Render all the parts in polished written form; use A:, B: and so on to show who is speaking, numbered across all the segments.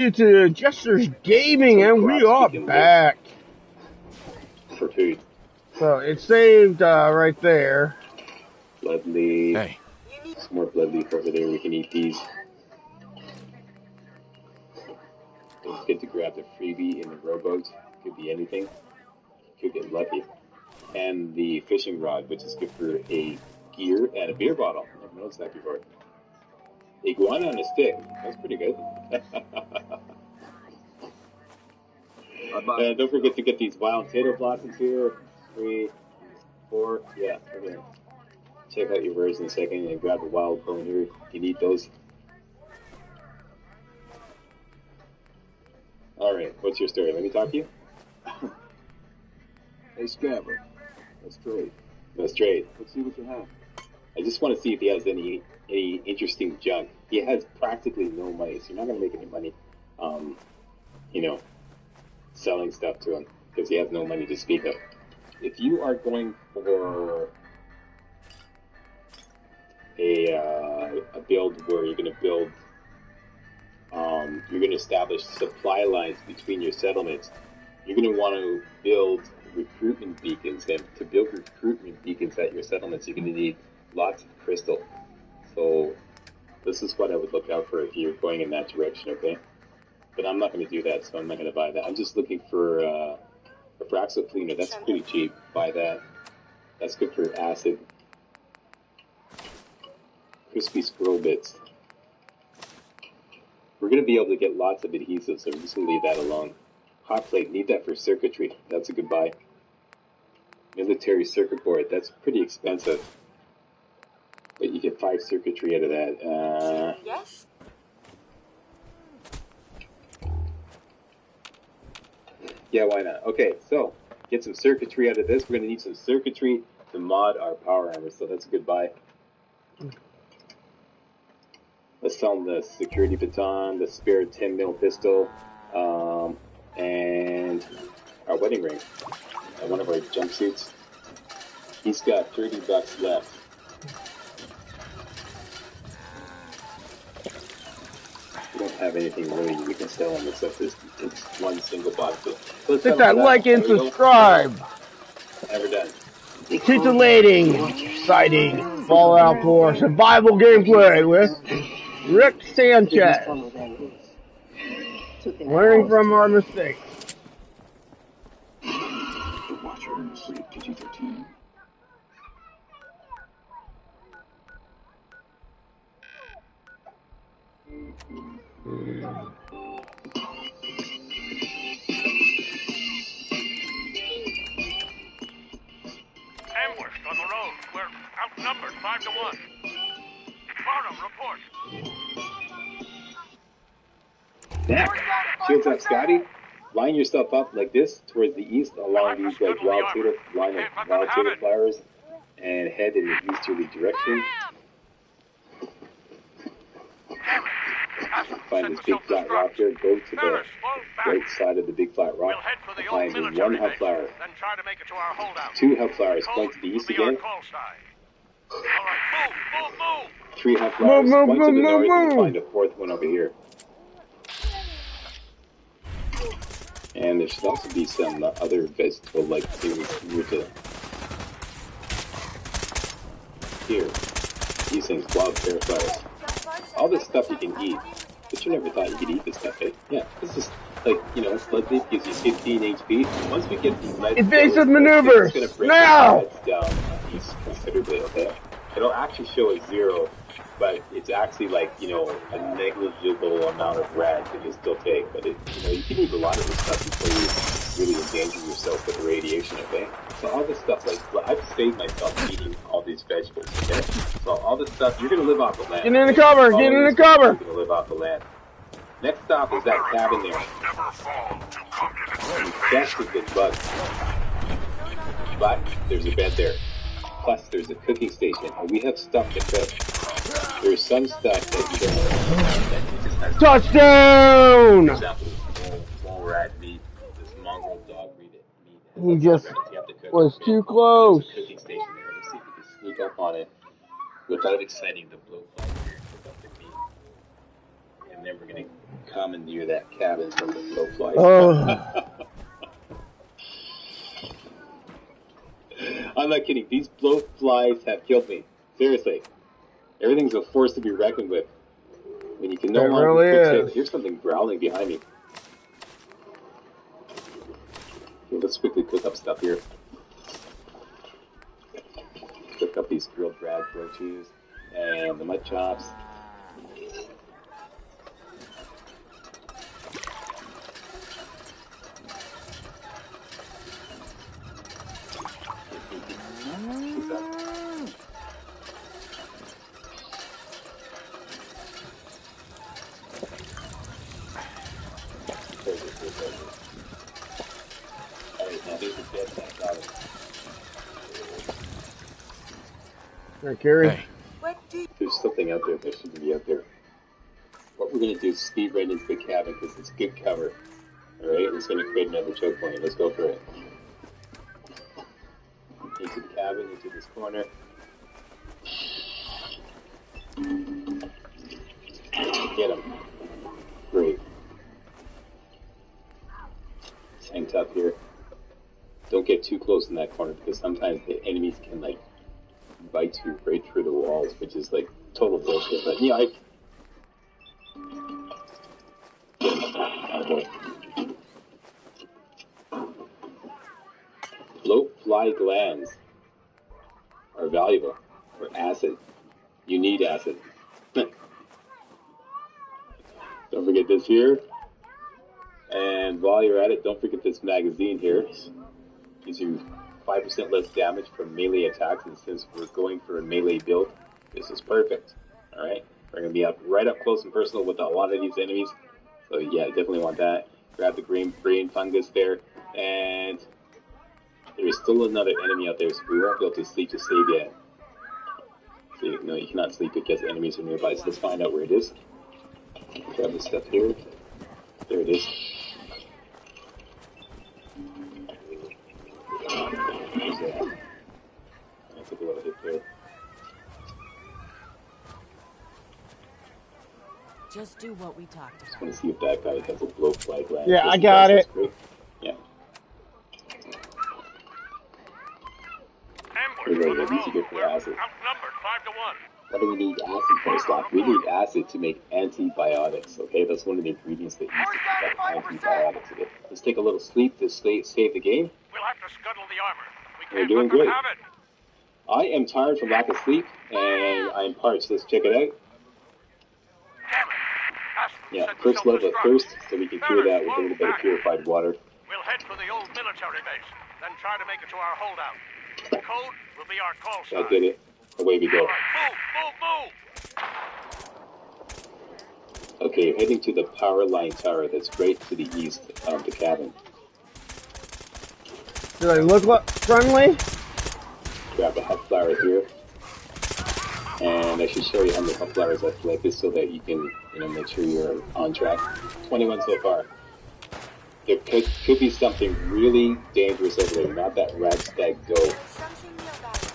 A: To Jester's Gaming, and we are back
B: for food.
A: So it's saved right there.
B: Blood leaf.
C: Hey,
B: some more blood leaf over there. We can eat these. Don't forget to grab the freebie in the rowboat. Could be anything. Could get lucky. And the fishing rod, which is good for a gear and a beer bottle. I've never noticed that before. Iguana on a stick. That's pretty good. And don't forget to get these wild potato blossoms here. 3, 4. Yeah, okay. Check out your words in a second and grab the wild bone here. You need those. Alright, what's your story? Let me talk to you.
D: Hey, Scabber. Let's trade.
B: Let's trade.
D: Let's see what you have.
B: I just want to see if he has any interesting junk. He has practically no money, so you're not going to make any money, you know, selling stuff to him because he has no money to speak of. If you are going for a build where you're going to build, you're going to establish supply lines between your settlements, you're going to want to build recruitment beacons. And to build recruitment beacons at your settlements, you're going to need lots of crystal. So this is what I would look out for if you're going in that direction, okay? But I'm not going to do that, so I'm not going to buy that. I'm just looking for a Fraxo cleaner. That's pretty cheap. Buy that. That's good for acid. Crispy squirrel bits. We're going to be able to get lots of adhesive, so we're just going to leave that alone. Hot plate, need that for circuitry. That's a good buy. Military circuit board, that's pretty expensive. But you get 5 circuitry out of that.
E: Yes?
B: Yeah, why not? Okay, so get some circuitry out of this. We're going to need some circuitry to mod our power armor, so that's a good buy. Let's sell them the security baton, the spare 10 mil pistol, and our wedding ring. And one of our jumpsuits. He's got $30 left. We don't have anything really we can sell him except this. It's one single box. So
A: Hit that like and subscribe.
B: Never done.
A: Titillating, exciting Fallout 4 survival gameplay with Rick Sanchez. Learning from our mistakes.
D: PG-13.
F: Ambushed on the road. We're outnumbered 5 to 1. Farnham, report.
B: Shields up, Scotty. Line yourself up like this towards the east along these like wild potato flowers and head in the easterly direction. Find this big flat rock here. Go to the right side of the big flat rock. Find one hub flower. 2 hub flowers. Point to the east again. 3 hub flowers. Point to the north and find a 4th one over here. And there should also be some other vegetable like things here. These things, wild pear flowers. All this stuff you can eat, but you never thought you could eat this stuff, eh? Yeah, this is like, you know, blood leaf gives you 15 HP. Once we get these lead
A: evasive maneuvers now
B: down these considerably, okay? It'll actually show a 0, but it's actually like, you know, a negligible amount of rad that you still take. But it, you know, you can eat a lot of this stuff before you really endanger yourself with the radiation, okay? So all this stuff, like, I've saved myself eating all these vegetables, okay? So all this stuff, you're gonna live off the land.
A: Get in the cover, get in the cover.
B: You're gonna live off the land. Next stop is that cabin there. That's a good bug. But there's a bed there. Plus, there's a cooking station, and we have stuff to cook. There's some stuff that you don't that you just have
A: touchdown!
B: For example, small rat meat, this mongrel dog meat.
A: He just was too close.
B: There's a cooking station there. Let's see if we can sneak up on it without exciting the blowfly here and cook up the meat. And then we're going to commandeer that cabin from the blowflies.
A: Oh.
B: I'm not kidding. These blowflies have killed me. Seriously. Everything's a force to be reckoned with. When you can no
A: It
B: longer
A: really
B: fix
A: is.
B: it. Here's something growling behind me. Okay, let's quickly cook up stuff here. Cook up these grilled rag roaches and the mud chops.
A: There, Carrie.
C: Hey.
B: There's something out there that shouldn't be out there. What we're going to do is speed right into the cabin because it's good cover. Alright, it's going to create another choke point. Let's go for it. Into the cabin, into this corner. Get him. Great. Hang tough here. Don't get too close in that corner because sometimes the enemies can like bite you right through the walls, which is like total bullshit. But yeah, Blowfly glands are valuable, or acid. You need acid. Don't forget this here. And while you're at it, don't forget this magazine here. Gives you 5% less damage from melee attacks, and since we're going for a melee build, this is perfect. Alright? We're going to be right up close and personal with a lot of these enemies. So yeah, definitely want that. Grab the green brain fungus there. And there's still another enemy out there, so we won't be able to sleep to save yet. So no, you cannot sleep because enemies are nearby. So let's find out where it is. Grab this stuff here. There it is. I took a little hit there.
E: Just do what we talked
B: Just
E: about.
B: want to see if that guy has a blowfly gland.
A: Yeah,
B: Yes,
A: I
B: he
A: got
B: does.
A: it.
B: That's great. Yeah.
F: Ambush
B: We're
F: on the
B: going to use
F: road.
B: it for
F: We're
B: acid.
F: outnumbered 5 to 1.
B: What do we need acid for, Slack? We need acid to make antibiotics, okay? That's one of the ingredients that use to make antibiotics. Okay? Let's take a little sleep to save the game.
F: We'll have to scuttle the armor. We
B: We're
F: can't
B: doing
F: let them
B: great.
F: have it.
B: I am tired from lack of sleep, and I'm parched. Let's check it out.
F: Damn it. Aspen
B: Yeah,
F: said to
B: first level of
F: self-destruct.
B: thirst, so we can cure that with a little bit of
F: Back.
B: purified water.
F: We'll head for the old military base, then try to make it to our holdout. The code will be our call sign.
B: That did it. Away we go.
F: All right, move!
B: Okay, heading to the power line tower that's right to the east of the cabin.
A: Do they look friendly?
B: Grab a hot flower here. And I should show you how many hot flowers I've collected so that you can, make sure you're on track. 21 so far. There could be something really dangerous over there. Not that rat stag goat.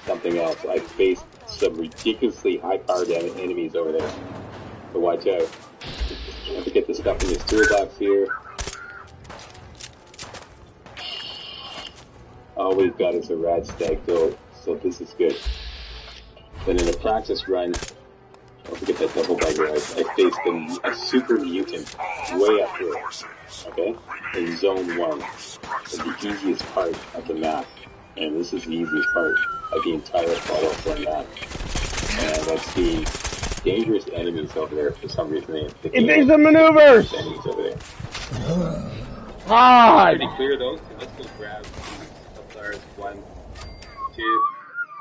B: Something else. I faced some ridiculously high-powered enemies over there. So watch out. Don't forget the stuff in this toolbox here. All we've got is a rat stag goat, so this is good. Then in a practice run, don't forget that double bugger. I faced a super mutant way up here. Okay? In zone 1. It's the easiest part of the map. And this is the easiest part of the entire follow-up run map. And I've seen dangerous enemies over there for some reason.
A: Evade the maneuvers!
B: Enemies over there.
A: God!
B: Pretty clear though, so let's go grab these players. 1, 2,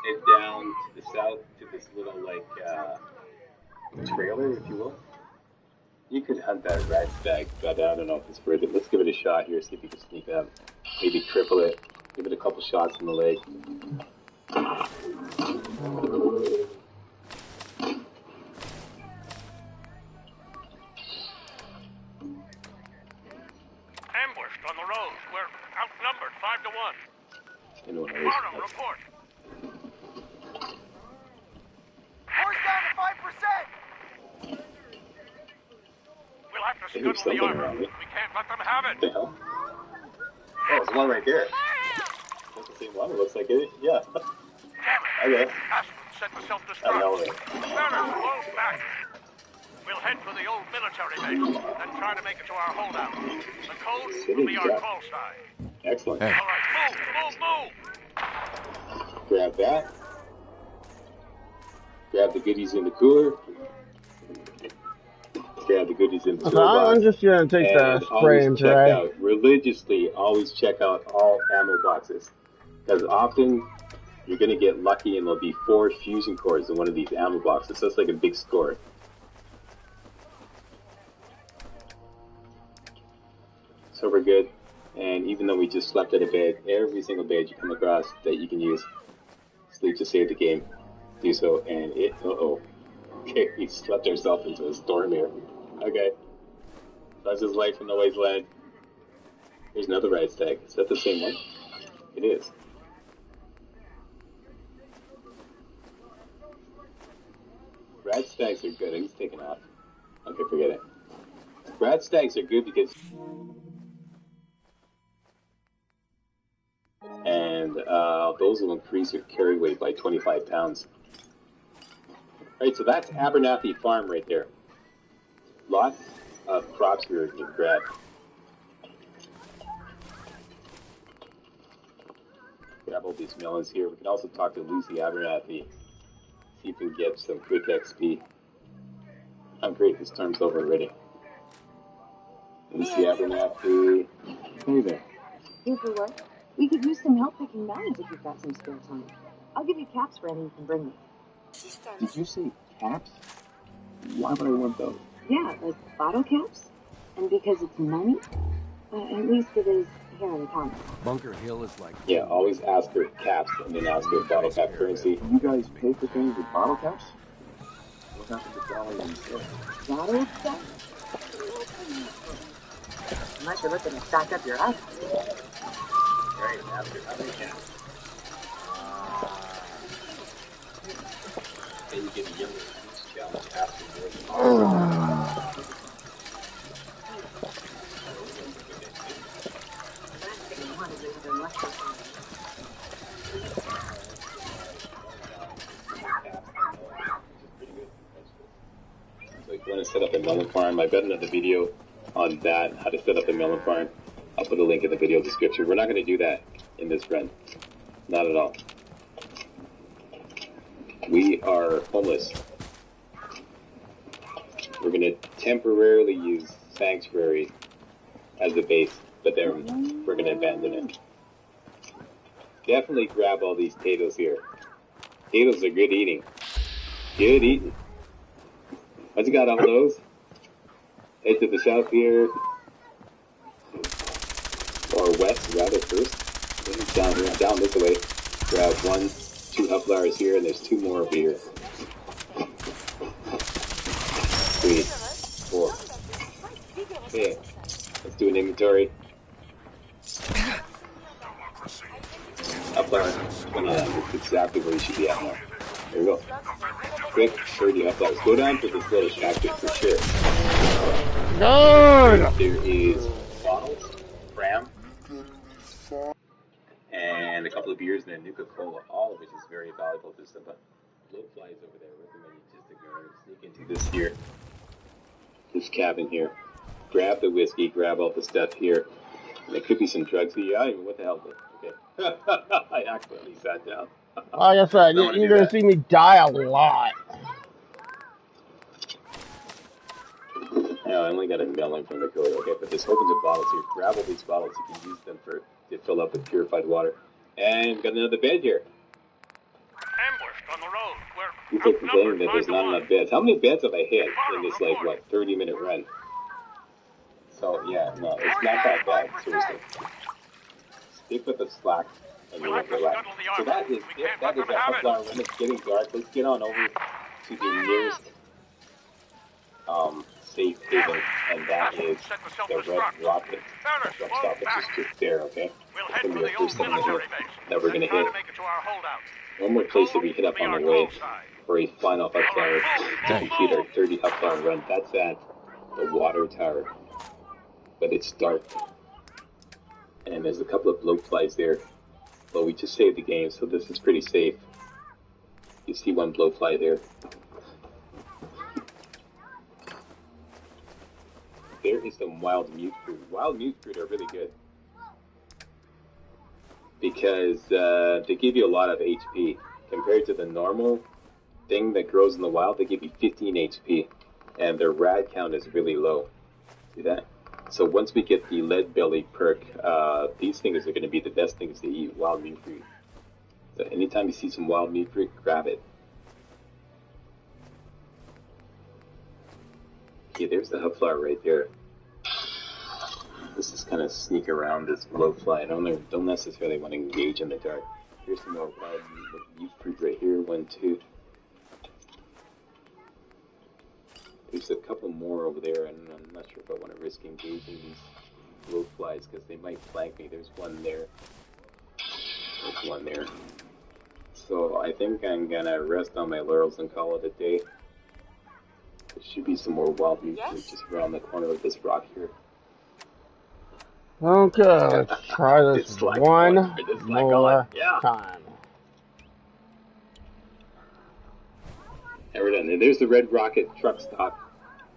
B: head down to the south to this little trailer, if you will. You could hunt that rat stag, but I don't know if it's worth it. Let's give it a shot here, see if you can sneak up. Maybe triple it. Give it a couple shots in the leg.
F: Ambushed on the road. We're outnumbered 5 to 1.
B: Anyone else?
F: Bottom, report. Force down to 5%. We'll have to
B: I hear
F: scuttle the
B: something
F: armor.
B: around me.
F: We can't let them have
B: What the
F: it.
B: hell? Oh, there's one right there. That's the same one. It looks like it. Yeah.
F: Damn it.
B: Okay.
F: Aspen set the
B: I
F: self-destruct.
B: know it.
F: Better fall back. We'll head for the old military base, then try to make it to our holdout. The code will be our call sign.
B: Excellent.
C: Hey.
F: All right, move.
B: Grab that. Grab the goodies in the cooler. Grab the goodies in the
A: So I'm just gonna take the spray and
B: check
A: pray.
B: out, religiously always check out all ammo boxes. Because often you're going to get lucky and there'll be 4 fusion cores in one of these ammo boxes. So that's like a big score. So we're good. And even though we just slept at a bed, every single bed you come across that you can use, sleep to save the game, do so. And it, okay, we slept ourselves into a storm here. Okay. That's his life in the wasteland. Here's another ride stag. Is that the same one? It is. Rad stags are good. He's taking off. Okay, forget it. Rad stags are good because... And those will increase your carry weight by 25 pounds. Alright, so that's Abernathy Farm right there. Lots of crops here to grab. Grab all these melons here. We can also talk to Lucy Abernathy. See if we can get some quick XP. I'm great, this term's over already. Lucy Abernathy. Hey there.
G: Here for what? We could use some help picking melons if you've got some spare time. I'll give you caps for any you can bring me.
D: Did you say caps? Why would I want those?
G: Yeah, like bottle caps. And because it's money, at least it is here in town.
C: Bunker Hill is like...
B: Yeah, always ask for caps and then ask for bottle cap currency.
D: You guys pay for things with bottle caps? What happened to dollars instead?
G: Bottle caps? Unless you're looking to stock up your items.
B: Right, after other caps. Then you get a younger boost challenge after yours. Like, want to set up a melon farm? I've got another video on that, how to set up a melon farm. I'll put a link in the video description. We're not going to do that in this run. Not at all. We are homeless. We're going to temporarily use Sanctuary as a base, but then we're going to abandon it. Definitely grab all these potatoes here. Potatoes are good eating. Good eating. Once you got all those, head to the south here, or west rather first. Down here, down this way. Grab 1, 2 hub flowers here, and there's 2 more over here. 3, 4. Okay, let's do an inventory. Hub flowers, 29. That's exactly where you should be at now. There we go. Quick, 30 hub flowers. Go down to this little factory for sure.
A: Good!
B: There is bottles, Ram, and a couple of beers and a Nuka-Cola, all of which is very valuable. There's some blowflies over there. Recommend you just ignore them. Sneak into this here, this cabin here. Grab the whiskey, grab all the stuff here. And there could be some drugs here. I don't even what the hell. Okay. I accidentally sat down.
A: Like I said, you're gonna see me die a lot.
B: No, I only got a melon from the cooler. Okay, but there's whole bunch of bottles here. Grab all these bottles. You can use them to fill up with purified water. And got another bed here.
F: Ambushed on the road. We're
B: People complaining that there's not
F: 5-1.
B: enough beds. How many beds have I hit in this, like, what, 30-minute run? So, yeah, no, it's not that bad, seriously. Stick with the slack and you won't relax. So that is it. That is a couple hour run. It's getting dark. Let's get on over to the nearest safe haven, and that is the Red Rocket truck stop, which is just there, okay?
F: We'll head
B: So
F: for
B: we
F: the
B: have
F: old
B: first settlement here
F: military base.
B: that we're going to
F: Try
B: hit.
F: to make it to our holdout.
B: One more place that we hit up on the way for a final hub flower to complete our 30 hub flower run. That's at the water tower, but it's dark. And there's a couple of blowflies there. Well, we just saved the game, so this is pretty safe. You see one blowfly there. There is some wild mute fruit. Wild mute fruit are really good because they give you a lot of HP compared to the normal thing that grows in the wild. They give you 15 HP, and their rad count is really low. See that? So once we get the lead belly perk, these things are going to be the best things to eat. Wild mute fruit. So anytime you see some wild mute fruit, grab it. Okay, there's the hub flower right there. Let's just kind of sneak around this blowfly. I don't necessarily want to engage in the dark. Here's some more wild mute fruit right here. 1, 2. There's a couple more over there, and I'm not sure if I want to risk engaging these blowflies because they might flank me. There's one there. There's one there. So I think I'm gonna rest on my laurels and call it a day. There should be some more wild mute fruit just around the corner of this rock here.
A: Okay, let's try this one more time.
B: And we're done. And there's the red rocket truck stop,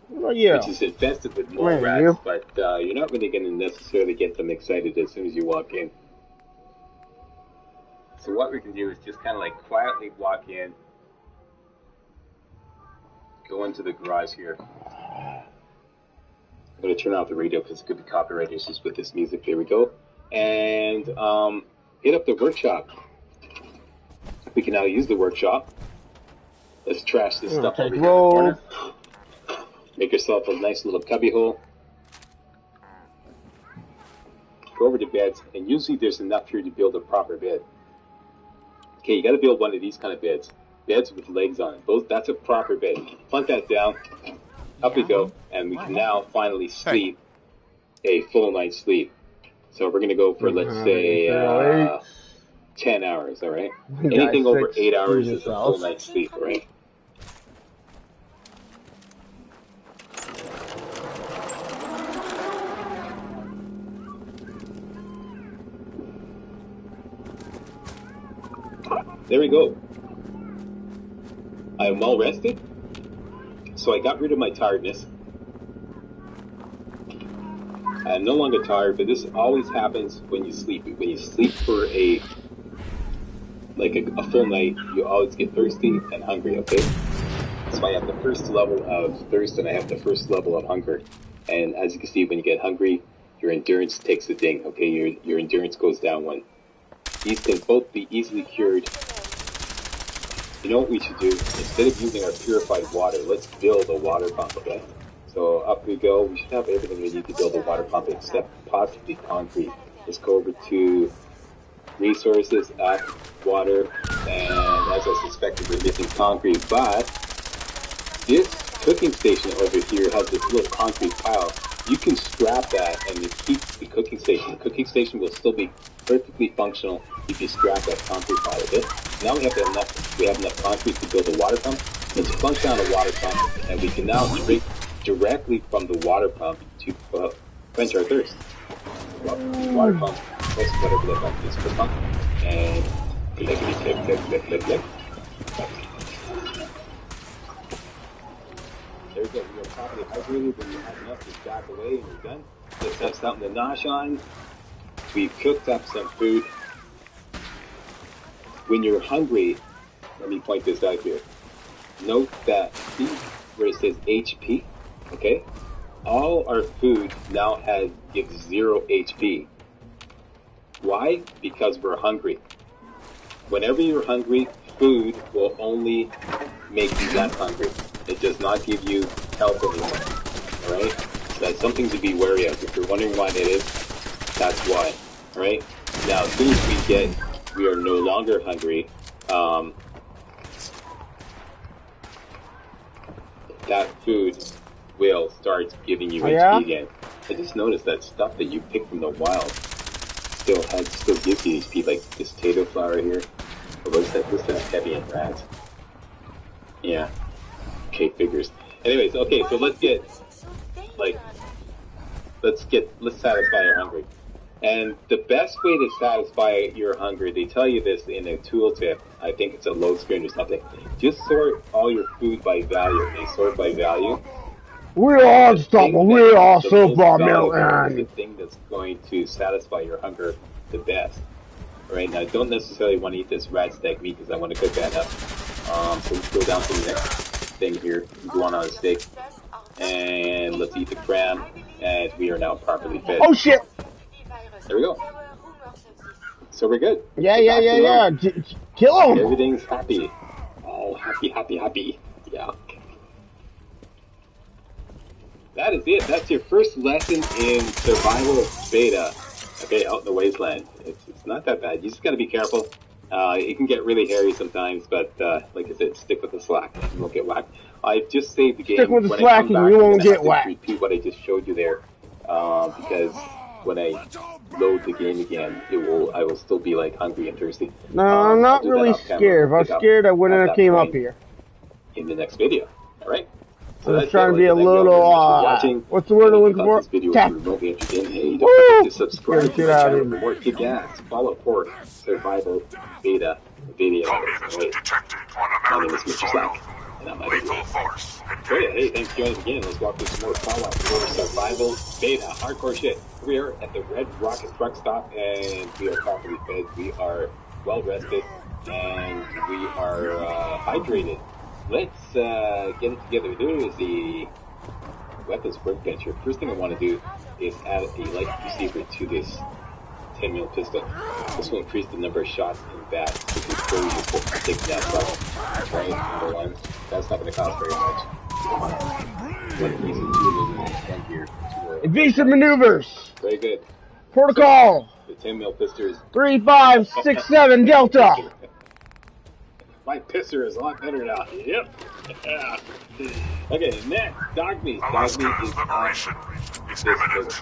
B: which is infested with mole rats, but you're not really going to necessarily get them excited as soon as you walk in. So what we can do is just kind of like quietly walk in, go into the garage here. I'm going to turn off the radio because it could be copyright issues with this music. There we go. And hit up the workshop. We can now use the workshop. Let's trash this stuff over here in the corner. Make yourself a nice little cubby hole. Go over to beds, and usually there's enough here to build a proper bed. Okay, you got to build one of these kind of beds. Beds with legs on it. That's a proper bed. Plunk that down. Up we go, and we can now finally sleep a full night's sleep. So we're going to go for, let's say, 10 hours, all right? Anything over 8 hours is a full night's sleep, all right? There we go. I am well rested. So I got rid of my tiredness. I'm no longer tired, but this always happens when you sleep. When you sleep for a full night, you always get thirsty and hungry, okay? So I have the first level of thirst and I have the first level of hunger. And as you can see, when you get hungry, your endurance takes a ding, okay? Your endurance goes down one. These can both be easily cured. You know what we should do? Instead of using our purified water, let's build a water pump, okay? So up we go. We should have everything we need to build a water pump except possibly concrete. Let's go over to resources, up, water, and as I suspected, we're missing concrete. But this cooking station over here has this little concrete pile. You can scrap that and you keep the cooking station. The cooking station will still be perfectly functional if you scrap that concrete pile, okay? Now we have enough concrete to build a water pump. Let's plunk down a water pump, and we can now drink directly from the water pump to quench our thirst. Water pump, press whatever the pump is for pump, and click. There we go. You're properly hydrated, and you have enough to stack away, and you're done. Let's have something to nosh on. We've cooked up some food. When you're hungry, let me point this out here. Note that, see where it says HP, okay? All our food now gives 0 HP. Why? Because we're hungry. Whenever you're hungry, food will only make you that hungry. It does not give you health anymore, alright? So that's something to be wary of. If you're wondering why that is, that's why, alright? Now, as soon as we are no longer hungry, that food will start giving you HP again. I just noticed that stuff that you pick from the wild still gives you HP, like this potato flower here. Although this is heavy and rats. Yeah. Okay, figures. Anyways, okay, so let's get like, let's satisfy your hunger. And the best way to satisfy your hunger, they tell you this in a tooltip. I think it's a load screen or something. Just sort all your food by value. They sort by value.
A: We're unstoppable. We're all Superman.
B: Is the thing that's going to satisfy your hunger the best. Right now, I don't necessarily want to eat this rat steak meat because I want to cook that up. So let's go down to the next thing here. Go on a steak. And let's eat the cram. And we are now properly fed.
A: Oh shit!
B: There we go. So we're good.
A: Yeah. Kill him!
B: Everything's happy. Oh, happy. Yeah. That is it. That's your first lesson in survival beta. Okay, out in the wasteland. It's not that bad. You just gotta be careful. It can get really hairy sometimes, but like I said, stick with the slack. You won't get whacked. I've just saved the game.
A: Stick with the slack and you won't get whacked.
B: Repeat what I just showed you there, because when I load the game again, I will still be like hungry and thirsty.
A: No, I'm not really scared. If I was scared, I wouldn't have came up here.
B: In the next video, all right?
A: So I'm trying to be a little, what's the word I'm looking for?
B: Remotely entertained. Hey, don't forget to subscribe to the channel for more kick-ass Fallout 4 survival beta videos. My name is Mr. Slack, and I'm lethal force. Hey, thanks for joining us again. Let's walk through some more Fallout 4 survival beta. Hardcore shit. We are at the Red Rocket truck stop, and we are properly fed. We are well rested, and we are hydrated. Let's get it together. Here is the weapons workbench. First thing I want to do is add a light receiver to this 10mm pistol. This will increase the number of shots in that. So you can just take that out. Right, number one. That's not going to cost very much. One easy tool here.
A: Evasive maneuvers.
B: Very good.
A: Protocol.
B: The 10mm pistol is
A: 3567 Delta.
B: My pisser is a lot better now. Yep. Okay, next, dog meat. Dog meat is liberation is imminent.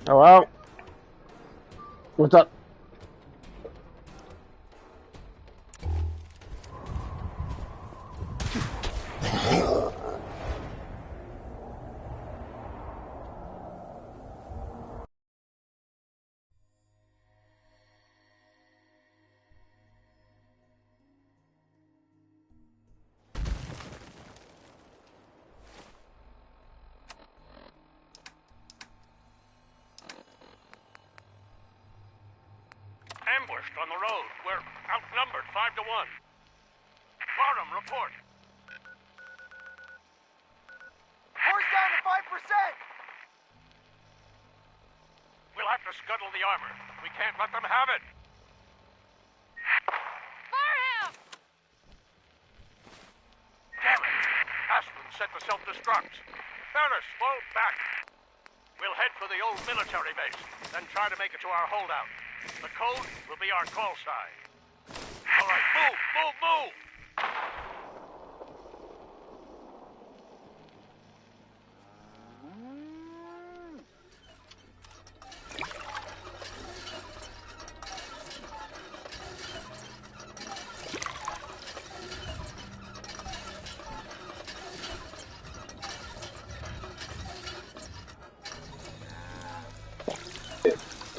A: Oh well. What's up?
F: Ambushed on the road. We're outnumbered 5 to 1. Barham, report.
C: Horse down to 5%!
F: We'll have to scuttle the armor. We can't let them have it.
H: Barham!
F: Damn it. Aspen set the self-destruct. Ferris, fall back. We'll head for the old military base, then try to make it to our holdout. The code will be our call sign. All right, move!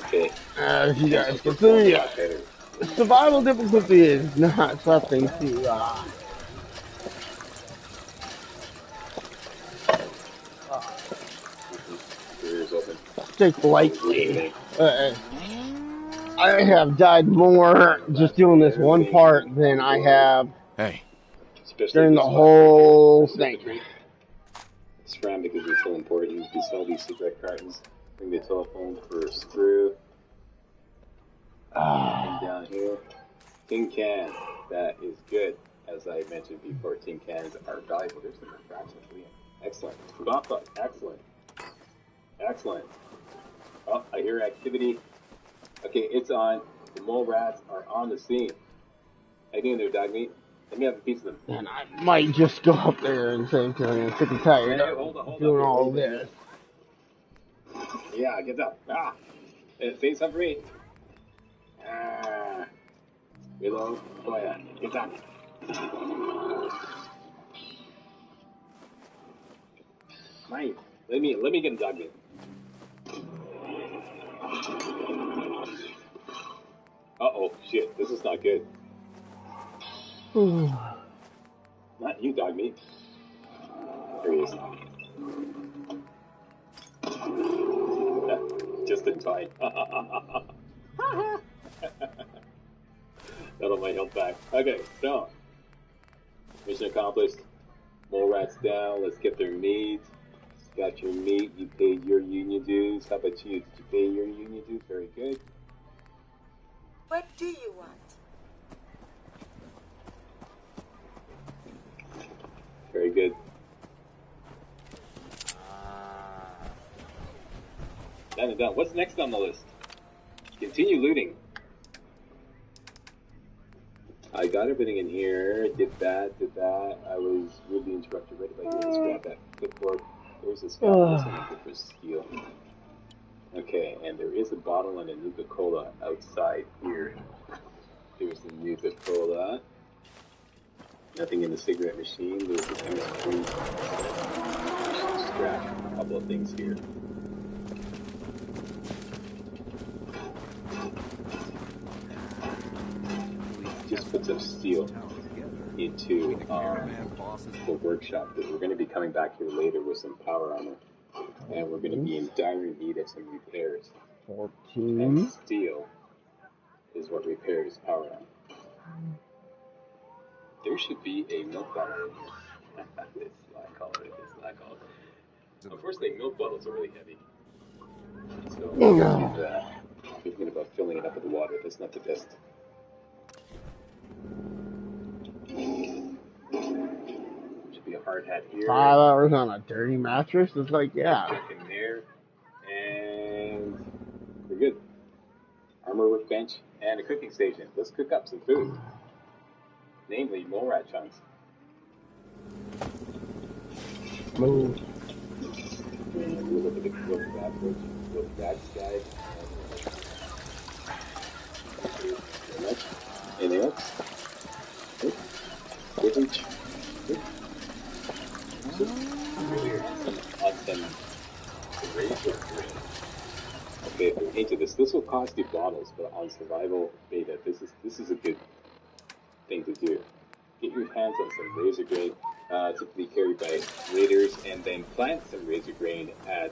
B: Okay.
A: As you guys can see, survival difficulty is not something to take lightly. I have died more just doing this one part than I have during the whole thing.
B: Scram because it's so important. You sell these cigarette cartons. Bring the telephone for a screw. And down here, tin can. That is good. As I mentioned before, tin cans are valuable. There's some fractions. Excellent. Papa, excellent. Excellent. Oh, I hear activity. Okay, it's on. The mole rats are on the scene. How you doing there, dog meat? Let me have a piece of them.
A: And I might just go up there and say, because I'm sick and tired of doing all this.
B: Yeah, get up. Say something for me. Reload. Oh yeah, get down. Mine. Let me get a dog meat. Uh-oh, shit, this is not good. Not you, dog meat. There he is. Just in time. That'll my health back. Okay, so mission accomplished. Mole rats down. Let's get their meat. Got your meat. You paid your union dues. How about you? Did you pay your union dues? Very good.
E: What do you want?
B: Very good. Done and done. What's next on the list? Continue looting. I got everything in here. Did that. I was really interrupted right about here. Let's grab that clipboard. There's a scalpel. For steel. Okay, and there is a bottle and a Nuka-Cola outside here. There's the Nuka-Cola. Nothing in the cigarette machine. There's a few screws. Scratch a couple of things here. Just put some steel into the workshop because we're going to be coming back here later with some power armor, and we're going to be in dire need of some repairs.
A: 14.
B: And steel is what repairs power armor. There should be a milk bottle in here. This slack all. Unfortunately, milk bottles are really heavy, so thinking about filling it up with water. That's not the best. Should be a hard hat here.
A: 5 hours on a dirty mattress? It's like, yeah.
B: Check in there. And we're good. Armor workbench and a cooking station. Let's cook up some food. Namely, mole rat chunks.
A: Move.
B: And we'll look at the bad side. Very much. Anything else? Good reach. Good. Really awesome razor green. Okay, if we're into this will cost you bottles, but on survival beta, this is a good thing to do. Get your hands on some razor grain, typically carried by raiders, and then plant some razor grain at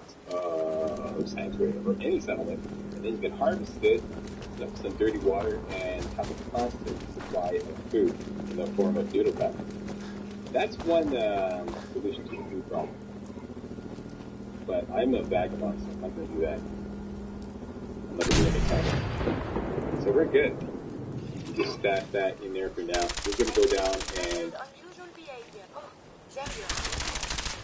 B: sanctuary or any settlement, and then you can harvest it, some dirty water, and have a constant supply of food in the form of noodle pack. That's one solution to the food problem. But I'm a vagabond, so I'm not going to do that. I'm not going to do any. So we're good. Just stash that in there for now. We're going to go down and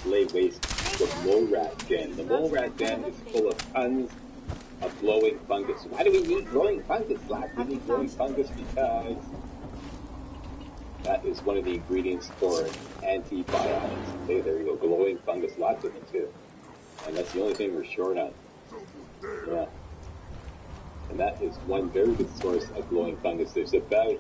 B: lay waste to the mole rat den. The mole rat den is full of tons of glowing fungus. Why do we need glowing fungus, Black? We need glowing fungus because that is one of the ingredients for antibiotics. Okay, there you go. Glowing fungus, lots of them too. And that's the only thing we're short on. Yeah. And that is one very good source of glowing fungus. There's about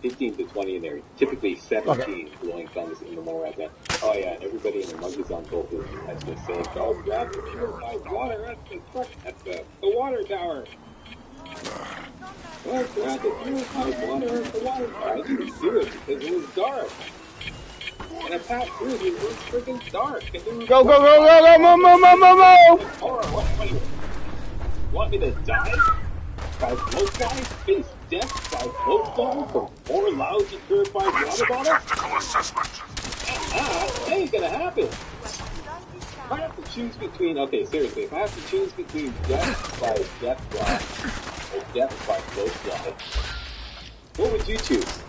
B: 15 to 20 in there. Typically 17 glowing fungus in the mole rat den. Oh yeah, and everybody in the mug is on both of you. That's just saying, oh, grab the purified water at the water tower. Oh, grab the purified water at the water tower. I didn't do it because it was dark. And I passed through it was freaking dark.
A: Go, move!
B: What do you want me to die? By blowfly? Face death by blowfly for 4 lousy purified water bottles?
F: Tactical assessment.
B: That ain't gonna happen. If I have to choose between, okay, seriously, if I have to choose between death by deathfly or death by blowfly, what would you choose?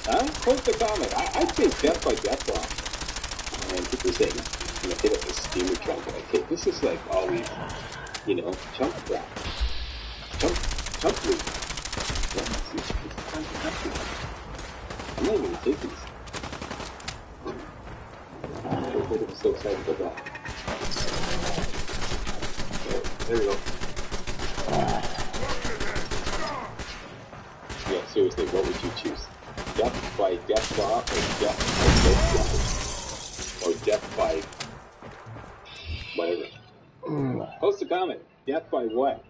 B: Huh? Post a comment. I'd say death by deathfly. And people saying, hit up the steamer trunk. Okay, this is like always, chunk crap. Chunk loot. I'm not even gonna take these. I'm so excited about that. There we go. Yeah, seriously, what would you choose? Death by death law or death by whatever. Post a comment. Death by what?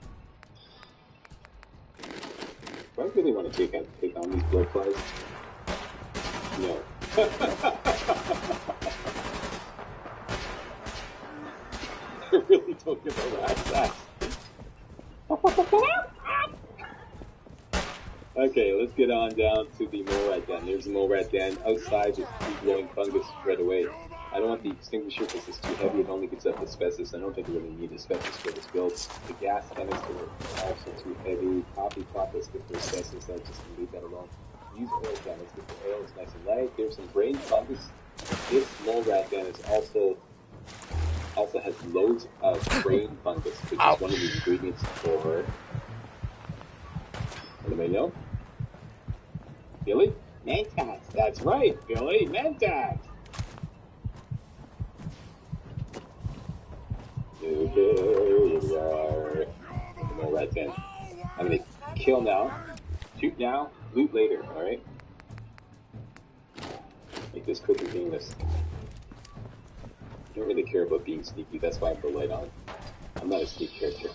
B: Do I really want to take on these blowflies? No. I really don't give a rat's ass. Okay, let's get on down to the mole rat den. There's the mole rat den. Outside, there's glowing fungus spread away. I don't want the extinguisher because it's too heavy. It only gets up asbestos. I don't think we really need asbestos for this build. The gas canister is also too heavy. Coffee pot, that's good for asbestos. I'm just going to leave that alone. Use oil can. It's good for oil. It's nice and light. There's some brain fungus. This mole rat den is also has loads of brain fungus, which is one of the ingredients for... Anybody know? Billy? Mentat. That's right, Billy. Mentat. Here we are. Mole rat den. I'm going to kill now, shoot now, loot later, alright? Make this quick and painless. I don't really care about being sneaky, that's why I have the light on. I'm not a sneak character.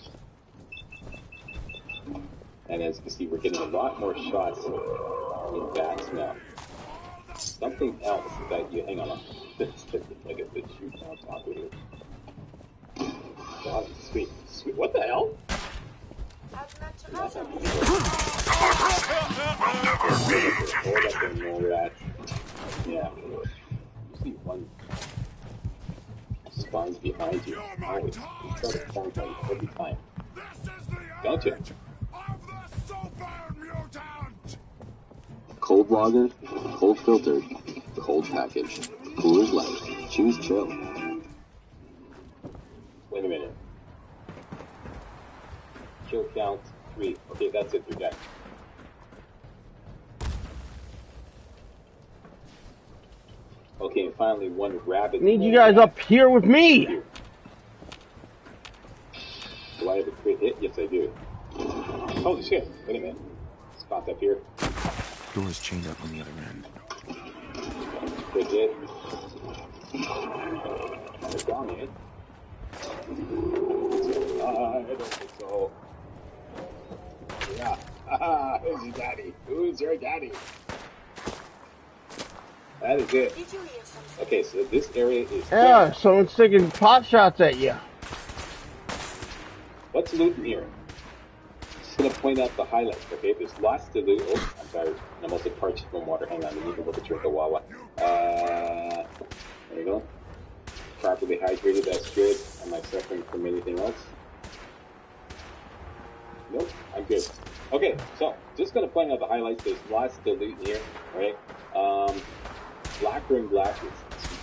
B: And as you can see, we're getting a lot more shots in bats now. Something else that you hang on. It's like a bit shooting on top of it. God, sweet. What the hell? Yeah. You see one spawns behind you. Always. You try to spawn them every time. Gotcha.
D: Cold lager, cold filtered, cold package. Coors Light. Choose chill.
B: Wait a minute. Kill count 3. Okay, that's it. You're done. Okay, and finally one rabbit.
A: Need you guys up here with me.
B: Do I have a crit hit? Yes, I do. Holy shit. Wait a minute. Spot up here.
H: Door's chained up on the other end.
B: Crit hit. It's down yet. I don't think so. Yeah. Who's your daddy? Who's your daddy? That is it.
E: Did you hear something?
B: Okay, so this area is...
A: Yeah,
B: dead.
A: someone's taking pot shots at you.
B: What's loot in here? Just gonna point out the highlights, okay? There's lots to loot. Oh, I'm sorry. I'm also parched from water. Hang on, I need to look at drink a Wawa. There you go. Properly hydrated, that's good. Am I suffering from anything else? Nope, I'm good. Okay, so just gonna point out the highlights. There's lots to loot here, alright? Black ring glasses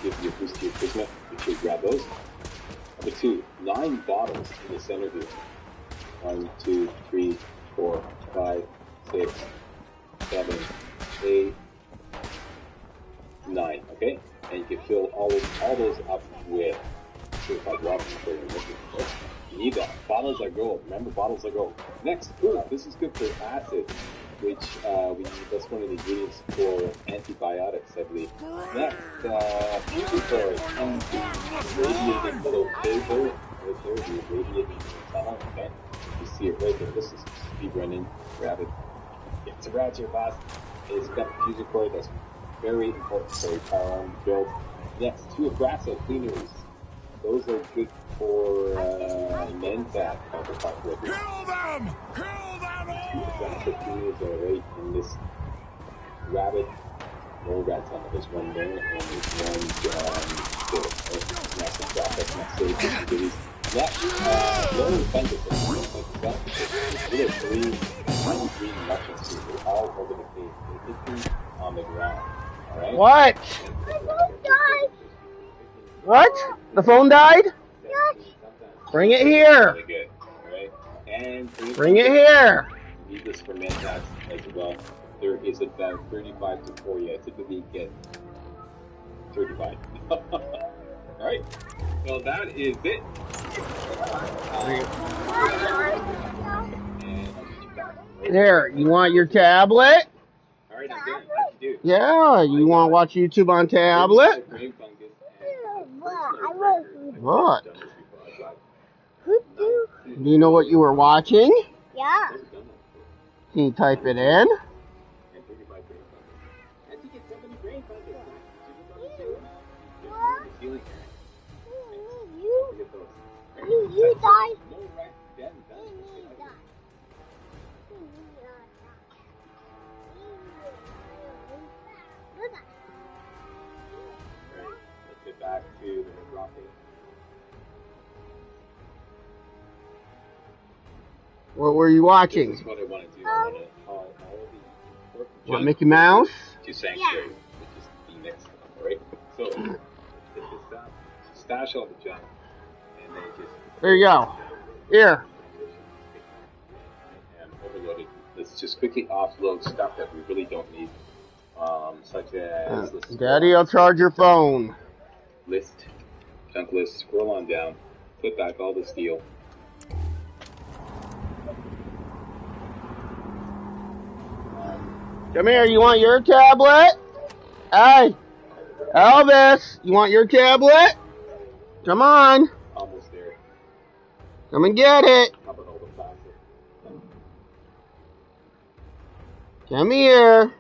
B: give you a boost to your charisma. You should grab those. Number 2, 9 bottles in the center here. 1, 2, 3, 4, 5, 6, 7, 8, 9. Okay, and you can fill all those up with certified water. You need that. Bottles are gold. Remember, bottles are gold. Next, ooh, this is good for acid, which that's one of the ingredients for antibiotics, I believe. Next, fusion cord and the radiating little cable right there, the radiating tunnel. Okay, you see it right there. This is speed running. Grab it. It's around your boss. It's got the fusion cord. That's very important for your power arm build. Next, 2 abrazo cleaners. Those are good for Mentat counterpart weapons.
C: Kill them! Kill them all!
B: 2 abrazo cleaners are right in this rabbit. No rat tunnel. There's one there, and there's one there. That's the drop. That's not safe. Just goodies. Next, lower fungus. There are 3 green mushrooms here. They're all over the place. They're hidden on the ground. Alright?
A: What? What? The phone died? Bring it here.
B: Really good. Alright? And
A: Bring it here.
B: You need this for Mentats as well. There is about 35 to 40. I typically get 35. Alright. So that is it. And I'll get you back.
A: There, you want your tablet?
B: Alright, I'm done. How'd you do?
A: Yeah, you want to watch YouTube on tablet? What? Do you know what you were watching?
I: Yeah.
A: Can you type it in?
I: You die.
B: Let's get back to the rocket.
A: What were you watching?
B: This is what I want to do. I want to call all the important
A: What, Mickey Mouse?
B: to sanctuary, which is the next one, alright? So, just stash all the junk, and then just...
A: There you go. Here.
B: And overloaded. Let's just quickly offload stuff that we really don't need. Such as...
A: Daddy, I'll charge your phone.
B: List. Junk list. Scroll on down. Put back all the steel.
A: Come here, you want your tablet? Hey, Elvis, you want your tablet? Come on.
B: Almost there.
A: Come and get it.
B: How about all the plastic?
A: Come here.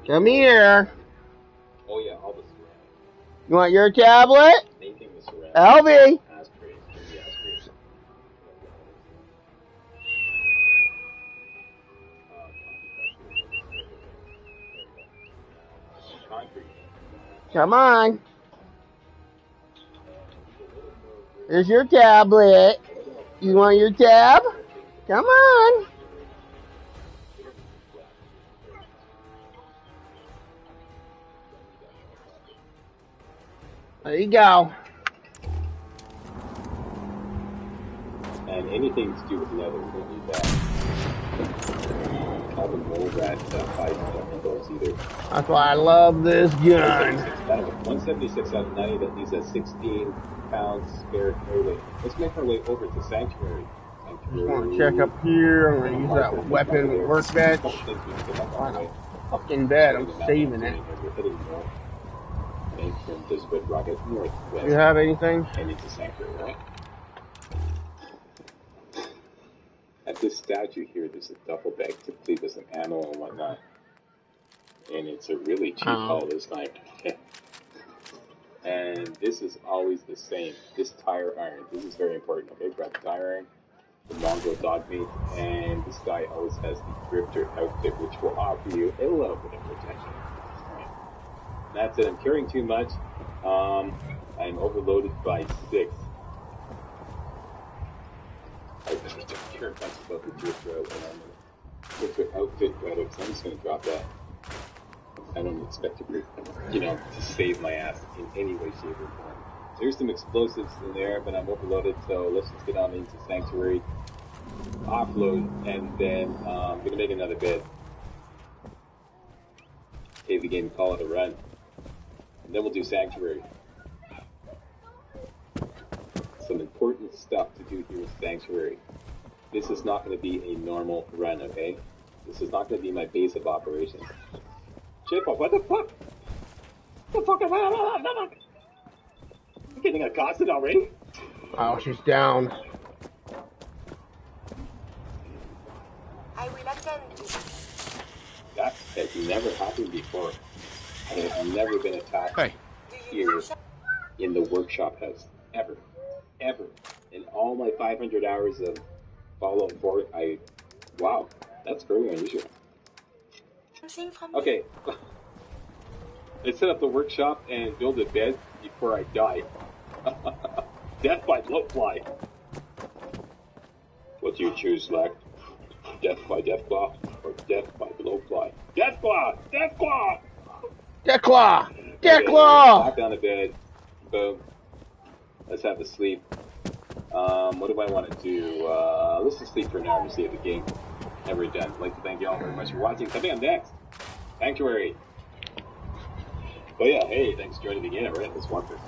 A: Come here.
B: Oh yeah, all the ceramic.
A: You want your tablet?
B: Anything with ceramic.
A: Elvie.
B: Asprays. Give me asprays. Concrete.
A: Come on. Here's your tablet. You want your tab? Come on. There you go.
B: And anything to do with leather, we don't need that. All the mold rat fight don't need those either.
A: That's why I love this gun.
B: 176 out of 90, that leaves us 16 pounds spare carry weight. Let's make our way over to Sanctuary.
A: Just want to check up here. I'm going to use that weapon workbench. On a fucking bed. I'm saving it.
B: We're heading north. And from this red rocket northwest.
A: Do you have anything?
B: And into Sanctuary, right? At this statue here, there's a duffel bag typically with some ammo and whatnot. And it's a really cheap haul this time. And this is always the same. This tire iron. This is very important. Okay, grab the tire iron, the mongrel dog meat, and this guy always has the drifter outfit, which will offer you a little bit of protection. That's it. I'm carrying too much. I'm overloaded by 6. I don't care much about the drifter outfit, rather, because I'm just going to drop that. I don't expect to, to save my ass in any way, shape, or form. So here's some explosives in there, but I'm overloaded, so let's just get on into Sanctuary, offload, and then I'm going to make another bed. Save the game, call it a run. And then we'll do Sanctuary. Some important stuff to do here with Sanctuary. This is not going to be a normal run, okay? This is not going to be my base of operations. Chip, what the fuck? What the fuck am I? I'm getting accosted already?
A: Oh, she's down.
E: I will attend you.
B: That has never happened before. I have never been attacked here in the workshop house. Ever. Ever. In all my 500 hours of Fallout 4, wow, that's very unusual. Okay. Let's set up the workshop and build a bed before I die. Death by blowfly. What do you choose, Slack? Death by Deathclaw or death by blowfly? Deathclaw! Deathclaw!
A: Deathclaw! Deathclaw!
B: Back down to bed. Boom. Let's have a sleep. What do I want to do? Let's just sleep for an hour to save the game. And we're done. I'd like to thank you all very much for watching. Coming up next, Sanctuary. Oh yeah, hey, thanks for joining me again. Alright, let's walk this.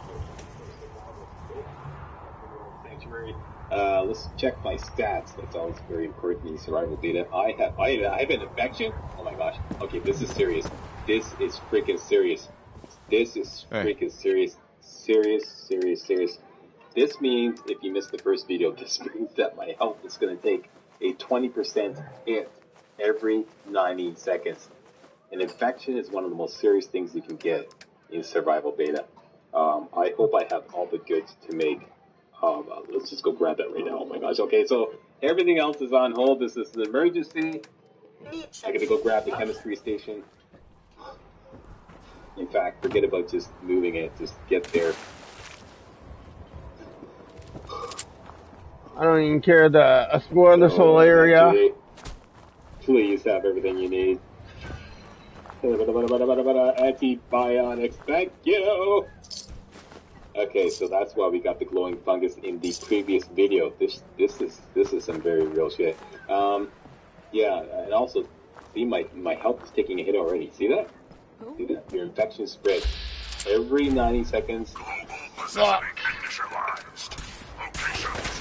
B: Sanctuary. Let's check my stats. That's always very important in survival data. I have an infection? Oh my gosh. Okay, this is serious. This is freaking serious. This is freaking serious. Serious. This means, if you missed the first video, this means that my health is going to take a 20% hit every 90 seconds. An infection is one of the most serious things you can get in survival beta. I hope I have all the goods to make. Let's just go grab that right now. Oh my gosh. Okay, so everything else is on hold. This is an emergency. I gotta go grab the chemistry station. In fact, forget about just moving it. Just get there.
A: I don't even care to explore this whole area.
B: Please have everything you need. Antibiotics, thank you! Okay, so that's why we got the glowing fungus in the previous video. This is some very real shit. Yeah, and also, see, my health is taking a hit already. See that? See that? Your infection spread every 90 seconds. See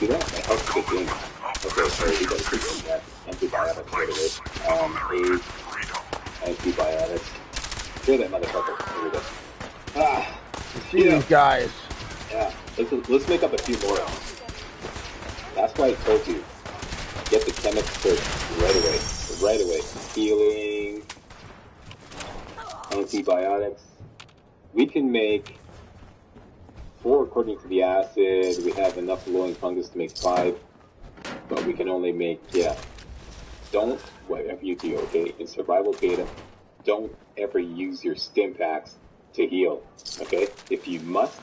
B: that? My health is getting. Okay, sorry, we gotta keep that. Antibiotics right away. AIDS, antibiotics. Kill that motherfucker. Here we go. Ah!
A: See these guys.
B: Yeah, let's make up a few more. That's why I told you, get the chemists first, right away. Healing, antibiotics. We can make 4 according to the acid. We have enough glowing fungus to make 5, but we can only make, don't, whatever you do, okay, in survival beta, don't ever use your stim packs to heal, okay? If you must,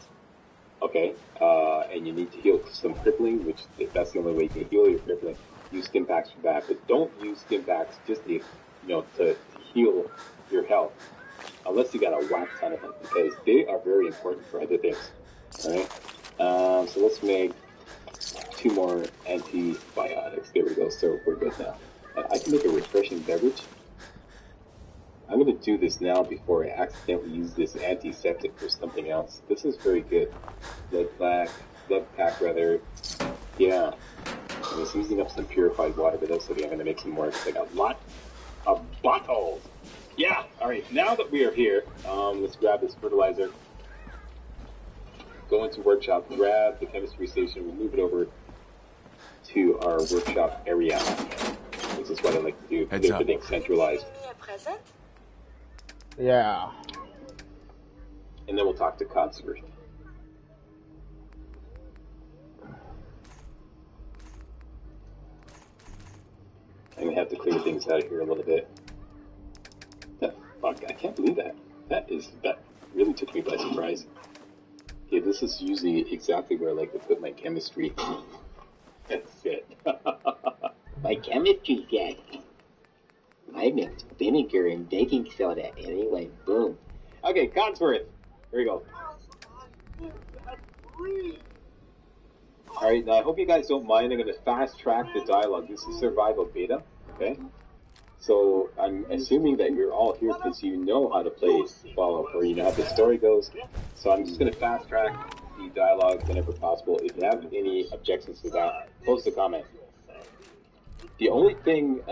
B: okay, and you need to heal some crippling, which if that's the only way you can heal your crippling, use stim packs for that. But don't use stim packs just to, to heal your health, unless you got a whack ton of them, because they are very important for other things. All right. So let's make 2 more antibiotics. There we go. So we're good now. I can make a refreshing beverage. I'm going to do this now before I accidentally use this antiseptic for something else. This is very good. Blood pack rather. Yeah. I was using up some purified water, but that's okay. I'm going to make some more because I got a lot of bottles. Yeah. All right. Now that we are here, let's grab this fertilizer. Go into workshop, grab the chemistry station, we'll move it over to our workshop area. This is what I like to do. Keep everything centralized.
A: Yeah.
B: And then we'll talk to Codsworth. I'm gonna have to clear things out of here a little bit. Fuck, I can't believe that. That really took me by surprise. Okay, this is usually exactly where I like to put my chemistry. That's it. My chemistry set. I mixed vinegar and baking soda and it went boom. Okay, Codsworth. Here we go. Alright, now I hope you guys don't mind. I'm going to fast track the dialogue. This is survival beta, okay? So I'm assuming that you're all here because you know how to play Fallout, or you know how the story goes. So I'm just going to fast track the dialogue whenever possible. If you have any objections to that, post a comment. The only thing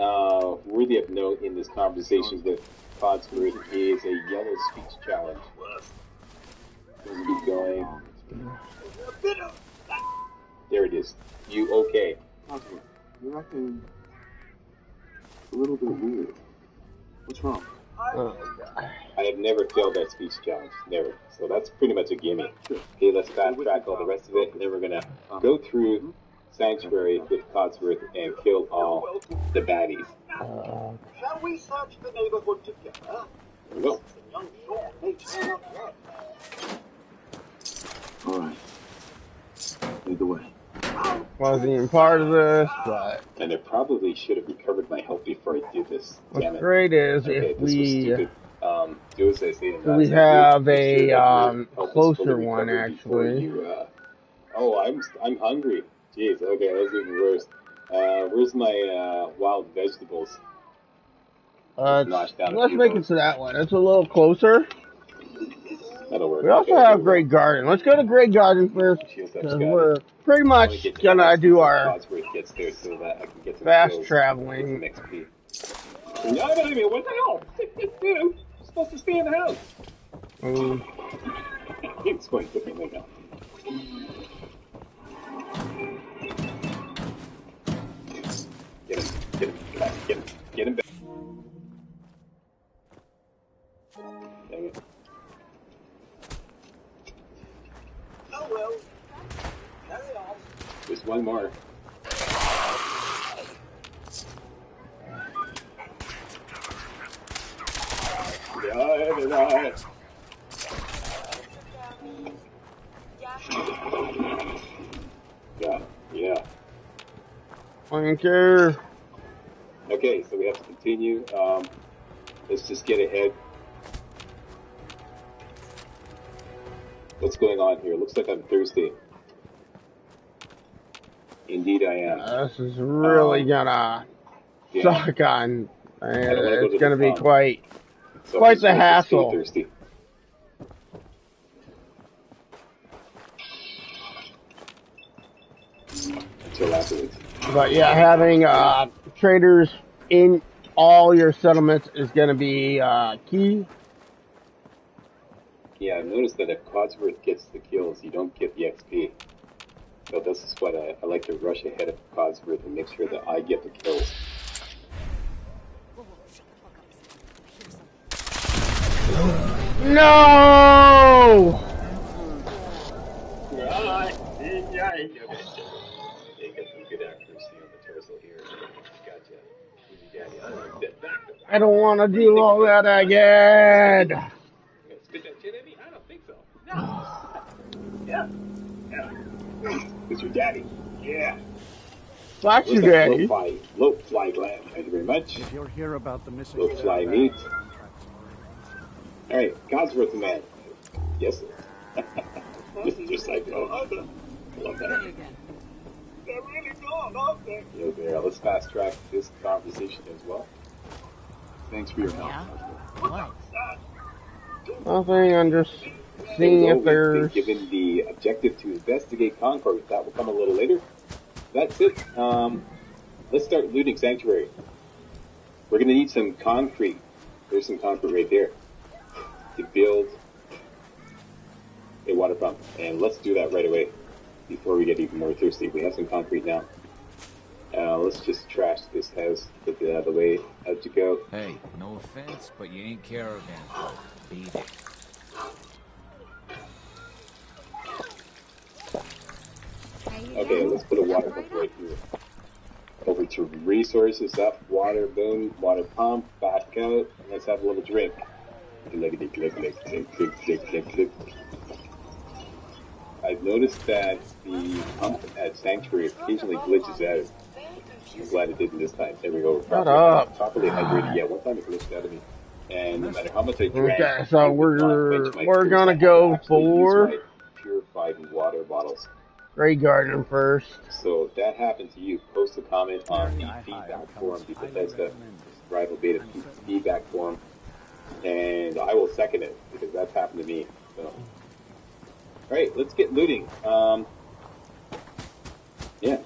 B: worthy of note in this conversation with Codsworth is a yellow speech challenge. Let's keep going. There it is. You okay?
D: Codsworth, you're acting a little bit weird. What's wrong?
B: I have never failed that speech challenge. Never. So that's pretty much a gimme. Okay, let's fast track all the rest of it, and then we're going to go through Sanctuary with Codsworth and kill all the baddies.
J: Shall we search the neighborhood together?
B: There we go.
J: Young Sean may turn up yet.
D: All right. Lead the way.
A: Wasn't even part of this, but...
B: And I probably should have recovered my health before I did this.
A: What's great is if we...
B: do as I say.
A: We have a closer one, actually.
B: I'm hungry. Jeez, okay, that's even worse. Where's my wild vegetables?
A: Let's make it to that one. It's a little closer.
B: That'll work.
A: We also have Great Garden. Let's go to Great Garden first, because we're pretty much gonna do our fast traveling.
B: No, I mean, what the hell? You're supposed to stay in the house. It's going differently now. Get him back. Dang it.
J: Oh well. Carry on.
B: There's one more. Yeah.
A: Thank you.
B: Okay, so we have to continue. Let's just get ahead. What's going on here? Looks like I'm thirsty. Indeed I am.
A: This is really gonna suck on. It's gonna be quite the hassle.
B: Thirsty. Until afterwards.
A: But yeah, having traders in all your settlements is gonna be key.
B: Yeah, I've noticed that if Codsworth gets the kills, you don't get the XP. So this is what I like to rush ahead of Codsworth and make sure that I get the kills.
A: No! I don't want to do all that again.
B: I don't think so. No. Yeah. It's your daddy. Yeah.
A: Fuck you, daddy.
B: Low fly gland. Thank you very much.
K: If you'll hear about the missing
B: low fly meat. All right, Codsworth the man. Yes, sir. just like I love that.
J: They're really gone, aren't they?
B: Yeah, let's fast track this conversation as well. Thanks for your help.
A: Nothing, I'm just seeing if there's...
B: Given the objective to investigate Concord, that will come a little later. That's it. Let's start looting Sanctuary. We're going to need some concrete. There's some concrete right there to build a water pump. And let's do that right away before we get even more thirsty. We have some concrete now. Let's just trash this house, get it out of the way. How'd you go?
L: Hey, no offense, but you ain't caravan folk. Beat it.
B: Okay, let's put a water pump right here. Over to resources, up, water, boom, water pump, back out. Let's have a little drink. I've noticed that the pump at Sanctuary occasionally glitches out. I'm glad it didn't this time. There we go. Properly hydrated. Yeah, one time it glitched out of me. And no matter how much I drank,
A: okay, so we're gonna go for
B: purified water bottles.
A: Great Garden first.
B: So if that happened to you, post a comment on the feedback forum, the Bethesda Rival Beta feedback forum, and I will second it because that's happened to me. So, all right, let's get looting. Yeah.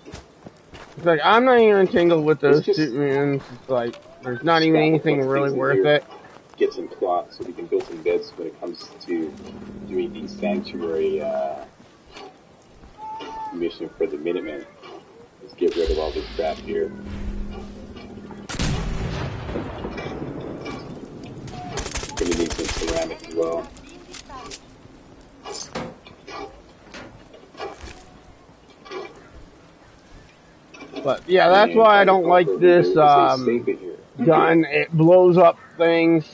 A: It's like I'm not even entangled with those two men. It's like there's not even anything really worth it.
B: Get some cloth so we can build some beds when it comes to doing the Sanctuary mission for the Minutemen. Let's get rid of all this crap here. Gonna need some ceramic as well.
A: But yeah, that's why I don't like this gun. It blows up things.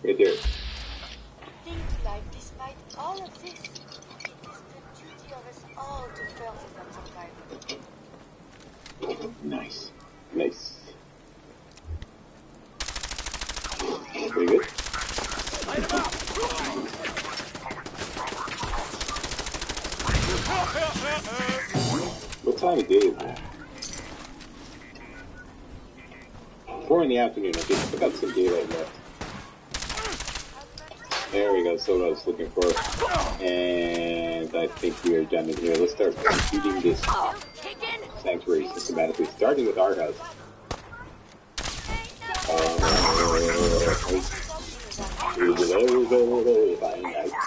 B: Right there.
E: Despite all of this, it is the duty of us all to further that survival.
B: Nice. Nice. Pretty good. What time of day is it? 4 in the afternoon. I think I've got some daylight left. There we go, so what I was looking for. And I think we are done in here. Let's start completing this sanctuary systematically, starting with our house.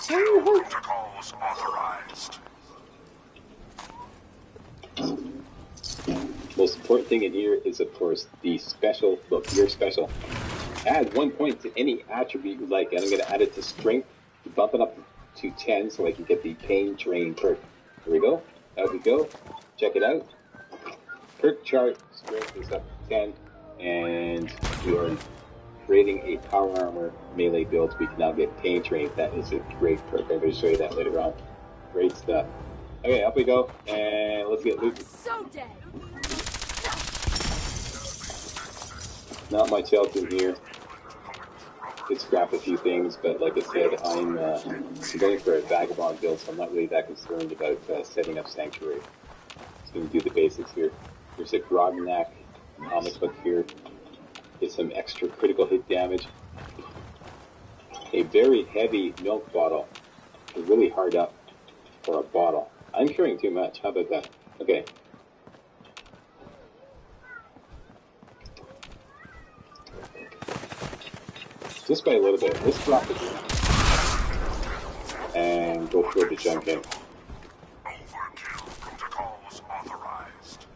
C: Protocols authorized.
B: Most important thing in here is, of course, the special. Look, you're special. Add 1 point to any attribute you like, and I'm going to add it to strength to bump it up to 10 so I can get the pain drain perk. Here we go. Out we go. Check it out. Perk chart, strength is up to 10, and we are creating a power armor melee build. We can now get pain train. That is a great perk. I'm going to show you that later on. Great stuff. Okay, up we go, and let's get looted.
E: So dead.
B: Not much else in here. Could scrap a few things, but like I said, I'm going for a vagabond build, so I'm not really that concerned about setting up sanctuary. Just going to do the basics here. There's a Grognak comic book here. Get some extra critical hit damage. A very heavy milk bottle. Really hard up for a bottle. I'm carrying too much. How about that? Okay. Just by a little bit. Let's drop it and go for the junk in.
C: Overkill protocols authorized.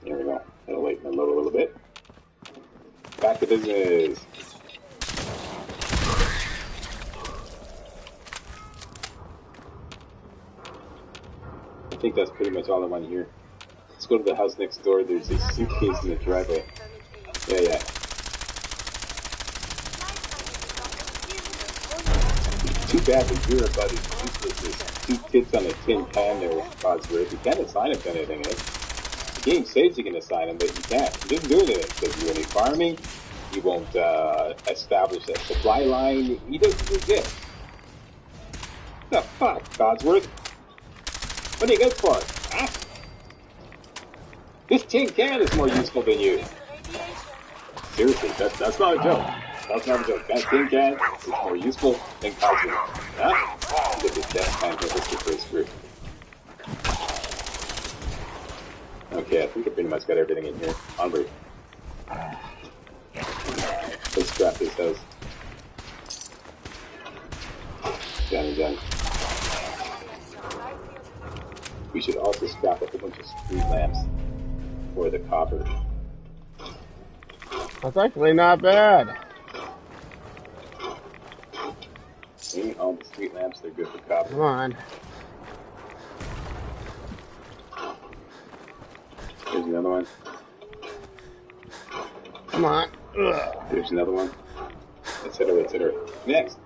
B: There we go. That'll lighten the load a little bit. Back to business. I think that's pretty much all I want here. Let's go to the house next door. There's a suitcase in the driveway. Yeah. Too bad that you're about as useless as 2 tits on a tin can there, Codsworth. You can't assign him to anything, eh? The game says you can assign him, but you can't. He doesn't do anything. He doesn't do any farming. He won't establish a supply line. He doesn't do this. What the fuck, Codsworth? What are you good for? Huh? This tin can is more useful than you. Seriously, that's not a joke. That's not a joke. That tin can is more useful than Codsworth. Huh? Look at this death time for this first group. Okay, I think I pretty much got everything in here. Onward. Let's scrap this house. Done and done. We should also scrap a whole bunch of street lamps for the copper.
A: That's actually not bad.
B: See, all the street lamps, they're good for copper.
A: Come on.
B: There's another one.
A: Come on. Ugh.
B: There's another one. Etc. etc. Next.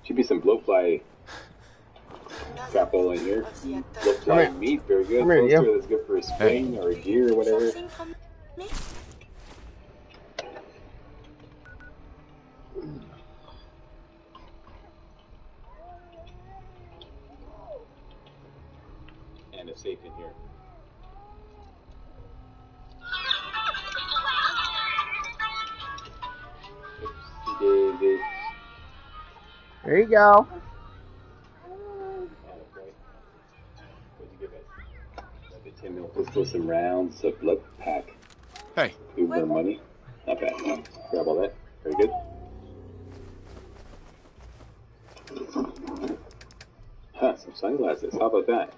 B: Should be some blowfly grapple in here. Blowfly meat, very good. Poster that's good for a spring or a deer or whatever. And a safe in here. Oopsie-daisy.
A: There you go.
B: Let's throw some rounds of blood pack.
H: Hey.
B: Give more money. Not bad. No. Grab all that. Very good. Huh, some sunglasses. How about that?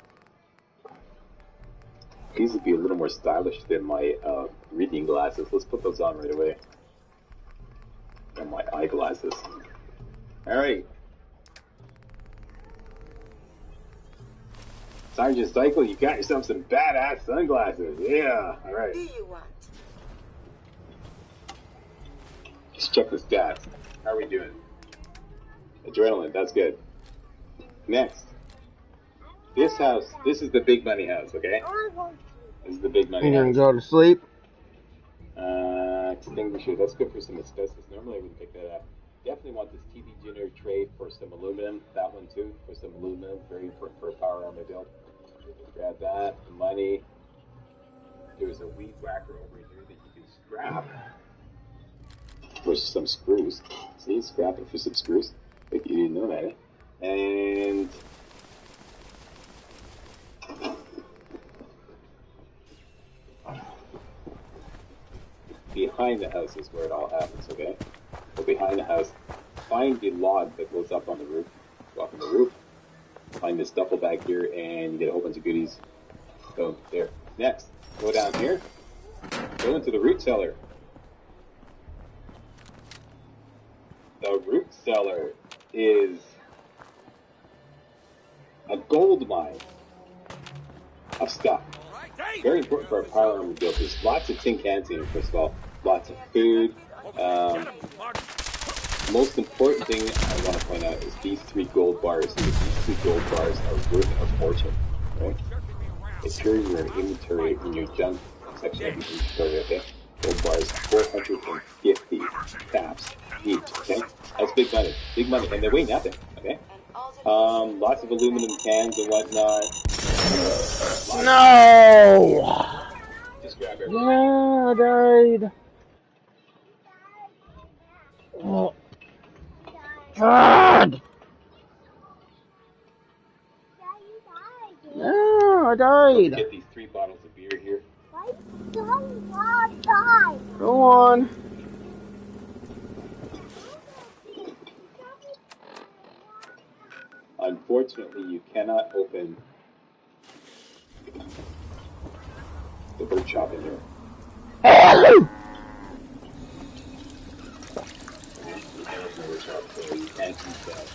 B: These would be a little more stylish than my reading glasses. Let's put those on right away. And my eyeglasses. Alright. Sergeant Cycle, you got yourself some badass sunglasses. Yeah, alright.
E: What do you want?
B: Let's check the stats. How are we doing? Adrenaline, that's good. Next. This house, this is the big money house, okay? This is the big money house.
A: You're gonna go to sleep?
B: Extinguisher, that's good for some asbestos. Normally I wouldn't pick that up. Definitely want this TV dinner tray for some aluminum. That one too, for some aluminum. Very important for a power armor build. Grab that. Money. There's a weed whacker over here that you can scrap. for some screws. See, scrap it for some screws. Like you didn't know that, eh? And behind the house is where it all happens, okay? So behind the house, find the log that goes up on the roof. Go up on the roof, find this duffel bag here, and you get a whole bunch of goodies. Go there. Next, go down here, go into the root cellar. The root cellar is a gold mine of stuff. Very important for our power armor build. There's lots of tin cans in here, first of all. Lots of food. Most important thing I want to point out is these 3 gold bars. These 3 gold bars are worth a fortune, right? It's here in your inventory, in your junk section of your inventory, okay? Gold bars, 450 caps each, okay? That's big money. Big money. And they weigh nothing, okay? Lots of aluminum cans and whatnot.
A: No!
B: Just grab it.
A: Yeah, I died. Oh. God! No, I died.
B: Get these 3 bottles of beer here.
A: Go on.
B: Unfortunately, you cannot open the bird shop in here. You can't open the bird shop, so you can't use that.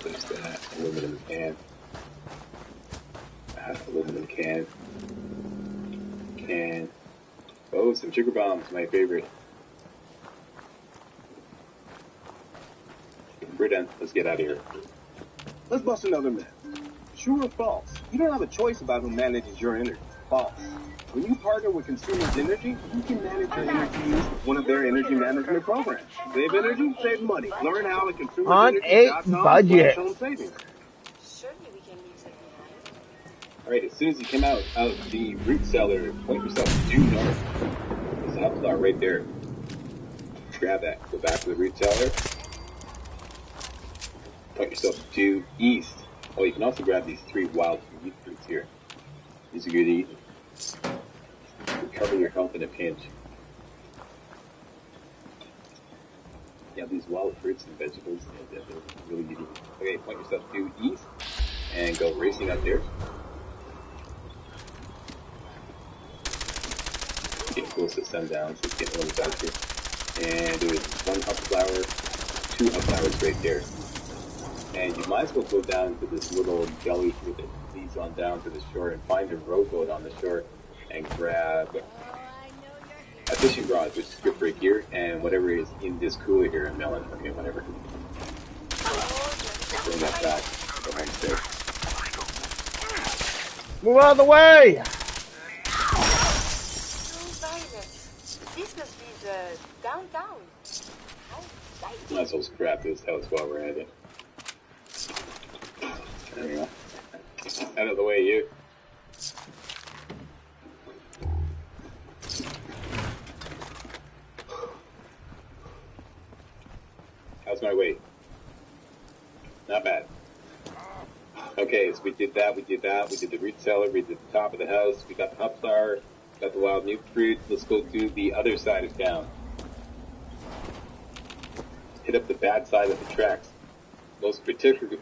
B: There's that aluminum can. Aluminum can. Oh, some sugar bombs, my favorite. We're done. Let's get out of here.
K: Let's bust another myth. True or false? You don't have a choice about who manages your energy. False. When you partner with Consumers Energy, you can manage your energy use with one of their energy management programs. Save energy, save money. Learn how at consumersenergy.com/home savings.
B: Alright, as soon as you come out of the root cellar, point yourself due north. There's a hub star right there. Grab that. Go back to the root cellar. Point yourself due east. Oh, you can also grab these 3 wild meat fruits here. These are good to eat. Recover your health in a pinch. Yeah, these wild fruits and vegetables, they're really good to eat. Okay, point yourself due east and go racing up there. Getting close to sundown, so it's getting a little dark here. And there's 1 hub flower, 2 hub flowers right there. And you might as well go down to this little gully here that leads on down to the shore and find a rowboat on the shore and grab a fishing rod, which is good right here, and whatever is in this cooler here, a melon, okay, whatever. Bring that back. Go homestead.
A: Move out of the way!
E: This must be the downtown. How exciting.
B: Might as well scrap this house while we're at it. There we go. Out of the way, you. How's my weight? Not bad. Okay, so we did that, we did the root cellar, we did the top of the house, we got the hop star, got the wild new fruit. Let's go to the other side of town. Hit up the bad side of the tracks. Most particularly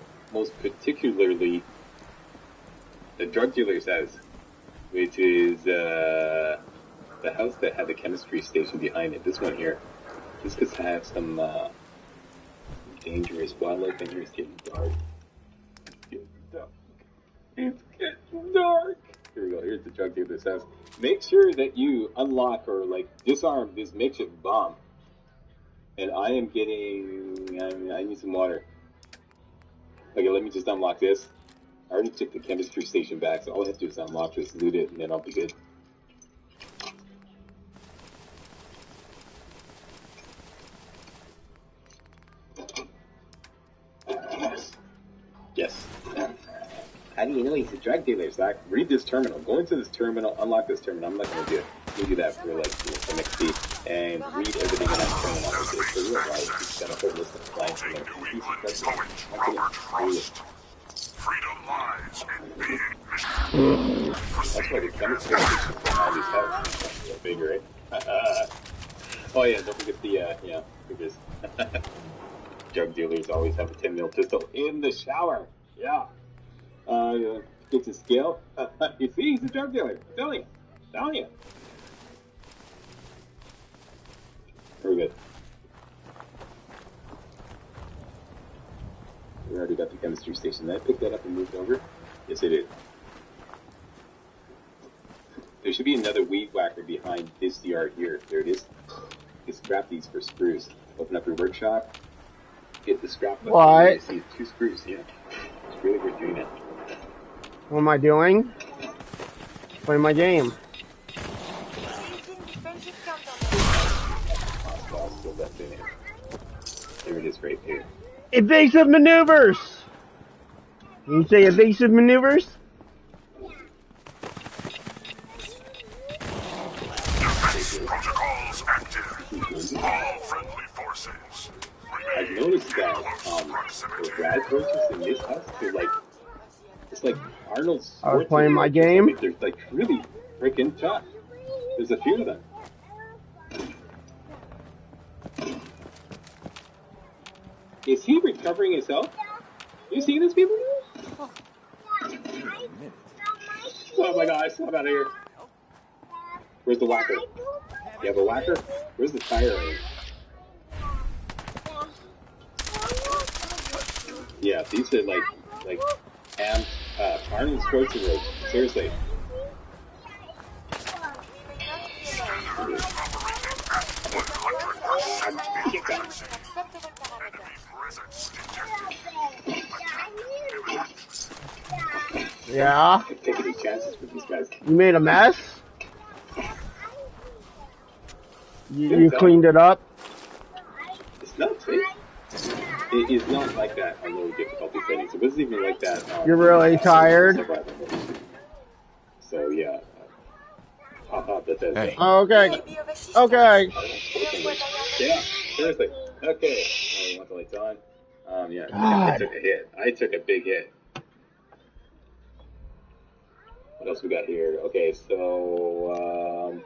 B: the drug dealer's house, which is the house that had the chemistry station behind it. This one here. Just because I have some dangerous wildlife in here. It's getting dark. It's getting dark. Here we go. Here's the drug dealer's house. Make sure that you unlock or like disarm this makeshift bomb. And I am getting. I need some water. Okay, let me just unlock this. I already took the chemistry station back, so all I have to do is unlock this, loot it, and then I'll be good. How do you know he's a drug dealer, Zach? Read this terminal. Go into this terminal, unlock this terminal. I'm not going to do it. You do that for like some XP. And read everything in that terminal. Okay, so you're right. He's got a whole list of clients. And
C: Freedom lies in being
B: that's why the chemistry on all these houses is so big, right? Oh yeah, don't forget the, yeah, because drug dealers always have a 10 mil pistol in the shower. Yeah. Gets a scale. You see, he's a drug dealer. I'm telling you. Very good. We already got the chemistry station. Did I pick that up and moved over? Yes, I did. There should be another weed whacker behind this yard here. There it is. You scrap these for screws. Open up your workshop. Get the scrap.
A: What?
B: You see 2 screws. Yeah. It's really worth doing that.
A: What am I doing? Playing my game.
B: There it is right there.
A: Evasive maneuvers! You say evasive maneuvers?
C: protocols active. All friendly forces.
B: I've noticed that the rad roaches in this house, they're like, it's like Arnold's.
A: I was playing my game.
B: They're like really freaking tough. There's a few of them. Is he recovering his health? You see this, people? Oh my gosh, I'm out of here. Where's the whacker? You have a whacker? Where's the tire? Yeah, these are like Arnold Schwarzenegger. Seriously.
A: Yeah.
B: Take any chances with these guys.
A: You made a mess? You cleaned it up?
B: It's not safe. It is not like that on low difficulty settings. It wasn't even like that.
A: You're really tired?
B: So yeah.
A: Hey. Okay. Okay.
B: Yeah, seriously. Okay. You want the lights on? Yeah.
A: God.
B: I took a hit. I took a big hit. What else we got here? Okay, so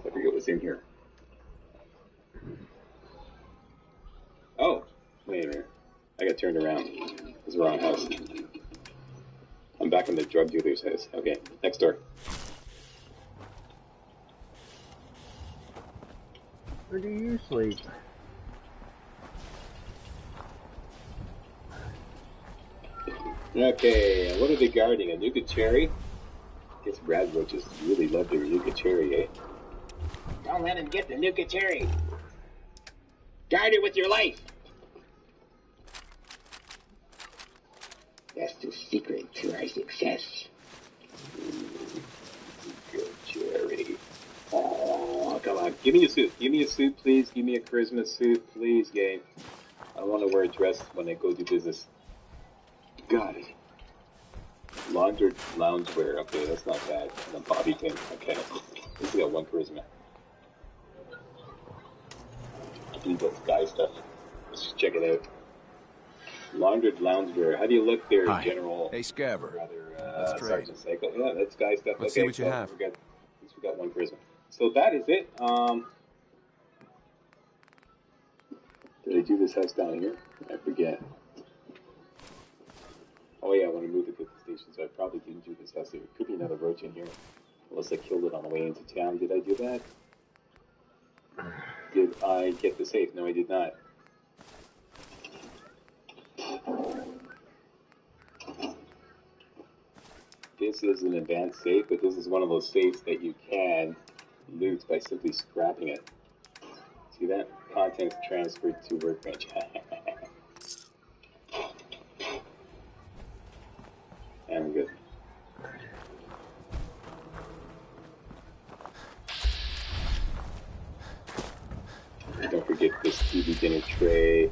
B: I forget what's in here. Oh, wait a minute. I got turned around. It's the wrong house. I'm back in the drug dealer's house. Okay, next door.
A: Where do you sleep?
B: Okay, what are they guarding? A Nuka Cherry? I guess rad roaches really love their Nuka Cherry, eh? Don't let him get the Nuka Cherry. Guard it with your life. That's the secret to our success. Nuka Cherry. Oh, come on. Give me a suit. Give me a suit, please. Give me a Christmas suit, please, game. I want to wear a dress when I go do business. Got it. Laundered loungewear. Okay, that's not bad. And a bobby pin. Okay. At least we got 1 charisma. I need that guy stuff. Let's just check it out. Laundered loungewear. How do you look there,
H: Hi.
B: General?
H: Hey, Scaver.
B: Rather,
H: Let's trade.
B: Sergeant Psycho. Yeah, that's guy stuff.
H: Let's
B: okay,
H: see what you have.
B: At least we got 1 charisma. So that is it. Did I do this house down here? I forget. Oh yeah, I want to move it to the station, so I probably didn't do this house. There could be another roach in here. Unless I killed it on the way into town. Did I do that? Did I get the safe? No, I did not. This is an advanced safe, but this is one of those safes that you can loot by simply scrapping it. See that? Contents transferred to workbench. And I'm good. Don't forget this TV dinner tray.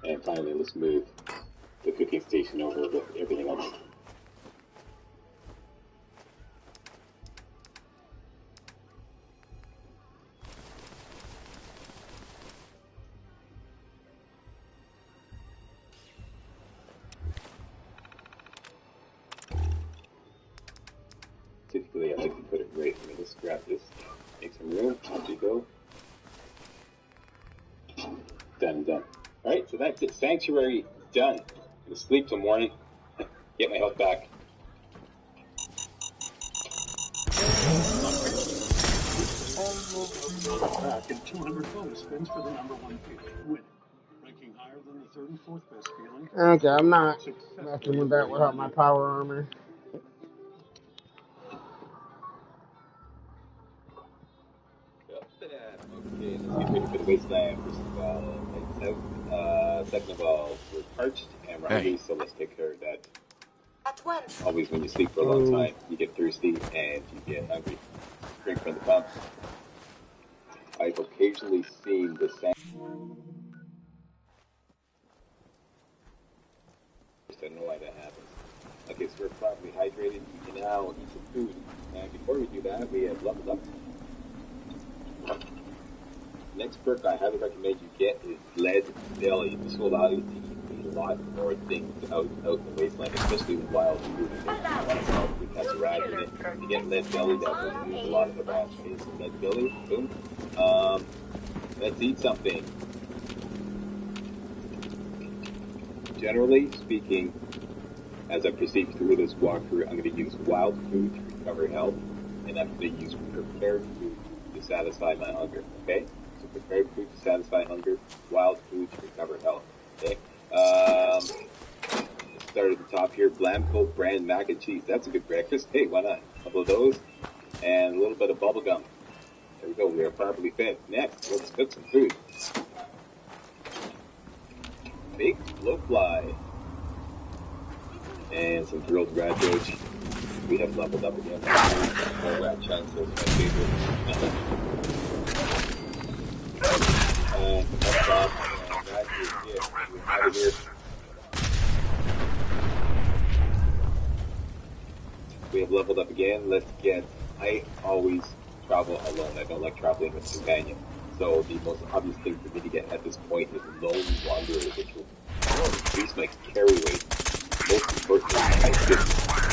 B: And finally, let's move the cooking station over with everything else. Typically, I like to put it right here. Let's grab this, make some room. Off you go. Done, done. Alright, so that's it. Sanctuary done. I'm gonna sleep till morning, get my health back.
M: Back and 200 bonus spins for the #1 feeling, winning. Ranking higher than the 3rd and 4th best feeling.
A: Okay, I'm not messing with that without my power armor.
B: Okay, let's get ready for the wasteland. First of all, second of all, we're parched and we're hungry, so let's take care of that.
E: At once.
B: Always when you sleep for a long time, you get thirsty and you get hungry. Drink from the pump. I've occasionally seen the same. I don't know why that happens. Okay, so we're properly hydrated. We can now eat some food. And before we do that, we have leveled up. Next perk I highly recommend you get is Lead Belly. This will allow you to eat a lot more things out in the wasteland, especially with wild food. If you want to know if has a rat in it, you get Lead Belly, that will use a lot of the rats. Okay, so Lead Belly, boom. Let's eat something. Generally speaking, as I proceed through this walkthrough, I'm going to use wild food to recover health, and I'm going to use prepared food to satisfy my hunger, okay? So prepared food to satisfy hunger, wild food to recover health, okay? Let's start at the top here. Blamco brand mac and cheese. That's a good breakfast. Hey, why not? A couple of those, and a little bit of bubble gum. There we go. We are properly fed. Next, let's cook some food. Baked blowfly. And some grilled radish. We have leveled up again. More rat chunks, those are my favorite. And that's off. And that is it. We're out of here. We have leveled up again. Let's get. I always travel alone. I don't like traveling with a companion. So the most obvious thing for me to get at this point is Lone Wanderer, which will increase my carry weight. Most importantly, I should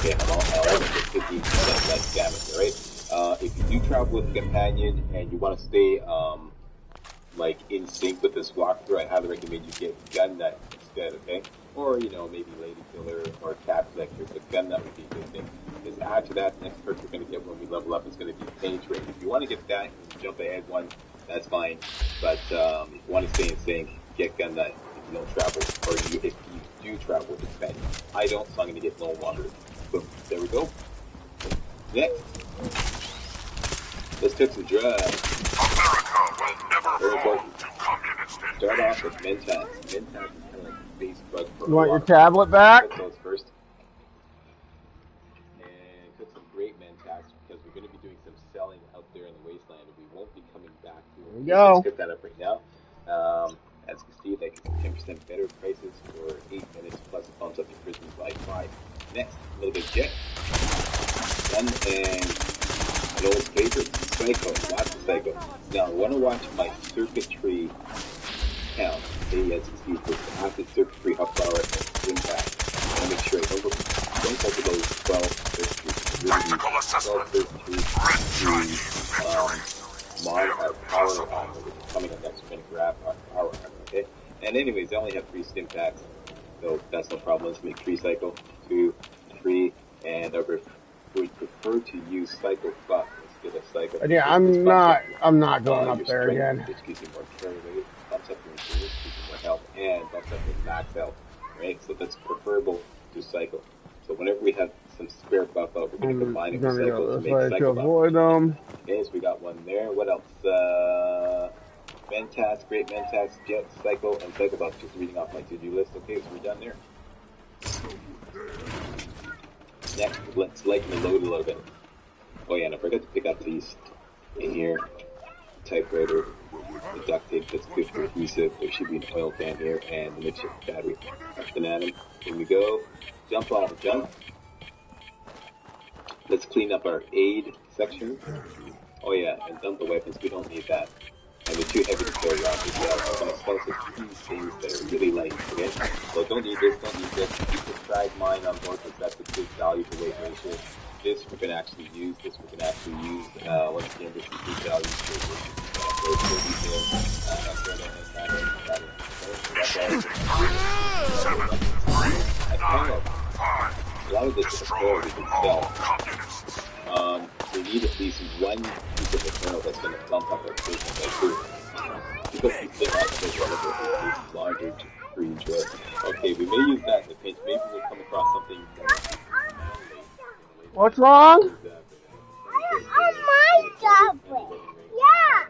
B: get all 50% less damage, alright? If you do travel with a companion and you want to stay like in sync with this walkthrough, I highly recommend you get Gun Nut instead, okay? Or, you know, maybe Lady Killer or Cat Collector, but Gun Nut would be a good thing. Because after that, next perk we're going to get when we level up is going to be Penetrate. If you want to get that and jump ahead one, that's fine. But if you want to stay in sync, get Gun Nut if you don't travel, or if you do travel with a companion. I don't, so I'm going to get Lone Wanderer. Boom. There we go. Next. Let's take some drugs. Very important. Start off with Mentats. Mentats is kind of like a base bug for
A: you want your tablet back?
B: Cook those first. And cook some great Mentats because we're going to be doing some selling out there in the wasteland and we won't be coming back to it.
A: Go.
B: Let's cook that up right now. As you can see, they get 10% better prices for 8 minutes plus it bumps up your prison by 5. Next, a little bit of jet. Done, and an old favorite, Psycho. Lots of Psycho. Now, I want to watch my circuitry count. Okay, as you can see, for active circuitry, how far impact. I want to make sure I don't go to those 12 circuitries. Really 12 circuitries to mod our power armor, which is coming up next. We're going to grab our power armor, okay? And anyways, they only have 3 stim packs, so that's no problem. Let's make 3 Psycho, 2, 3, and I would prefer to use Psycho buff instead of Psycho.
A: Yeah, I'm not going up there again.
B: Which gives you more carry weight, bumps up your resilience, gives you more health, and bumps up your max health. Right? So that's preferable to Psycho. So whenever we have some spare buff out, we're going to combine it with Psycho to make Psycho buff. Okay, so we got one there. What else? Mentats, Great Mentats, Jet, Psycho, and Psycho buff. Just reading off my to-do list. Okay, so we're done there. Next, let's lighten the load a little bit. Oh yeah, and I forgot to pick up these in here. typewriter, the duct tape that's good for adhesive. There should be an oil can here and the mixture battery. Tungsten atom. Here we go. Jump off, jump. Let's clean up our aid section. Oh yeah, and dump the weapons. We don't need that. And they're too heavy to carry around as well. We're going to sell some key things that are really light, okay? So don't need this, don't need this. Keep the stride mine on board because that's a good value to weight ratio. This we're going to actually use. This we're going to actually use. Once again, this is good value for a lot of this is apparel we can sell. We need at least one piece of apparel that's going to bump up our business by 2. Because we still have to relevant larger for each way. Okay, we may use that in the pinch. Maybe we'll come across something.
A: What's wrong?
I: Yeah.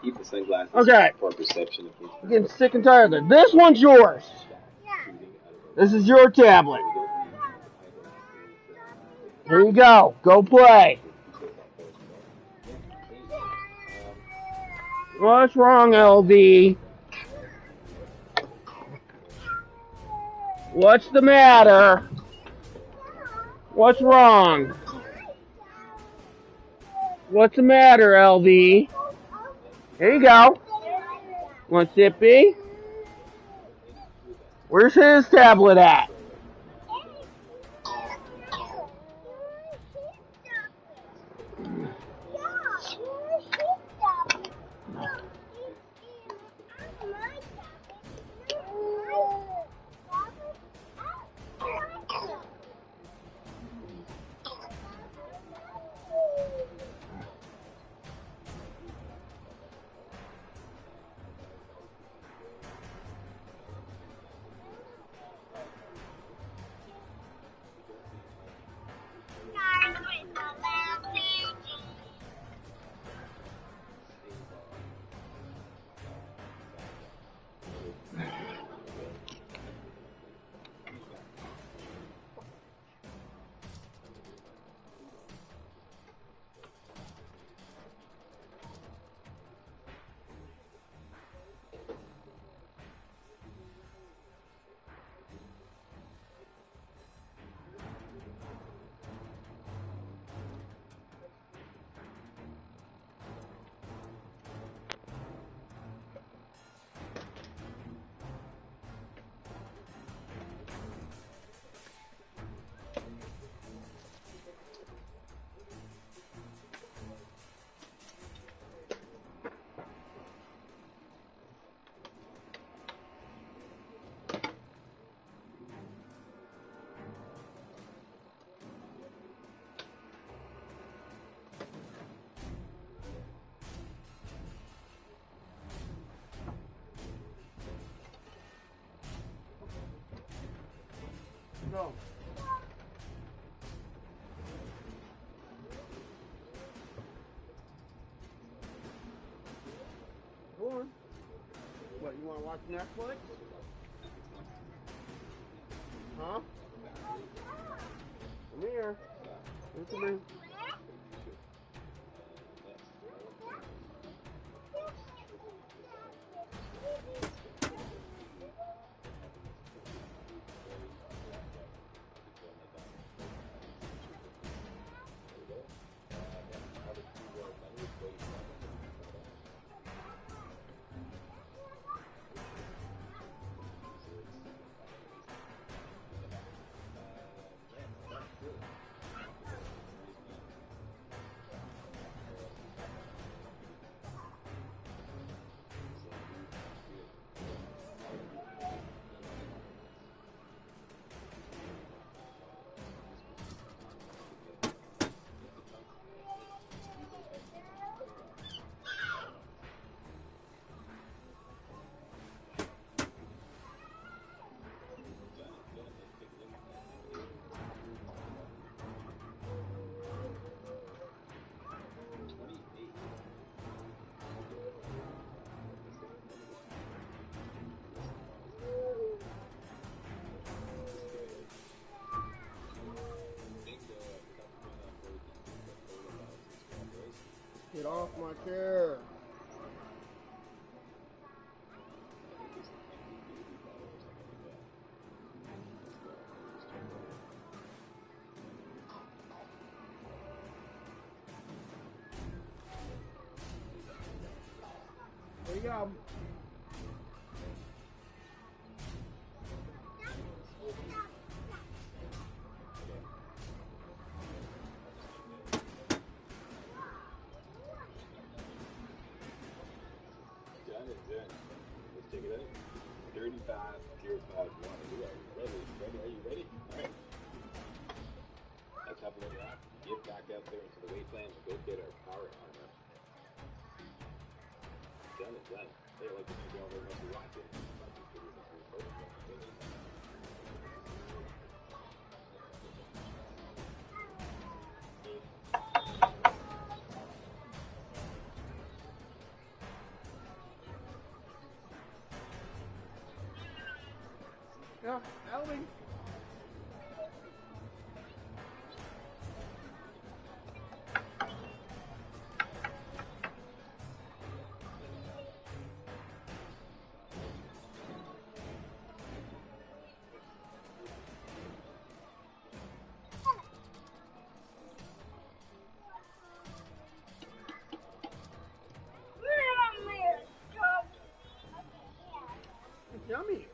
B: Keep the sunglasses
A: Okay.
B: for perception.
A: I'm getting sick and tired of it. This one's yours. This is your tablet. Here you go. Go play. What's wrong, LV? What's the matter? What's wrong? What's the matter, LV? Here you go. Want Sippy? Where's his tablet at? Go. Go on. What, you want to watch Netflix? Huh? Come here. Come here. Get off my chair. go.
B: Done. Let's check it out. 35051. We are ready. Are you ready? All right. A couple of rock. Get back out there into the wasteland and go get our power armor. Done. Hey, I'd like to thank you all very much for watching.
A: Yeah, Elvin. It's yummy.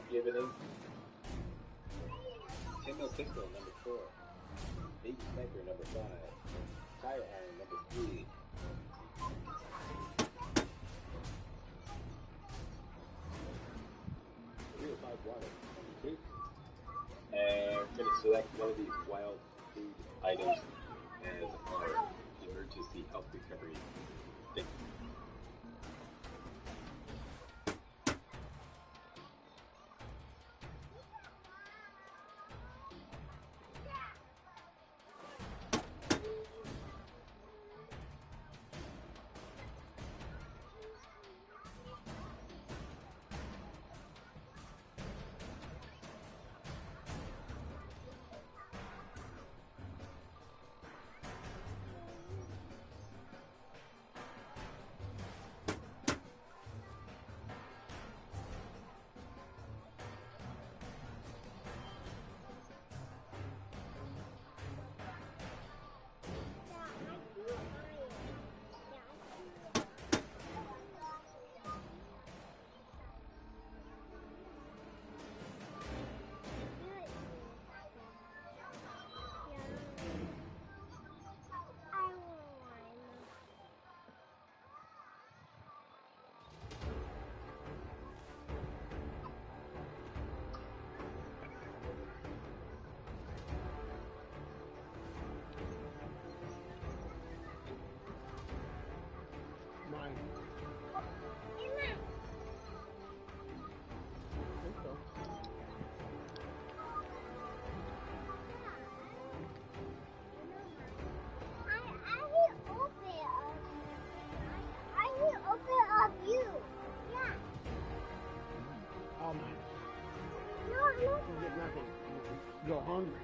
B: Give it in. Timbo Pistol, number 4. Baby Sniper, number 5. Tire Iron, number 3. Real 5 Water, number 2. And we're going to select one of these wild food items as our emergency health recovery thing.
A: Go hungry.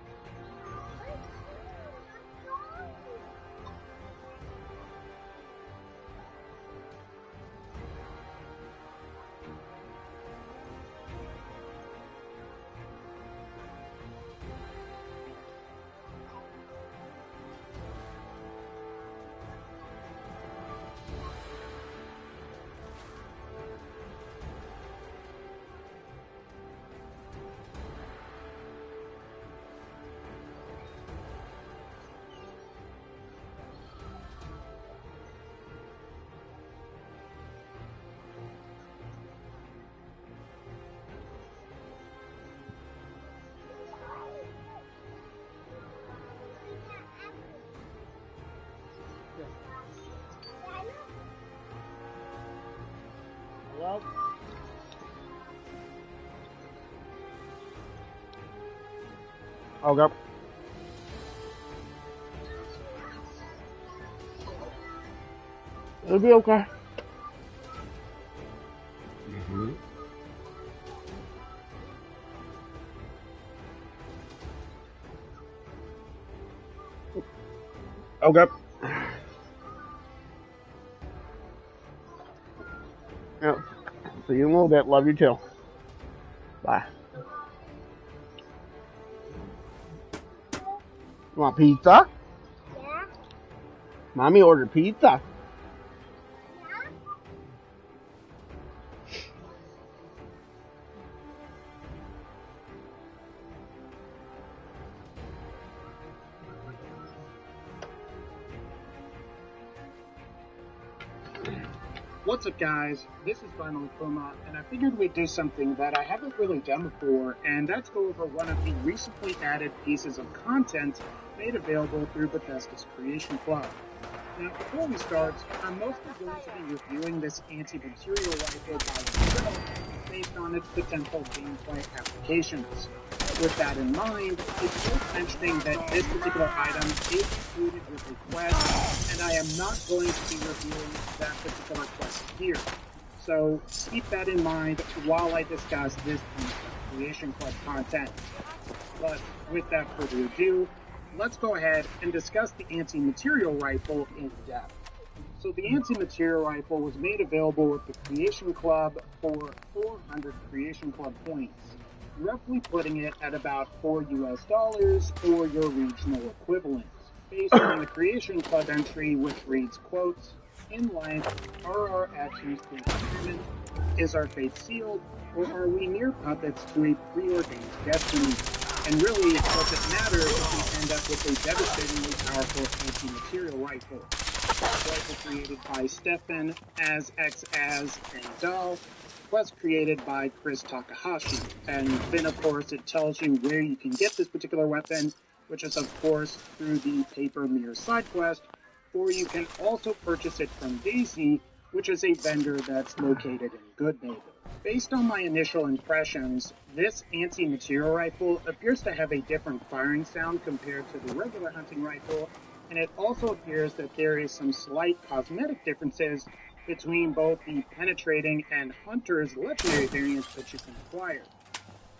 A: Well, I'll go. It'll be okay. Okay. Yep. See you in a little bit. Love you too. Bye. You want pizza?
I: Yeah.
A: Mommy ordered pizza.
N: What's up, guys? This is Finally Kuma, and I figured we'd do something that I haven't really done before, and that's go over one of the recently added pieces of content made available through Bethesda's Creation Club. Now, before we start, I'm mostly going to be reviewing this anti-material rifle by itself based on its potential gameplay applications. With that in mind, it's worth mentioning that this particular item is included with a quest, and I am not going to be reviewing that particular quest here. So keep that in mind while I discuss this piece of Creation Club content. But without further ado, let's go ahead and discuss the anti-material rifle in depth. So the anti-material rifle was made available with the Creation Club for 400 Creation Club points, roughly putting it at about $4 US or your regional equivalent. Based on the Creation Club entry, which reads, quote, "In life, are our actions determined? Is our fate sealed? Or are we mere puppets to a preordained destiny? And really, does it matter if we end up with a devastatingly powerful anti-material rifle?" Rifle created by Stefan, as and Dahl, was created by Chris Takahashi. And then, of course, it tells you where you can get this particular weapon, which is, of course, through the Paper Mirror side quest, or you can also purchase it from Daisy, which is a vendor that's located in Goodneighbor. Based on my initial impressions, this anti-material rifle appears to have a different firing sound compared to the regular hunting rifle, and it also appears that there is some slight cosmetic differences between both the penetrating and Hunter's legendary variants that you can acquire.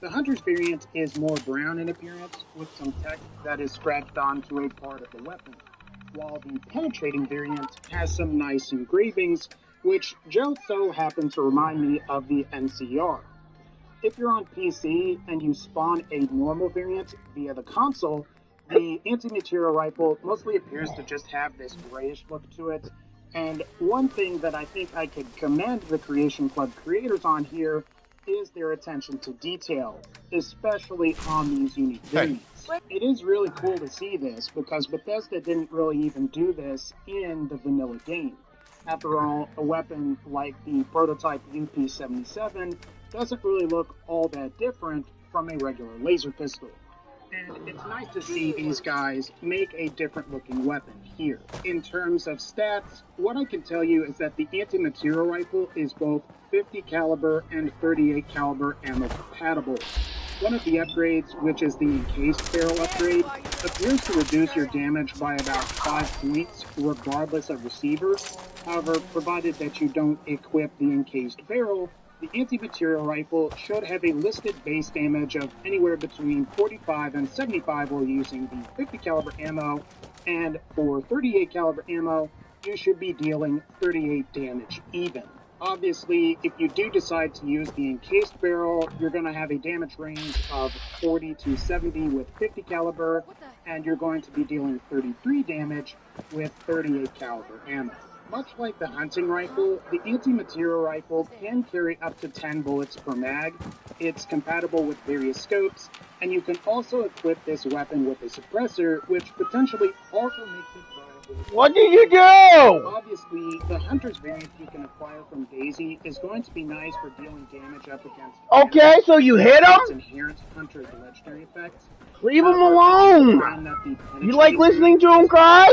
N: The Hunter's variant is more brown in appearance, with some text that is scratched onto a part of the weapon, while the penetrating variant has some nice engravings, which just so happen to remind me of the NCR. If you're on PC and you spawn a normal variant via the console, the anti-material rifle mostly appears to just have this grayish look to it. And one thing that I think I could commend the Creation Club creators on here is their attention to detail, especially on these unique variants. It is really cool to see this because Bethesda didn't really even do this in the vanilla game. After all, a weapon like the prototype UP-77 doesn't really look all that different from a regular laser pistol. And it's nice to see these guys make a different looking weapon here. In terms of stats, what I can tell you is that the anti-material rifle is both 50 caliber and 38 caliber ammo compatible. One of the upgrades, which is the encased barrel upgrade, appears to reduce your damage by about 5 points regardless of receiver. However, provided that you don't equip the encased barrel, the anti-material rifle should have a listed base damage of anywhere between 45 and 75 while using the 50 caliber ammo, and for 38 caliber ammo, you should be dealing 38 damage even. Obviously, if you do decide to use the encased barrel, you're going to have a damage range of 40 to 70 with 50 caliber, and you're going to be dealing 33 damage with 38 caliber ammo. Much like the hunting rifle, the anti-material rifle can carry up to 10 bullets per mag. It's compatible with various scopes, and you can also equip this weapon with a suppressor, which potentially also makes it viable.
A: What did you do?
N: Obviously, the Hunter's variant you can acquire from Daisy is going to be nice for dealing damage up against.
A: Okay, so you hit him?
N: Its inherent Hunter's legendary effect.
A: Leave him alone! You like listening to him cry?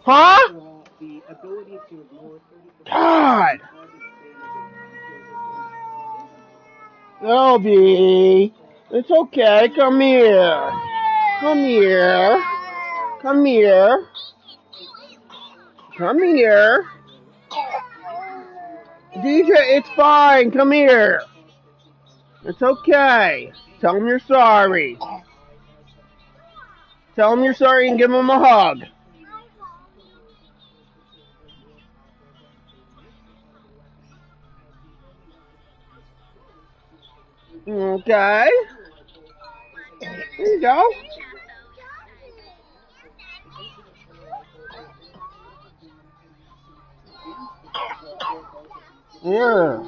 A: Huh? God! Elby, it's okay. Come here. Come here. Come here. Come here. DJ, it's fine. Come here. It's okay. Tell him you're sorry. Tell him you're sorry and give him a hug. Okay. There you go. Yeah.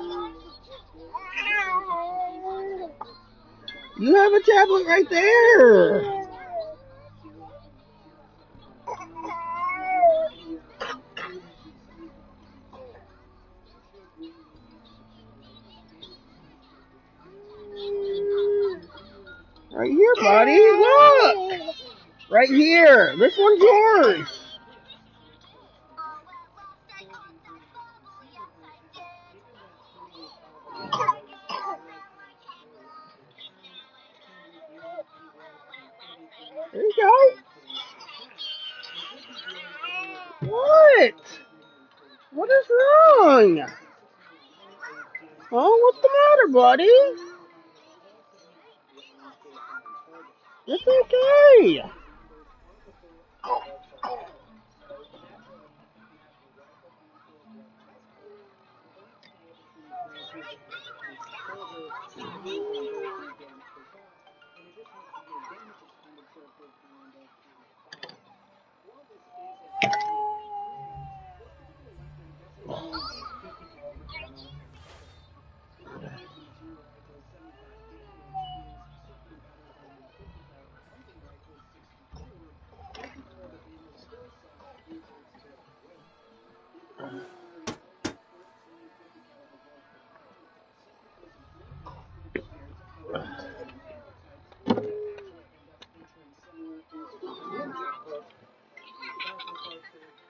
A: You have a tablet right there. Right here, buddy. Look. Right here. This one's yours. There you go. What? What is wrong? Oh, what's the matter, buddy? It's okay.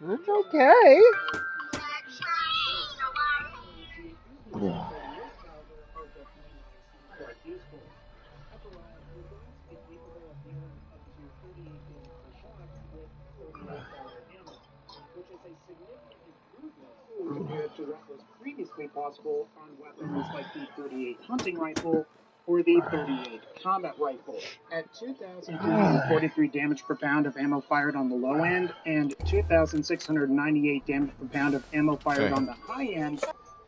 A: It's okay.
N: Compared to what was previously possible on weapons like the 38 hunting rifle or the 38 combat rifle. At 2,243 damage per pound of ammo fired on the low end and 2,698 damage per pound of ammo fired on the high end,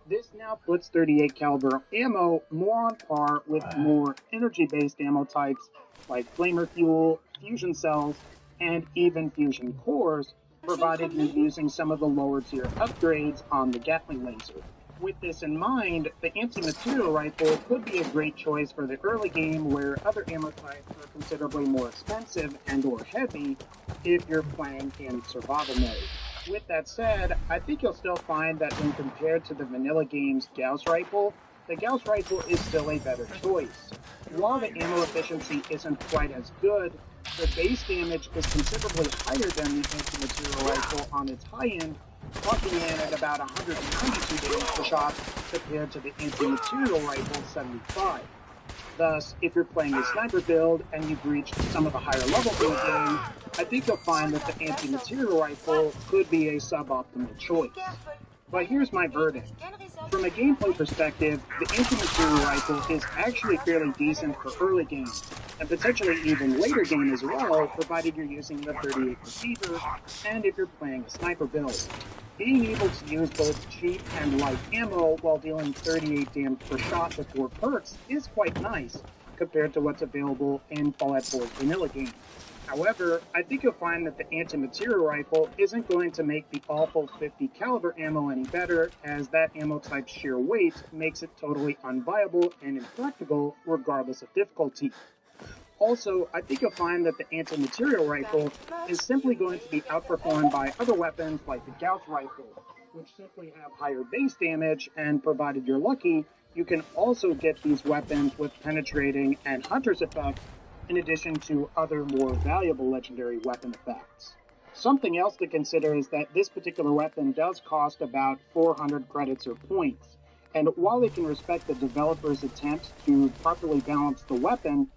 N: this now puts 38 caliber ammo more on par with more energy-based ammo types like flamer fuel, fusion cells, and even fusion cores, provided you're using some of the lower tier upgrades on the Gatling laser. With this in mind, the anti-material rifle could be a great choice for the early game where other ammo types are considerably more expensive and or heavy if you're playing in survival mode. With that said, I think you'll still find that when compared to the vanilla game's Gauss rifle, the Gauss rifle is still a better choice. While the ammo efficiency isn't quite as good, the base damage is considerably higher than the anti-material rifle on its high end, clocking in at about 192 damage per shot compared to the anti-material rifle's 75. Thus, if you're playing a sniper build and you've reached some of the higher levels in the game, I think you'll find that the anti-material rifle could be a suboptimal choice. But here's my verdict. From a gameplay perspective, the anti-material rifle is actually fairly decent for early game, and potentially even later game as well, provided you're using the 38 receiver, and if you're playing a sniper build. Being able to use both cheap and light ammo while dealing 38 damage per shot with 4 perks is quite nice, compared to what's available in Fallout 4's vanilla game. However, I think you'll find that the anti-material rifle isn't going to make the awful 50 caliber ammo any better, as that ammo type's sheer weight makes it totally unviable and impractical regardless of difficulty. Also, I think you'll find that the anti-material rifle is simply going to be outperformed by other weapons like the Gauss rifle, which simply have higher base damage, and provided you're lucky, you can also get these weapons with penetrating and hunter's effects, in addition to other more valuable legendary weapon effects. Something else to consider is that this particular weapon does cost about 400 credits or points, and while they can respect the developer's attempt to properly balance the weapon,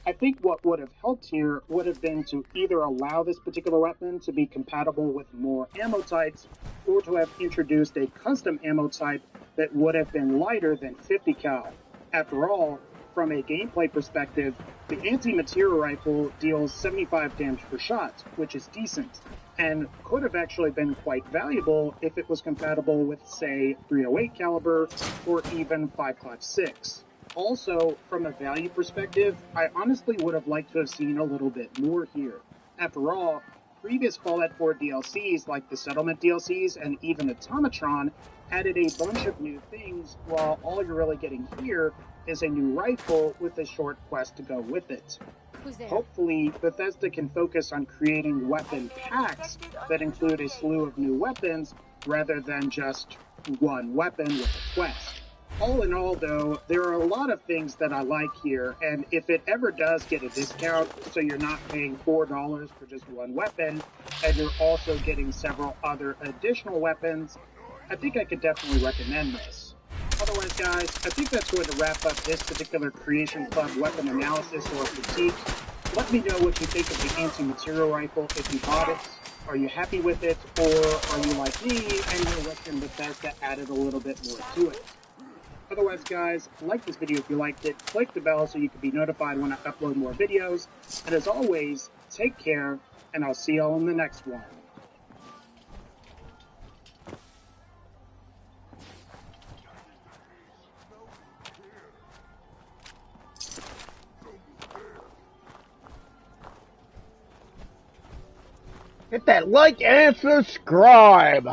N: I think what would have helped here would have been to either allow this particular weapon to be compatible with more ammo types, or to have introduced a custom ammo type that would have been lighter than 50 cal. After all, from a gameplay perspective, the anti-material rifle deals 75 damage per shot, which is decent, and could have actually been quite valuable if it was compatible with, say, .308 caliber or even 5.56. Also, from a value perspective, I honestly would have liked to have seen a little bit more here. After all, previous Fallout 4 DLCs like the Settlement DLCs and even Automatron added a bunch of new things, while all you're really getting here is a new rifle with a short quest to go with it. Hopefully, Bethesda can focus on creating weapon packs that include a slew of new weapons rather than just one weapon with a quest. All in all, though, there are a lot of things that I like here, and if it ever does get a discount, so you're not paying $4 for just one weapon, and you're also getting several other additional weapons, I think I could definitely recommend this. Otherwise, guys, I think that's going to wrap up this particular Creation Club weapon analysis or critique. Let me know what you think of the anti-material rifle if you bought it. Are you happy with it, or are you like me and you're wishing Bethesda added a little bit more to it? Otherwise, guys, like this video if you liked it, click the bell so you can be notified when I upload more videos, and as always, take care, and I'll see y'all in the next one.
A: Hit that like and subscribe.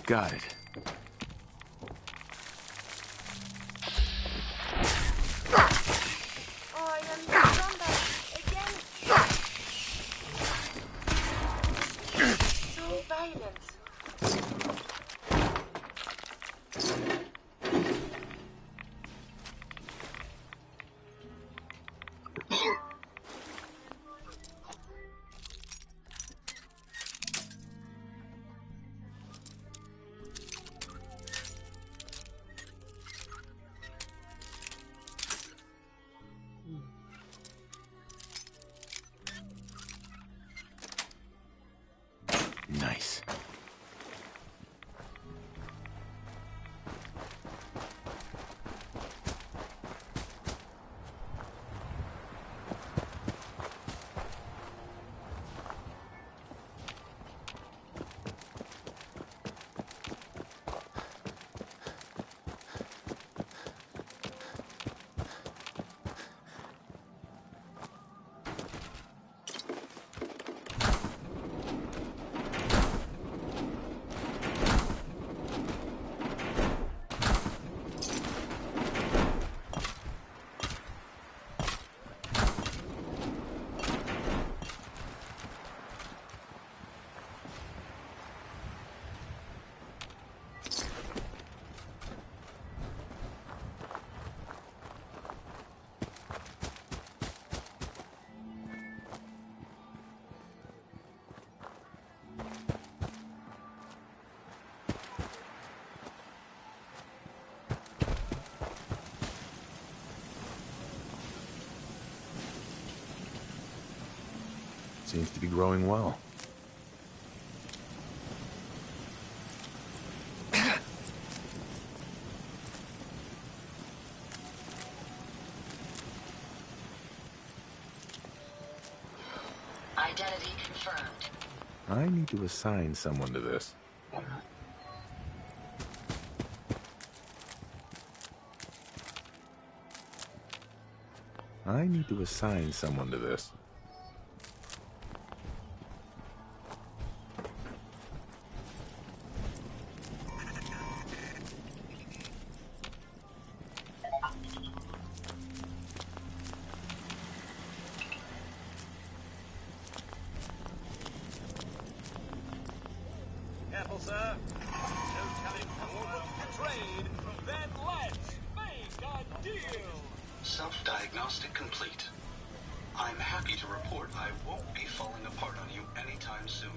H: Got it.
E: Oh, I am Samba again. So violent.
H: Nice. Seems to be growing well.
O: Identity confirmed.
H: I need to assign someone to this. I need to assign someone to this.
O: careful, sir. No telling who will trade. Then let's make a deal.
P: Self-diagnostic complete. I'm happy to report I won't be falling apart on you anytime soon.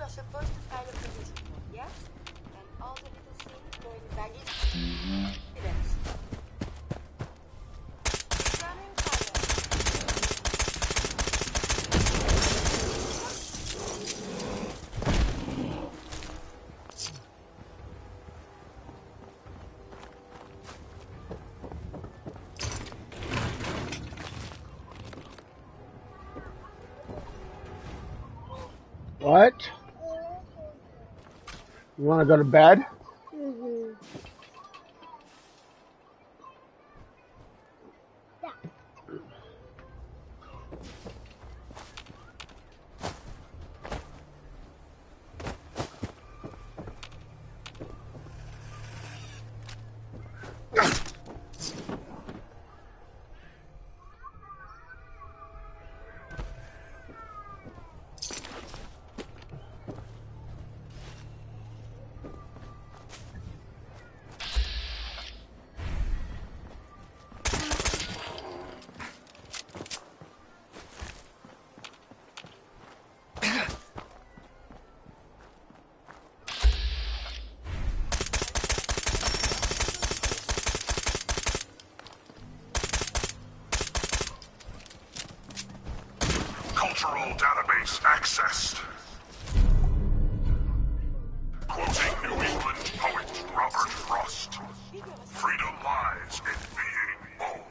E: Supposed to file a police report, yes? And all the little things going baggy evidence. Returning
A: What? You want to go to bed?
I: Mm-hmm.
C: Cultural database accessed. Quoting New England poet Robert Frost, freedom lies in being bold.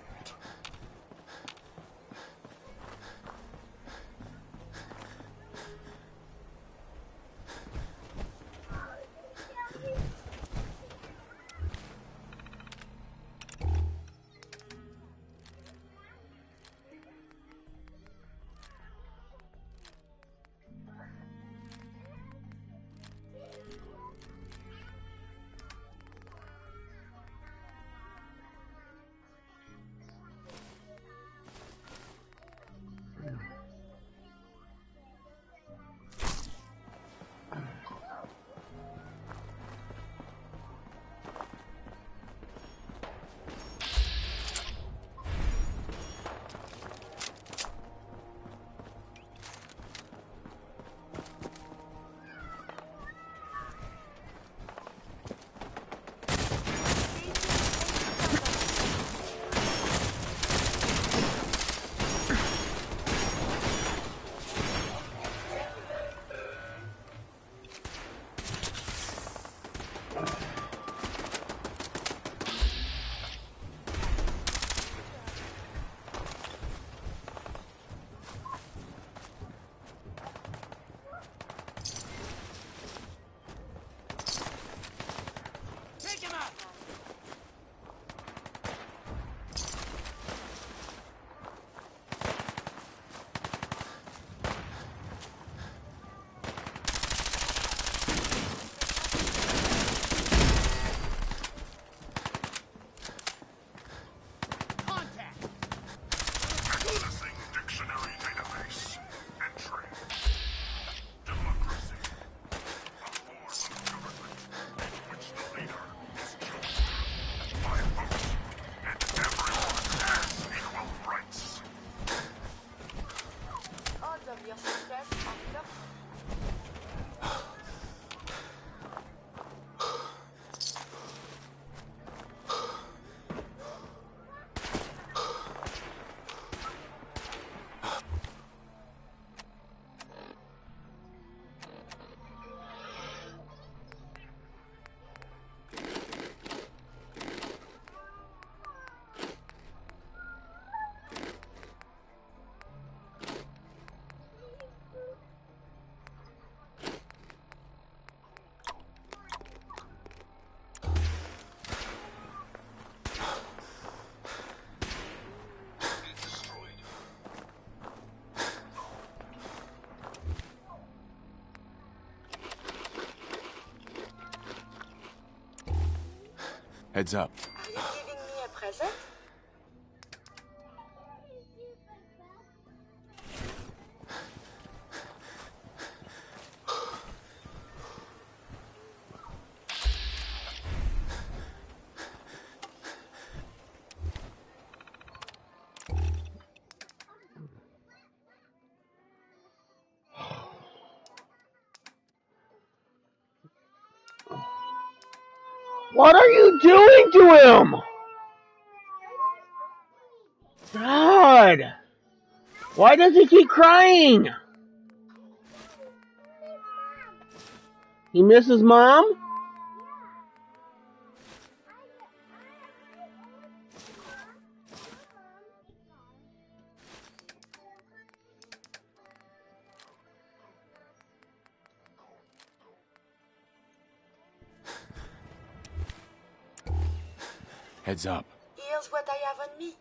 H: Heads up.
E: Are you giving me a present?
A: What are you doing to him? God. Why does he keep crying? He misses Mom?
H: Heads up.
E: Here's what I have on me.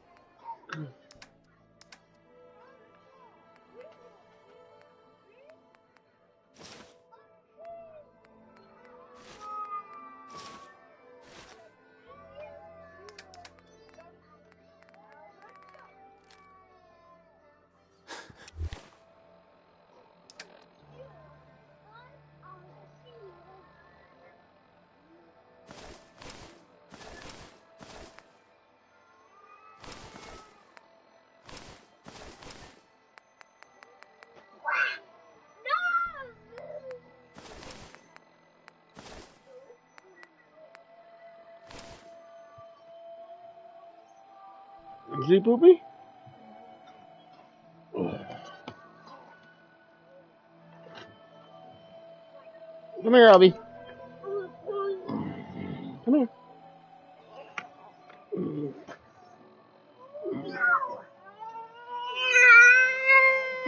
A: Is he poopy? Come here, Albie. Come here.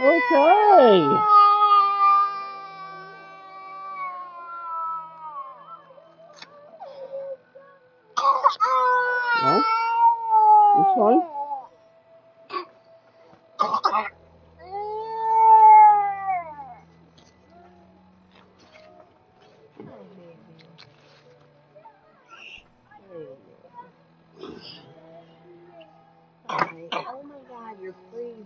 A: Okay. No, it's fine.
G: Oh my God, you're freezing.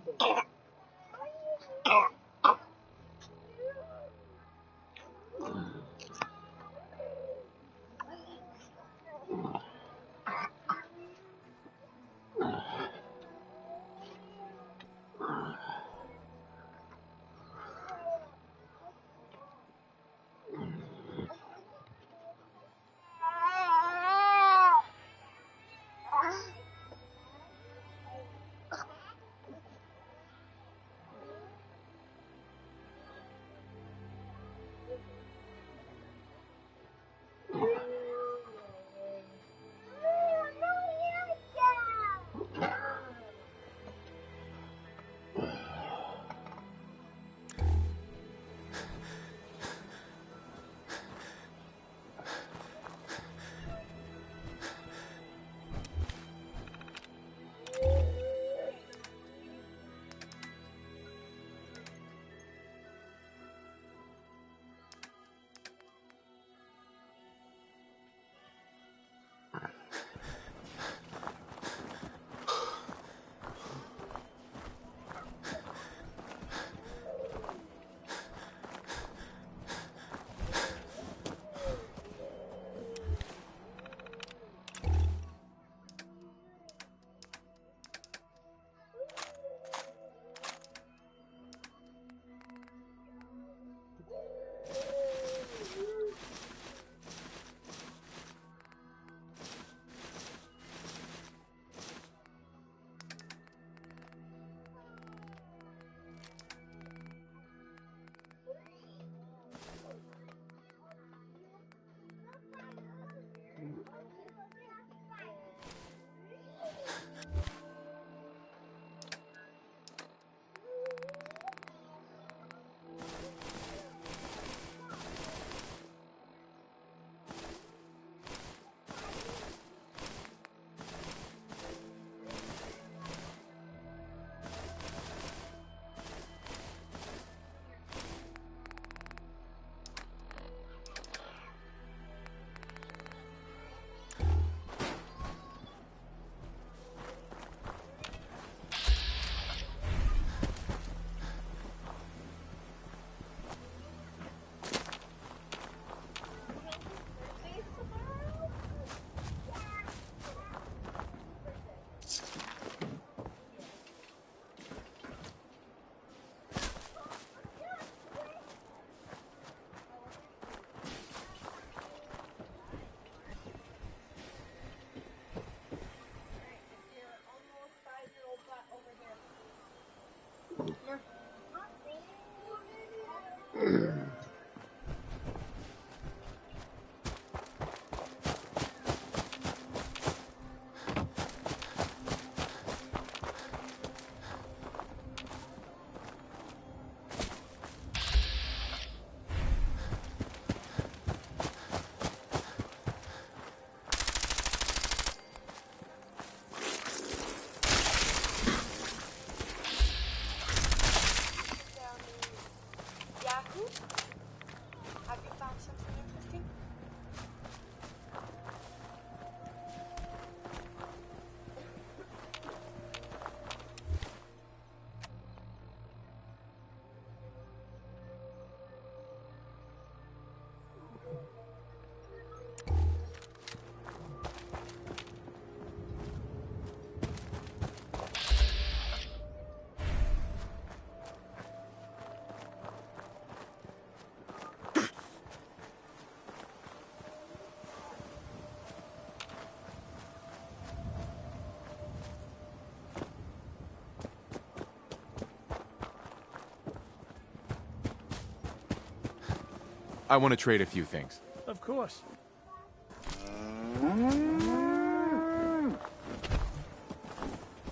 Q: I want to trade a few things.
F: Of course.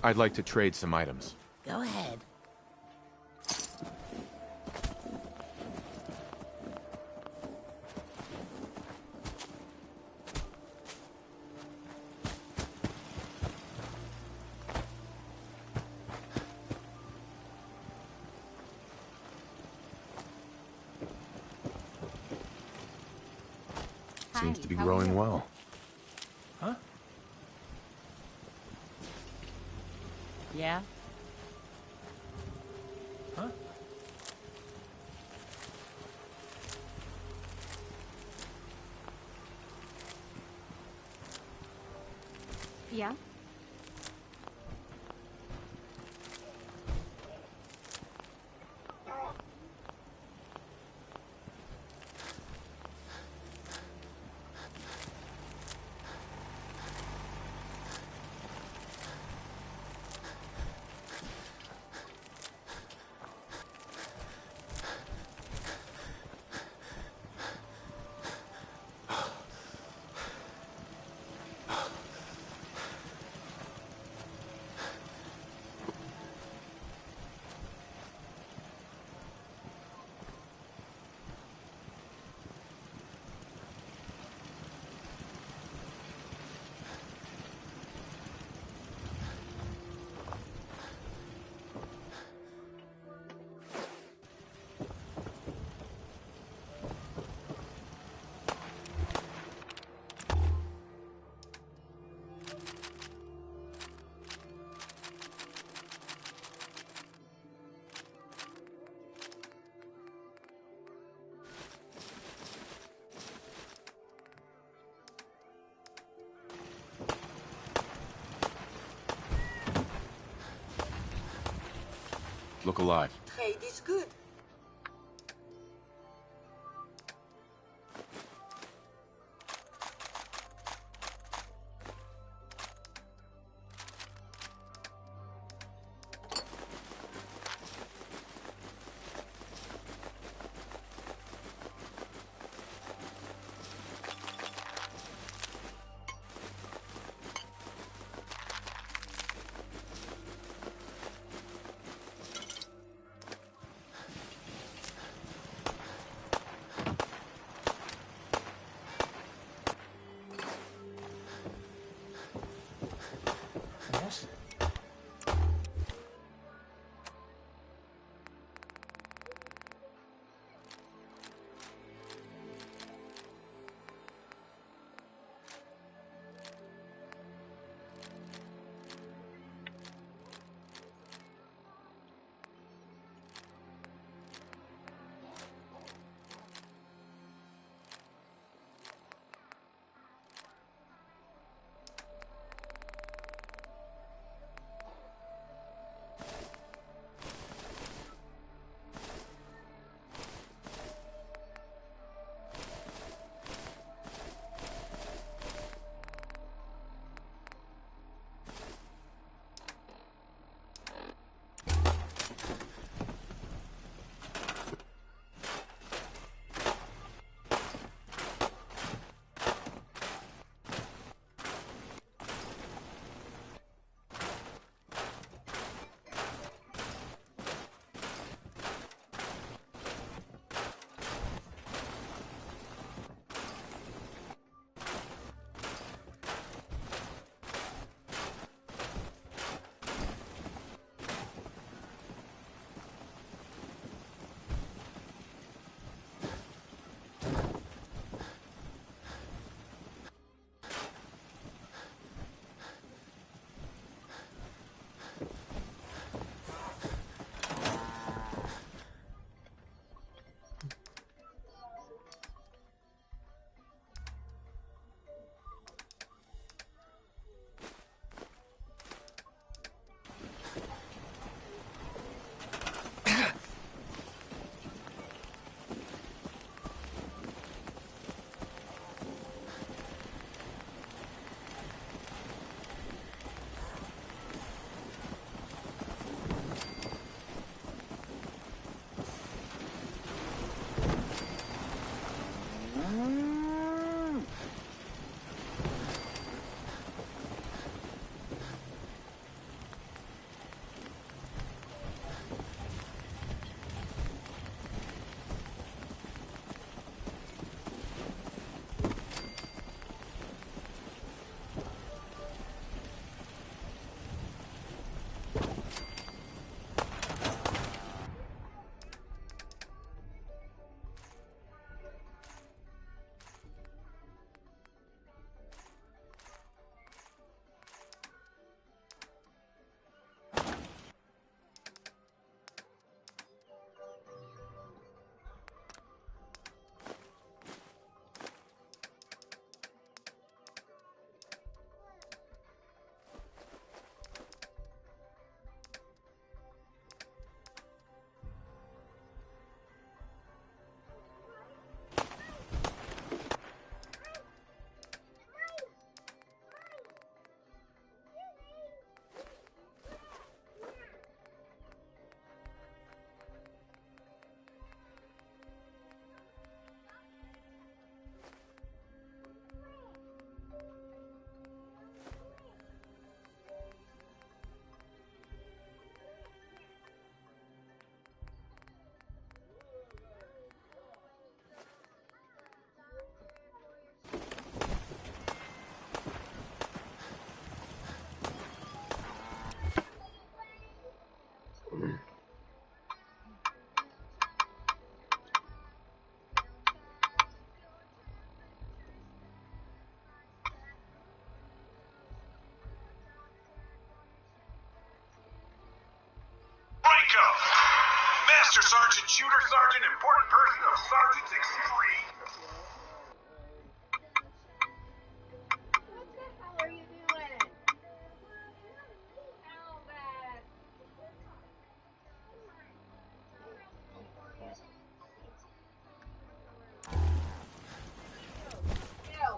Q: I'd like to trade some items.
R: Go ahead.
Q: Seems to be growing well.
F: Huh?
R: Yeah?
F: Huh?
G: Yeah?
Q: Look alive.
E: Trade is good.
F: Yes?
C: Master Sergeant, Shooter Sergeant, Important Person of Sergeant's Extreme.
S: What the hell are you doing? Albert! Yo,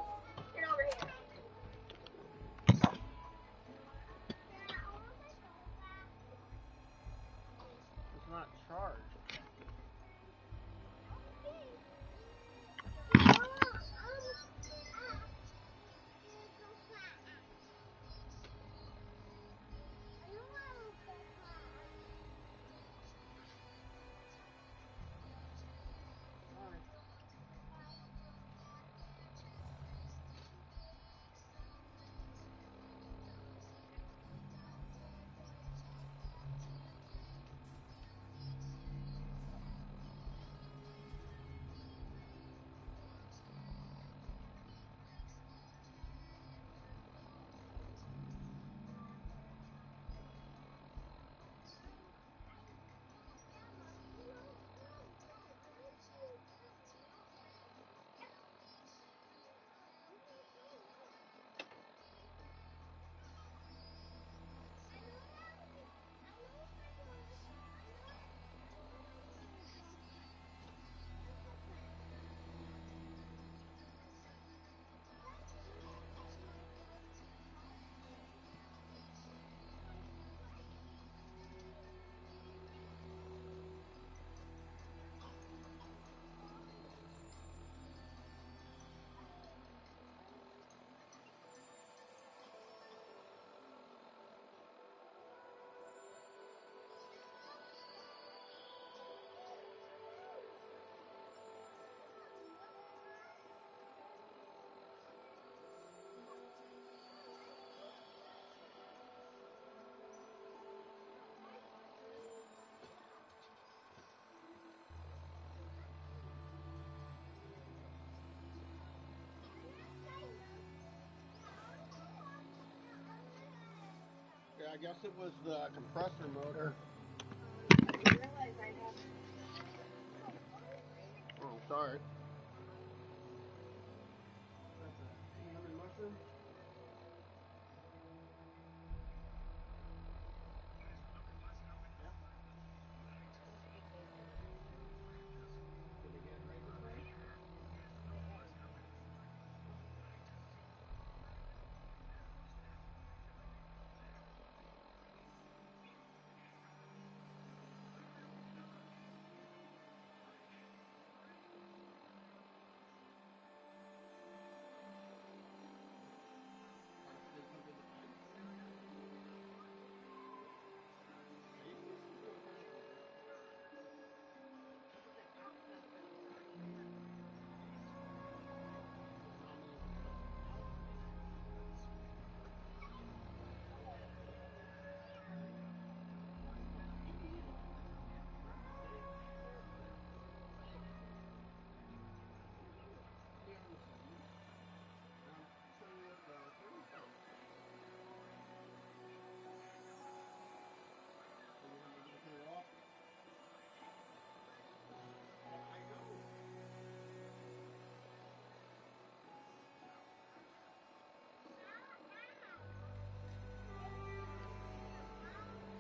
S: get over here.
A: It's not charged. Yeah, I guess it was the compressor motor.
S: I realize I have...
A: Oh, sorry. That's another mushroom? Yeah. Did they get it right this way?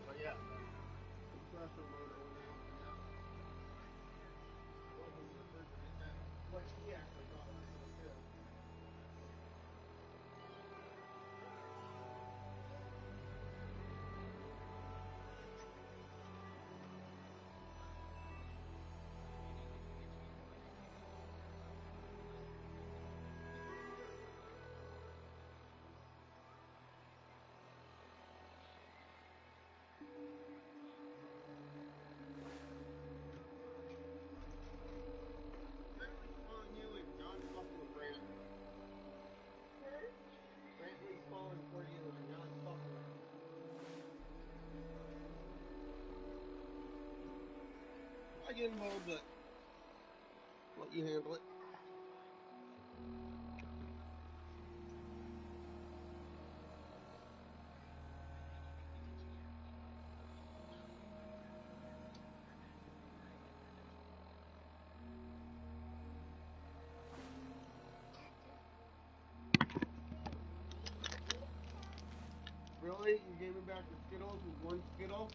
A: But yeah, compressor motor went out, and that wasn't the refrigerant. That's what he actually thought it was too. Apparently spawning you and not fucking with Grant. Grant respawned for you and not fucking with him. I get involved, but let you handle it. Really? You gave me back the Skittles with one Skittle?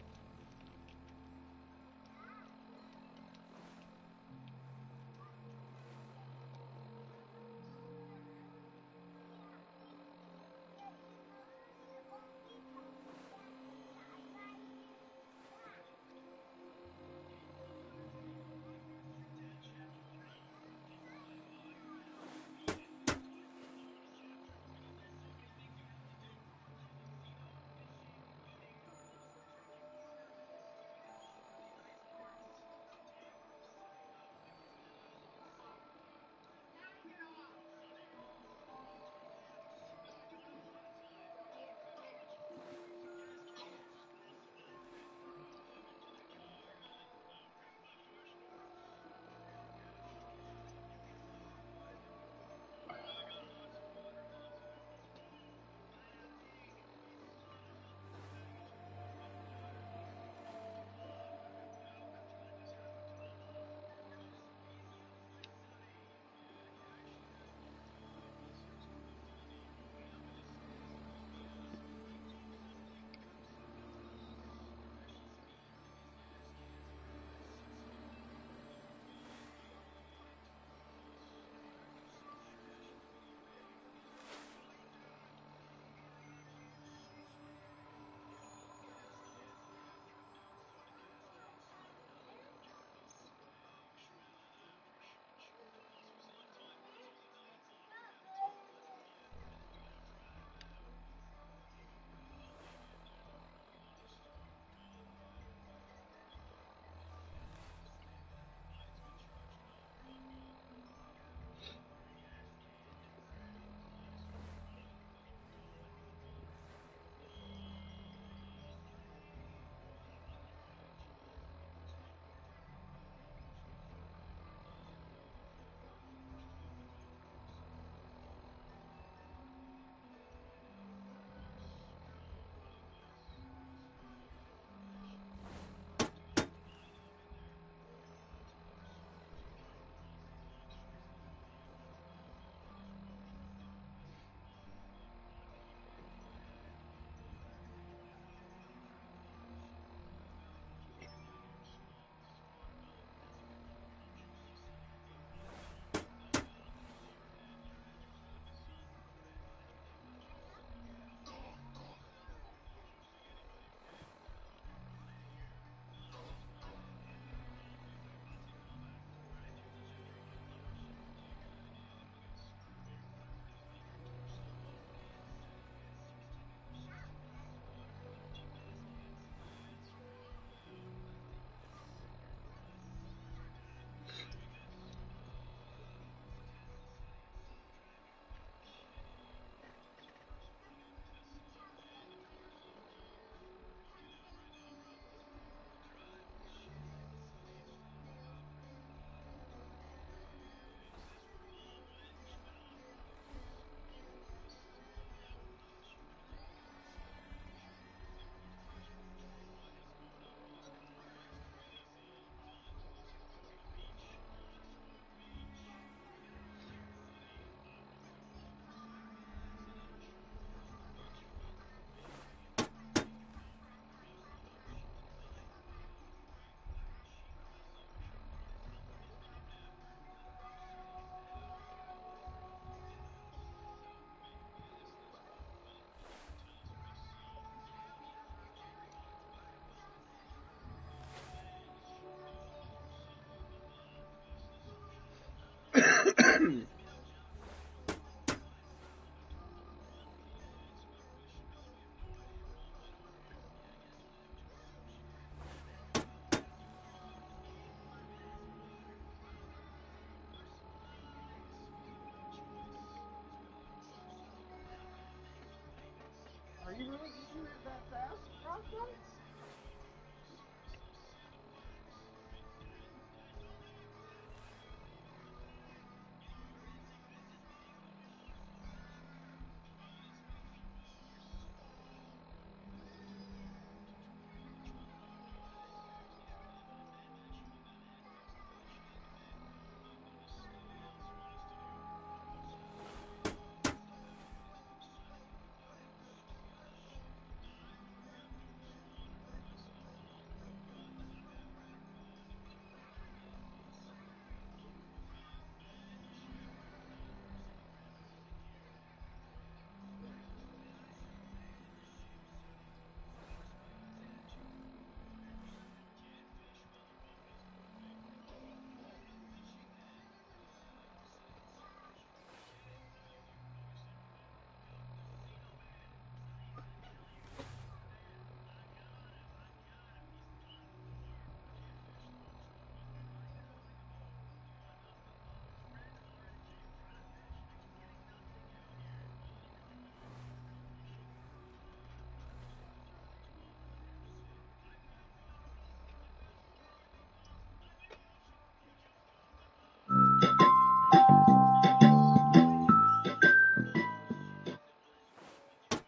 A: Are you really eating it that fast, Roscoe?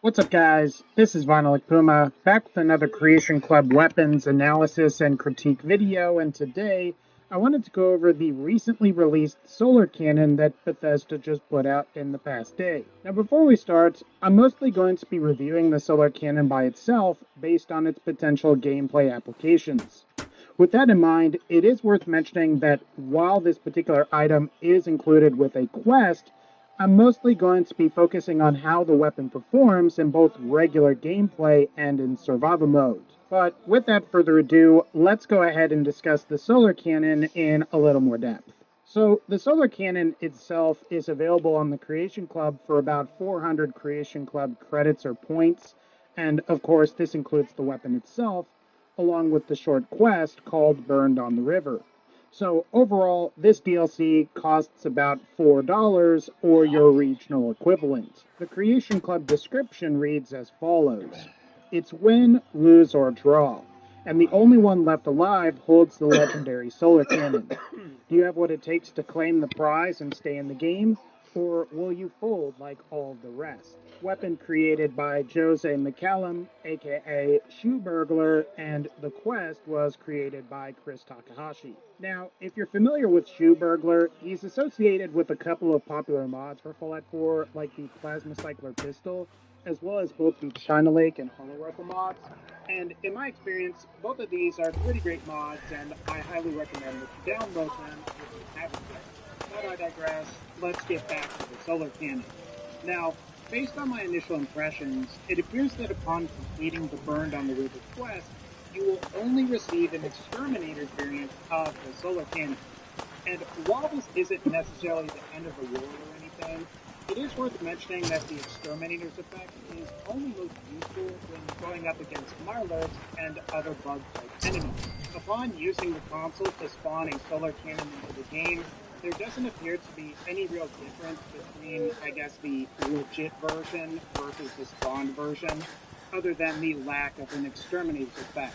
N: What's up, guys? This is Vinyl Puma, back with another Creation Club weapons analysis and critique video, and today I wanted to go over the recently released solar cannon that Bethesda just put out in the past day. Now, before we start, I'm mostly going to be reviewing the solar cannon by itself based on its potential gameplay applications. With that in mind, it is worth mentioning that while this particular item is included with a quest, I'm mostly going to be focusing on how the weapon performs in both regular gameplay and in survival mode. But with that further ado, let's go ahead and discuss the solar cannon in a little more depth. So the solar cannon itself is available on the Creation Club for about 400 Creation Club credits or points, and of course this includes the weapon itself, along with the short quest called Burned on the River. So overall, this DLC costs about $4 or your regional equivalent. The Creation Club description reads as follows. It's win, lose, or draw, and the only one left alive holds the legendary solar cannon. Do you have what it takes to claim the prize and stay in the game, or will you fold like all the rest? Weapon created by Jose McCallum, aka Shoe Burglar, and the quest was created by Chris Takahashi. Now, if you're familiar with Shoe Burglar, he's associated with a couple of popular mods for Fallout 4, like the Plasma Cycler Pistol, as well as both the China Lake and Hollow Rifle mods. And in my experience, both of these are pretty great mods, and I highly recommend that you download them if you haven't yet. But I digress. Let's get back to the solar cannon. Now, based on my initial impressions, it appears that upon completing the Burned on the River quest, you will only receive an exterminator variant of the solar cannon. And while this isn't necessarily the end of the world or anything, it is worth mentioning that the exterminator's effect is only most useful when going up against Marlers and other bug-type enemies. Upon using the console to spawn a solar cannon into the game, there doesn't appear to be any real difference between, I guess, the legit version versus the spawned version, other than the lack of an exterminator's effect.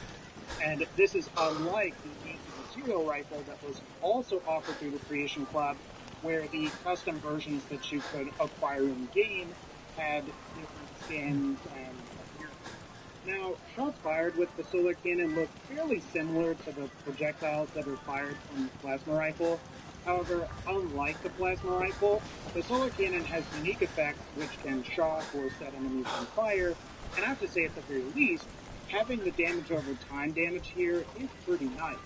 N: And this is unlike the material rifle that was also offered through the Creation Club, where the custom versions that you could acquire in-game had different skins and appearances. Now, shots fired with the solar cannon look fairly similar to the projectiles that are fired from the plasma rifle. However, unlike the plasma rifle, the solar cannon has unique effects which can shock or set enemies on fire, and I have to say at the very least, having the damage over time damage here is pretty nice,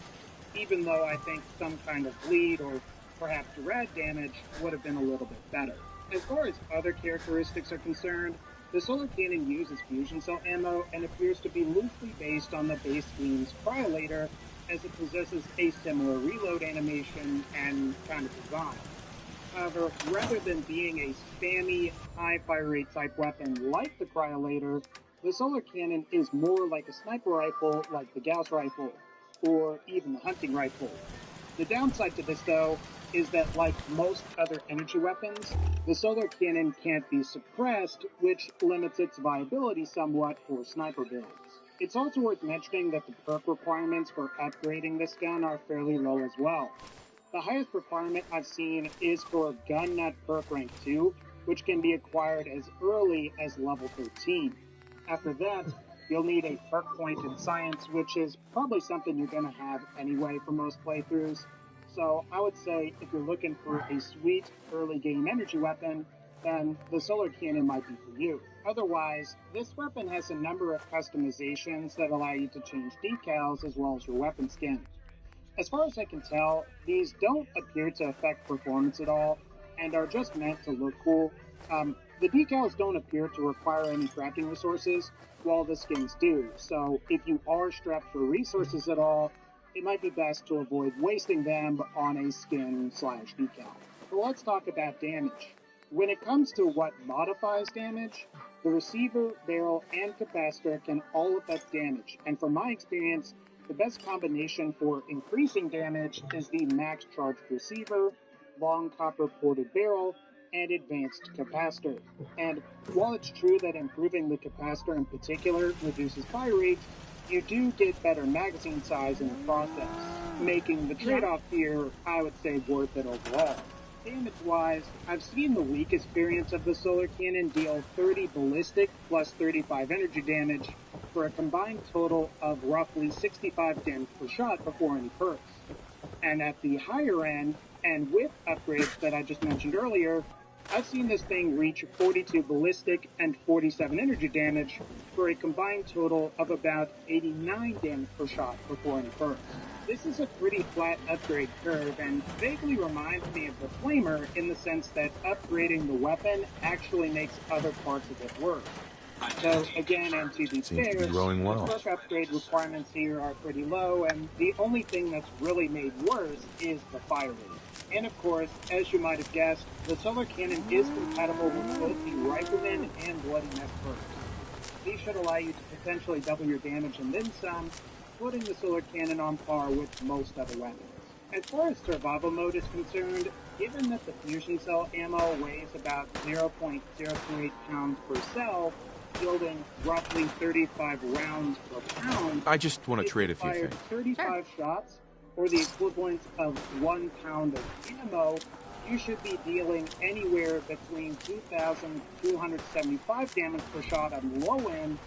N: even though I think some kind of bleed or perhaps rad damage would have been a little bit better. As far as other characteristics are concerned, the solar cannon uses fusion cell ammo and appears to be loosely based on the base game's Cryolator, as it possesses a similar reload animation and kind of design. However, rather than being a spammy, high fire rate type weapon like the Cryolator, the solar cannon is more like a sniper rifle like the Gauss rifle, or even the hunting rifle. The downside to this, though, is that like most other energy weapons, the solar cannon can't be suppressed, which limits its viability somewhat for sniper builds. It's also worth mentioning that the perk requirements for upgrading this gun are fairly low as well. The highest requirement I've seen is for Gun Nut Perk Rank 2, which can be acquired as early as level 13. After that, you'll need a perk point in Science, which is probably something you're going to have anyway for most playthroughs. So I would say if you're looking for a sweet early game energy weapon, then the solar cannon might be for you. Otherwise, this weapon has a number of customizations that allow you to change decals as well as your weapon skin. As far as I can tell, these don't appear to affect performance at all, and are just meant to look cool. The decals don't appear to require any crafting resources, while the skins do, so if you are strapped for resources at all, it might be best to avoid wasting them on a skin/decal. But let's talk about damage. When it comes to what modifies damage, the receiver, barrel, and capacitor can all affect damage, and from my experience, the best combination for increasing damage is the max charged receiver, long copper ported barrel, and advanced capacitor. And while it's true that improving the capacitor in particular reduces fire rate, you do get better magazine size in the process, making the trade-off here, I would say, worth it overall. Damage-wise, I've seen the weakest variants of the solar cannon deal 30 ballistic plus 35 energy damage for a combined total of roughly 65 damage per shot before any perks. And at the higher end, and with upgrades that I just mentioned earlier, I've seen this thing reach 42 ballistic and 47 energy damage for a combined total of about 89 damage per shot before any perks. This is a pretty flat upgrade curve and vaguely reminds me of the Flamer in the sense that upgrading the weapon actually makes other parts of it work. So again, and to be
H: Seems
N: fair,
H: to be growing well.
N: the perk upgrade requirements here are pretty low, and the only thing that's really made worse is the fire rate. And of course, as you might have guessed, the solar cannon is compatible with both the Rifleman and Bloody Mess perks. These should allow you to potentially double your damage and then some, putting the solar cannon on par with most other weapons. As far as survival mode is concerned, given that the fusion cell ammo weighs about 0.028 pounds per cell, yielding roughly 35 rounds per pound,
Q: I just want to trade a few things.
N: 35 shots, or the equivalent of 1 pound of ammo, you should be dealing anywhere between 2,275 damage per shot on the low end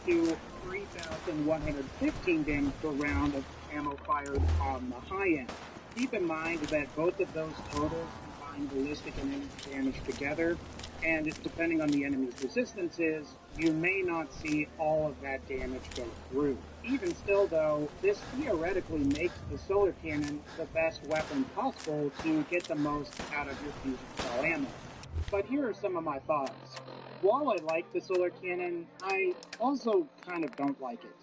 N: to 3,115 damage per round of ammo fired on the high end. Keep in mind that both of those totals combine ballistic and energy damage together, and depending on the enemy's resistances, you may not see all of that damage go through. Even still though, this theoretically makes the solar cannon the best weapon possible to get the most out of your fusion cell ammo. But here are some of my thoughts. While I like the solar cannon, I also kind of don't like it.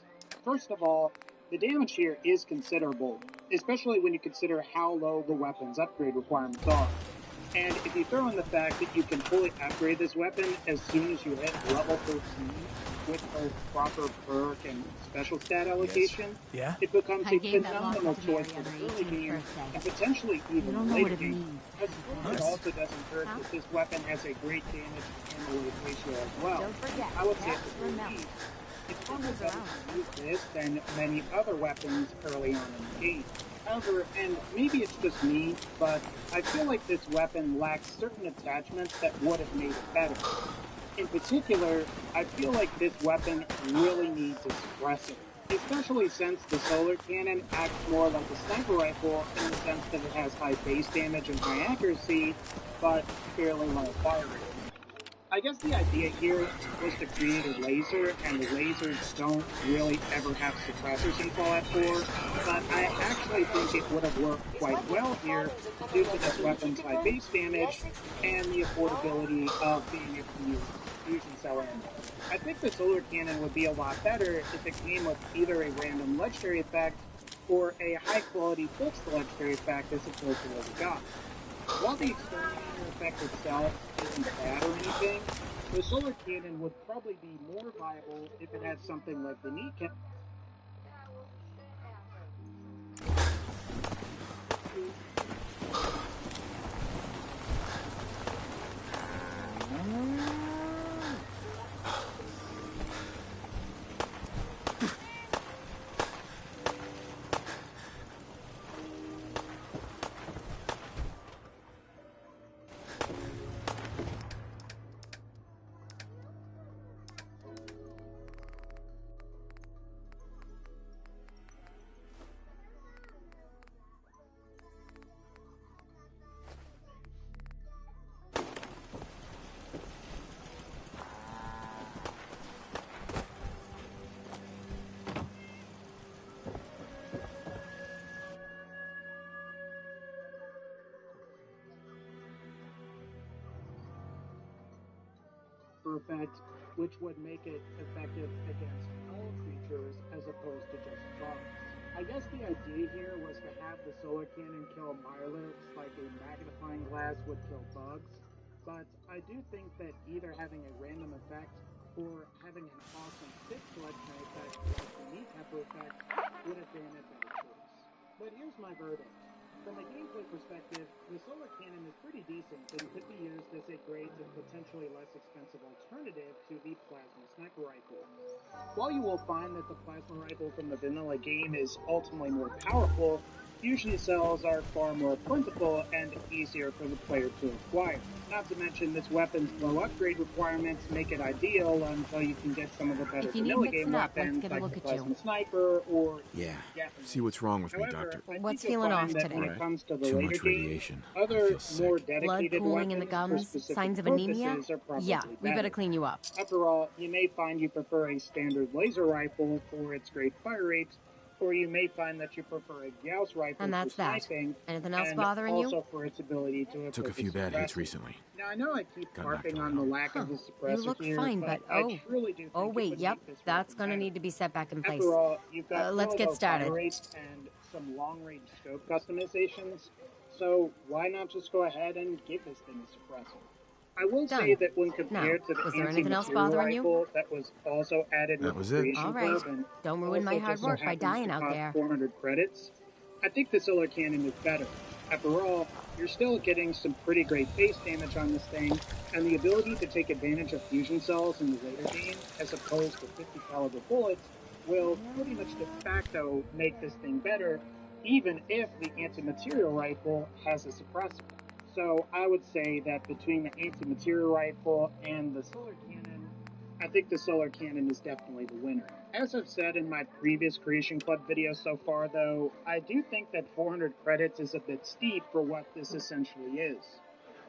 N: First of all, the damage here is considerable, especially when you consider how low the weapon's upgrade requirements are. And if you throw in the fact that you can fully upgrade this weapon as soon as you hit level 13 with both proper perk and special stat allocation, it becomes a phenomenal choice for the early game and potentially even the later game. I suppose it also doesn't hurt that this weapon has a great damage to ammo ratio as well. I would say at the very least, it's far more better to use this than many other weapons early on in the game. However, and maybe it's just me, but I feel like this weapon lacks certain attachments that would have made it better. In particular, I feel like this weapon really needs a suppressor, especially since the solar cannon acts more like a sniper rifle in the sense that it has high base damage and high accuracy, but fairly low fire rate. I guess the idea here was to create a laser, and the lasers don't really ever have suppressors in Fallout 4, but I actually think it would have worked quite well here due to this weapon's high base damage and the affordability of being able to use fusion cell ammo. I think the solar cannon would be a lot better if it came with either a random legendary effect or a high-quality fixed legendary effect as opposed to what we got. While the exterminator effect itself isn't bad or anything, the solar cannon would probably be more viable if it had something like the knee cannon. Effect, which would make it effective against all creatures as opposed to just bugs. I guess the idea here was to have the solar cannon kill mirelets like a magnifying glass would kill bugs, but I do think that either having a random effect or having an awesome fixed legendary effect like the knee pepper effect would have been a better choice. But here's my verdict. From a gameplay perspective, the solar cannon is pretty decent and could be used as a great and potentially less expensive alternative to the plasma sniper rifle. While you will find that the plasma rifle from the vanilla game is ultimately more powerful, fusion cells are far more plentiful and easier for the player to acquire. Not to mention, this weapon's low upgrade requirements make it ideal until you can get some of the better vanilla game weapons like the plasma sniper or
Q: See what's wrong with me, Doctor.
R: What's feeling off today?
N: When it comes to the
Q: Too
N: later
Q: much radiation.
N: games, other
Q: I feel
N: more
Q: sick.
N: dedicated
R: Blood pooling in the
N: weapons for
R: gums?
N: specific
R: Signs of anemia?
N: purposes are probably
R: Yeah, we better clean you up.
N: After all, you may find you prefer a standard laser rifle for its great fire rate, or you may find that you prefer a Gauss rifle
R: And that's
N: for sniping,
R: Anything else
N: and
R: bothering you?
N: also for its ability to
Q: Took a few bad hits recently.
N: Now, I know I keep
Q: Got
N: harping
Q: knocked
N: on the lack of the suppressor
R: You look
N: here,
R: fine, but
N: I truly do think
R: oh
N: it
R: wait,
N: would
R: yep,
N: make this
R: that's
N: weapon
R: gonna
N: better.
R: need to be set back in place.
N: After all, you've got
R: let's get started.
N: fire rate and some long-range scope customizations, so why not just go ahead and give this thing a suppressor? I will say that when compared to the
R: was there anything else bothering you?
N: rifle that was also added
Q: That
N: with
Q: was
N: the
Q: it.
N: Creation
R: All right.
N: Club and
R: Don't ruin my
N: also
R: hard
N: just so
R: work by
N: happens
R: dying
N: to
R: out
N: cost
R: there.
N: 400 credits, I think the solar cannon is better. After all, you're still getting some pretty great base damage on this thing, and the ability to take advantage of fusion cells in the later game, as opposed to 50 caliber bullets, will pretty much de facto make this thing better, even if the anti-material rifle has a suppressor. So I would say that between the anti-material rifle and the solar cannon, I think the solar cannon is definitely the winner. As I've said in my previous Creation Club video so far though, I do think that 400 credits is a bit steep for what this essentially is.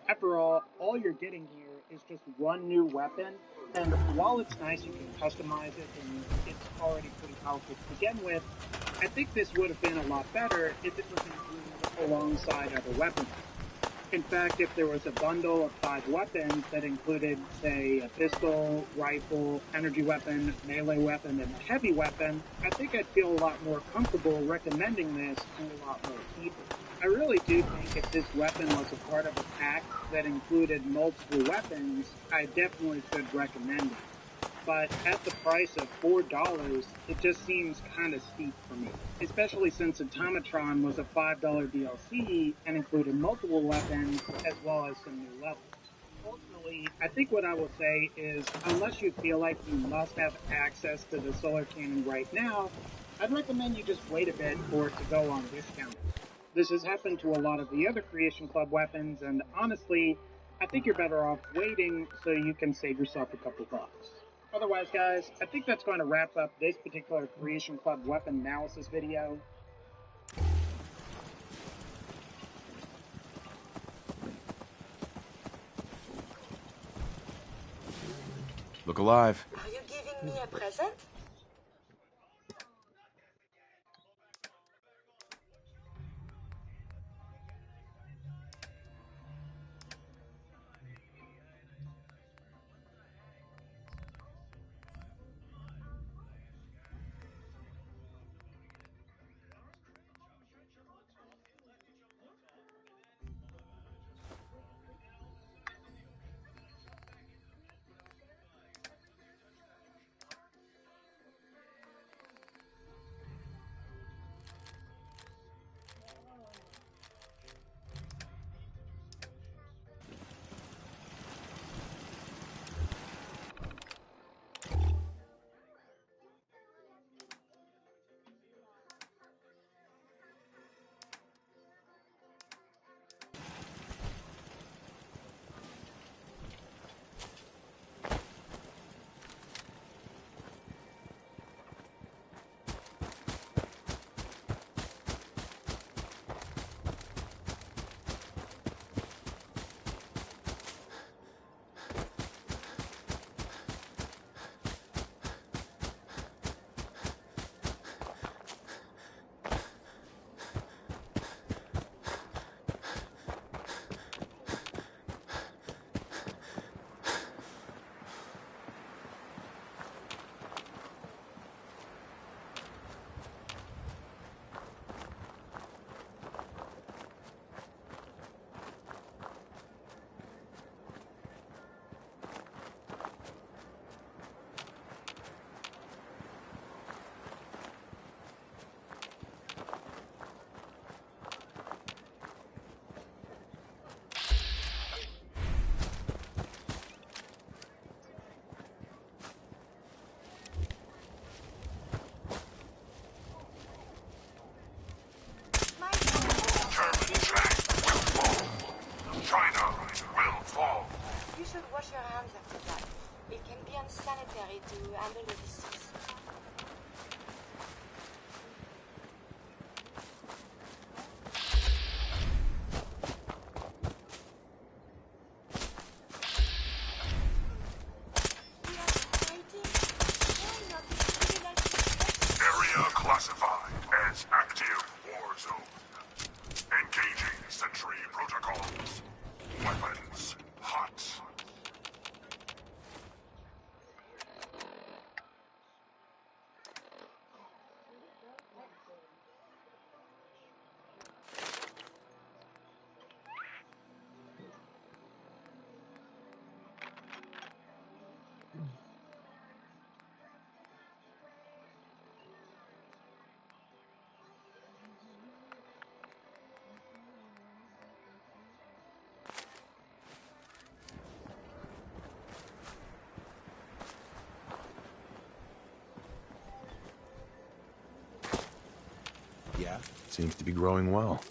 N: After all you're getting here is just one new weapon, and while it's nice you can customize it and it's already pretty powerful to begin with, I think this would have been a lot better if it was included alongside other weapons. In fact, if there was a bundle of 5 weapons that included, say, a pistol, rifle, energy weapon, melee weapon, and a heavy weapon, I think I'd feel a lot more comfortable recommending this to a lot more people. I really do think if this weapon was a part of a pack that included multiple weapons, I definitely could recommend it. But at the price of $4, it just seems kind of steep for me, especially since Automatron was a $5 DLC and included multiple weapons as well as some new levels. Ultimately, I think what I will say is, unless you feel like you must have access to the solar cannon right now, I'd recommend you just wait a bit for it to go on discount. This has happened to a lot of the other Creation Club weapons, and honestly, I think you're better off waiting so you can save yourself a couple bucks. Otherwise, guys, I think that's going to wrap up this particular Creation Club weapon analysis video.
Q: Look alive.
E: Are you giving me a present?
H: Yeah? Seems to be growing well.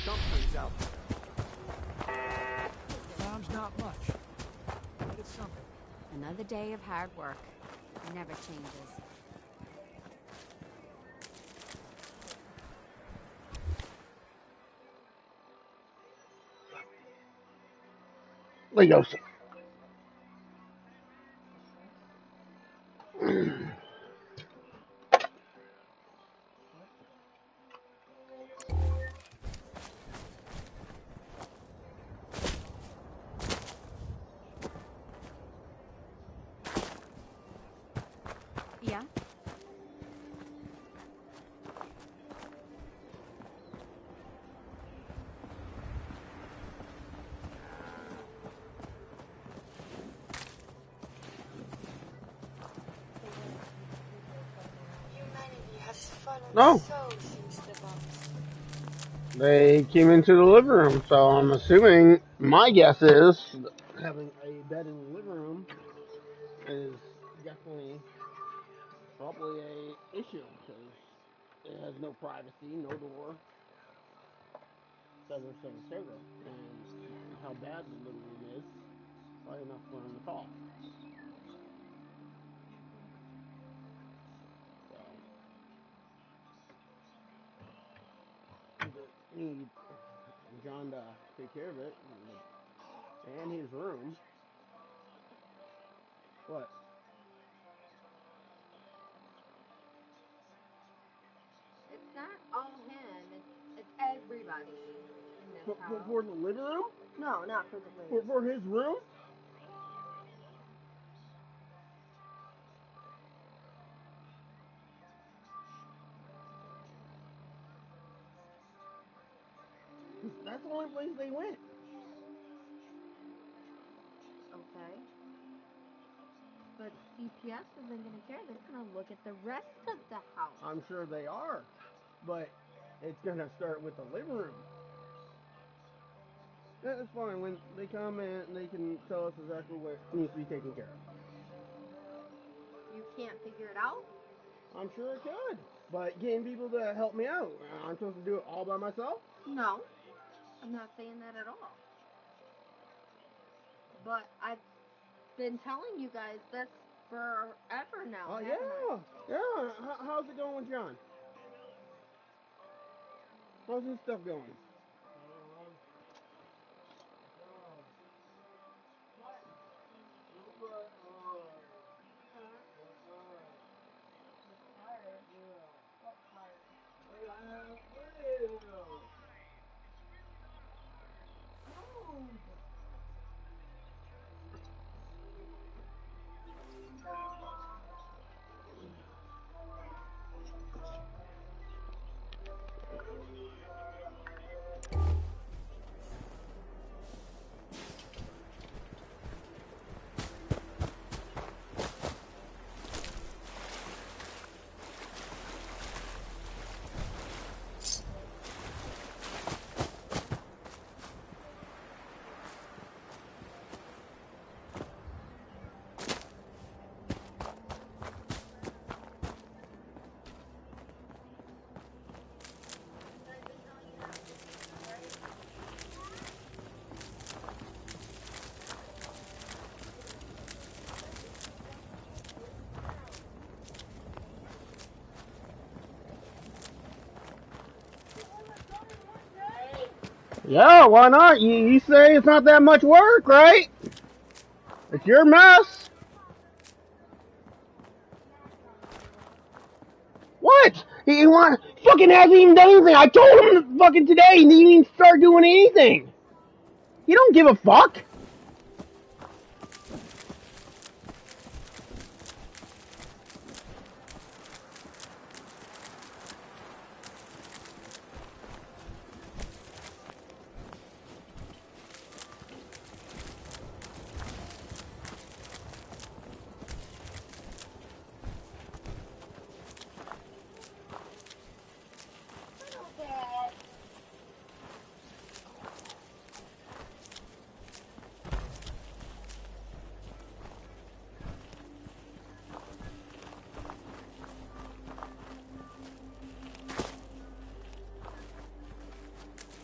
O: Something's out there. Time's not much, but it's something.
R: Another day of hard work. Never changes.
A: Legos.
R: Yeah?
E: Humanity has fallen
A: No.
E: so since the bombs.
A: They came into the living room, so I'm assuming, my guess is, having a bed in the living room is definitely probably a issue, because it has no privacy, no door, etc., etc., etc. And how bad the living room is, probably enough for them to call. So, need John to take care of it, and his room. What?
S: It's not all him. It's everybody in this house.
A: For the living room?
S: No, not for the living.
A: For his room? That's the only place they went.
S: Okay. But CPS isn't going to care. They're going to look at the rest of the house.
A: I'm sure they are. But it's going to start with the living room. That's fine. When they come in, they can tell us exactly what needs to be taken care of.
S: You can't figure it out?
A: I'm sure I could. But getting people to help me out, I'm supposed to do it all by myself?
S: No. I'm not saying that at all. But I've been telling you guys this forever now.
A: Oh, yeah. Yeah. How's it going with John? How's his stuff going? Yeah, why not? You say it's not that much work, right? It's your mess. What? He fucking hasn't even done anything. I told him fucking today, and he didn't even start doing anything. He don't give a fuck.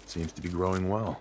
H: Seems to be growing well.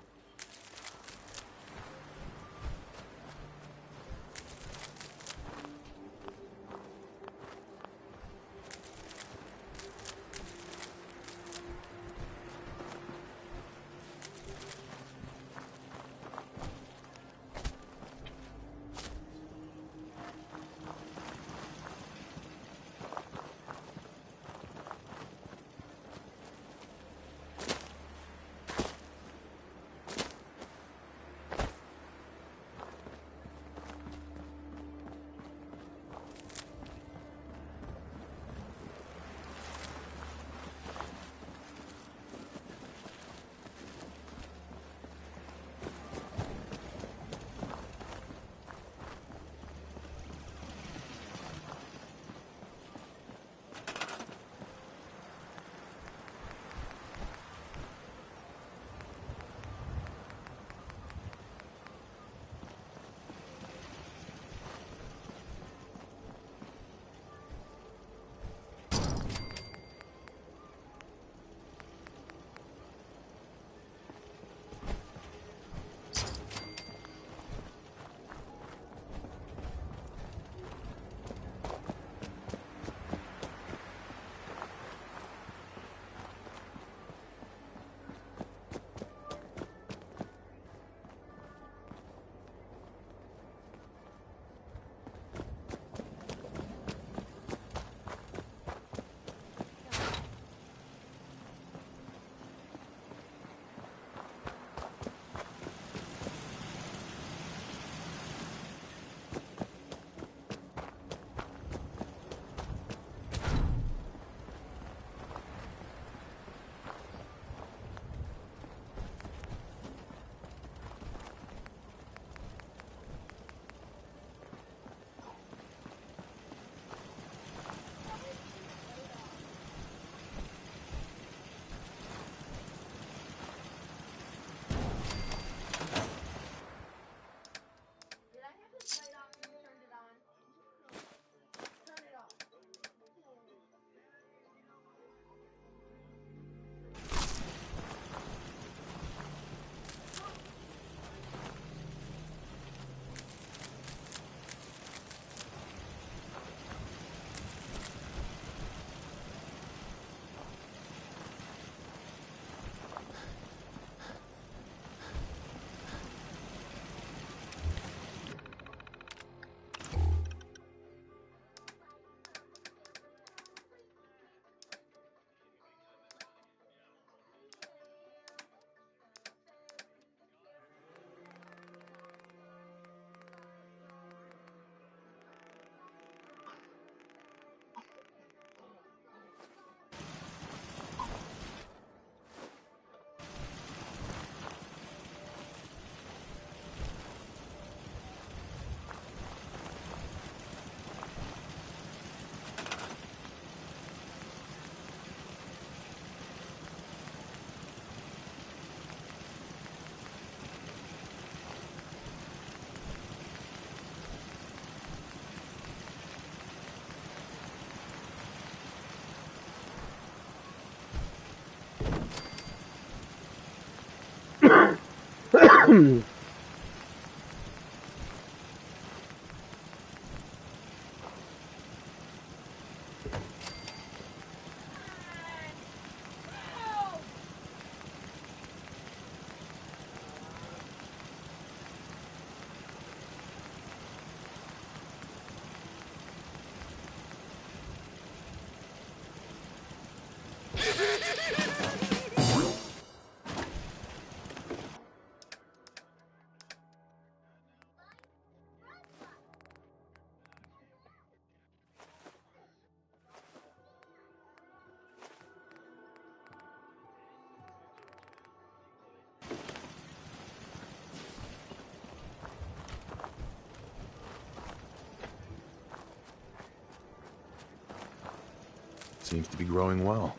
H: Seems to be growing well.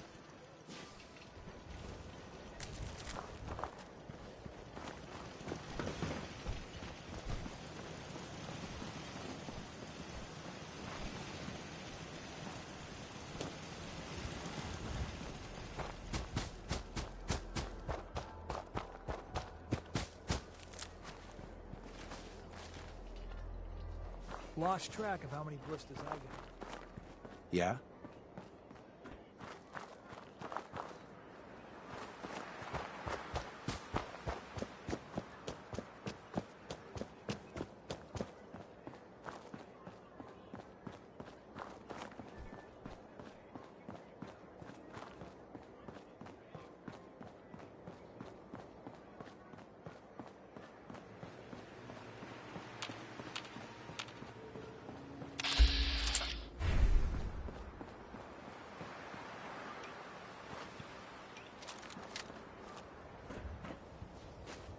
T: Lost track of how many blisters I got.
H: Yeah?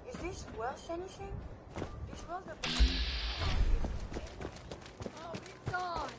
E: Is this worth anything? This world of...
S: Oh, it's on!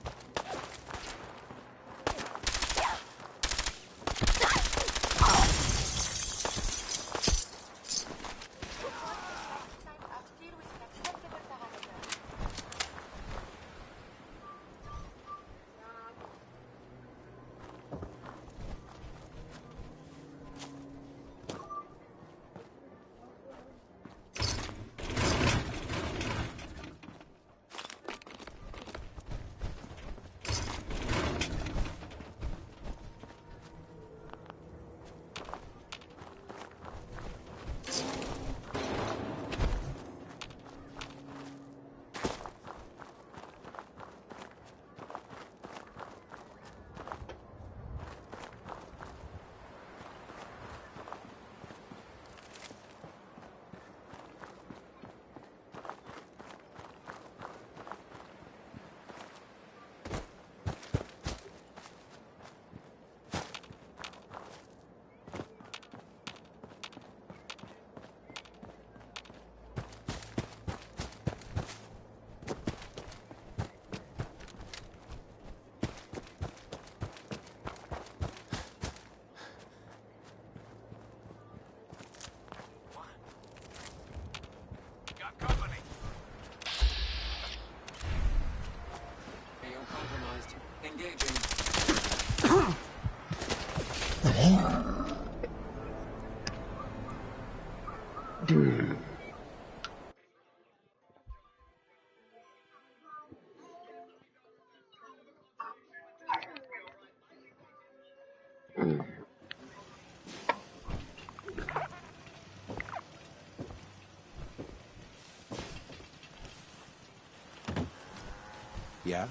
H: Yeah?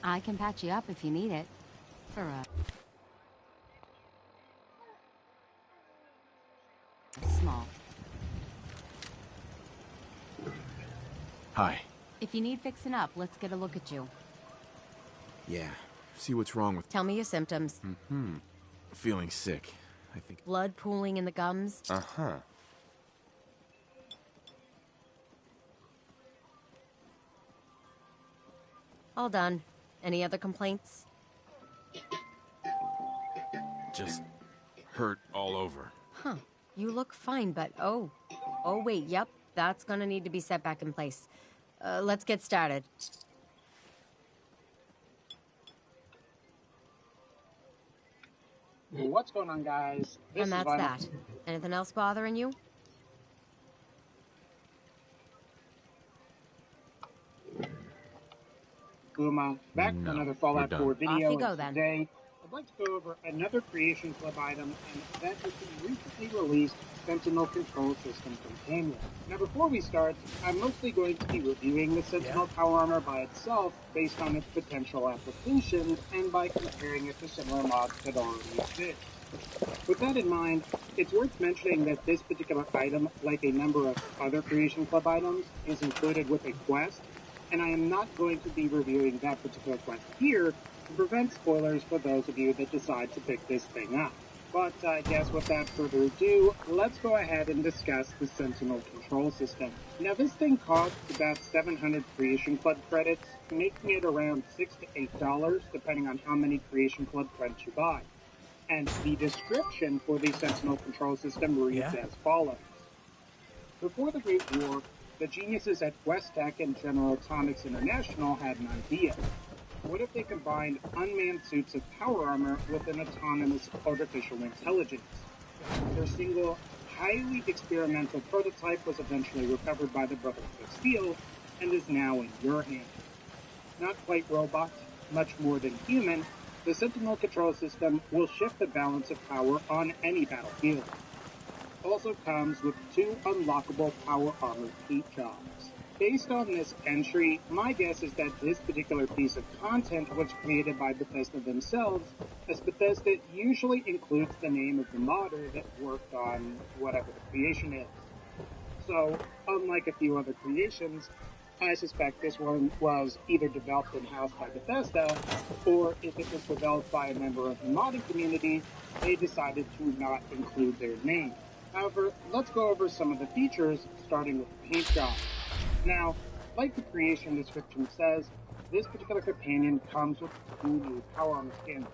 R: I can patch you up if you need it. For a small.
H: Hi.
R: If you need fixing up, let's get a look at you.
H: Yeah. See what's wrong with...
R: Tell me your symptoms.
H: Feeling sick, I think.
R: Blood pooling in the gums.
H: Uh-huh.
R: All done. Any other complaints?
H: Just hurt all over.
R: Huh. You look fine, but oh. Oh, wait, yep. That's gonna need to be set back in place. Let's get started.
N: What's going on, guys?
R: And that's that. Anything else bothering you?
N: Uma, back for another Fallout 4 video.
R: Off you go, then.
N: Today, I'd like to go over another Creation Club item, and that is the recently released Sentinel Control System Companion. Now, before we start, I'm mostly going to be reviewing the Sentinel Power Armor by itself, based on its potential applications, and by comparing it to similar mods that already exist. With that in mind, it's worth mentioning that this particular item, like a number of other Creation Club items, is included with a quest, and I am not going to be reviewing that particular quest here to prevent spoilers for those of you that decide to pick this thing up. But I guess without further ado, let's go ahead and discuss the Sentinel control system. Now this thing costs about 700 Creation Club credits, making it around $6 to $8 depending on how many Creation Club credits you buy. And the description for the Sentinel control system reads as follows. Before the Great War, the geniuses at West Tech and General Atomics International had an idea. What if they combined unmanned suits of power armor with an autonomous artificial intelligence? Their single, highly experimental prototype was eventually recovered by the Brotherhood of Steel and is now in your hands. Not quite robot, much more than human, the Sentinel control system will shift the balance of power on any battlefield. Also comes with 2 unlockable power armor paint jobs. Based on this entry, my guess is that this particular piece of content was created by Bethesda themselves, as Bethesda usually includes the name of the modder that worked on whatever the creation is. So, unlike a few other creations, I suspect this one was either developed in-house by Bethesda, or if it was developed by a member of the modding community, they decided to not include their name. However, let's go over some of the features, starting with the paint job. Now, like the creation description says, this particular companion comes with 2 new power armor skins.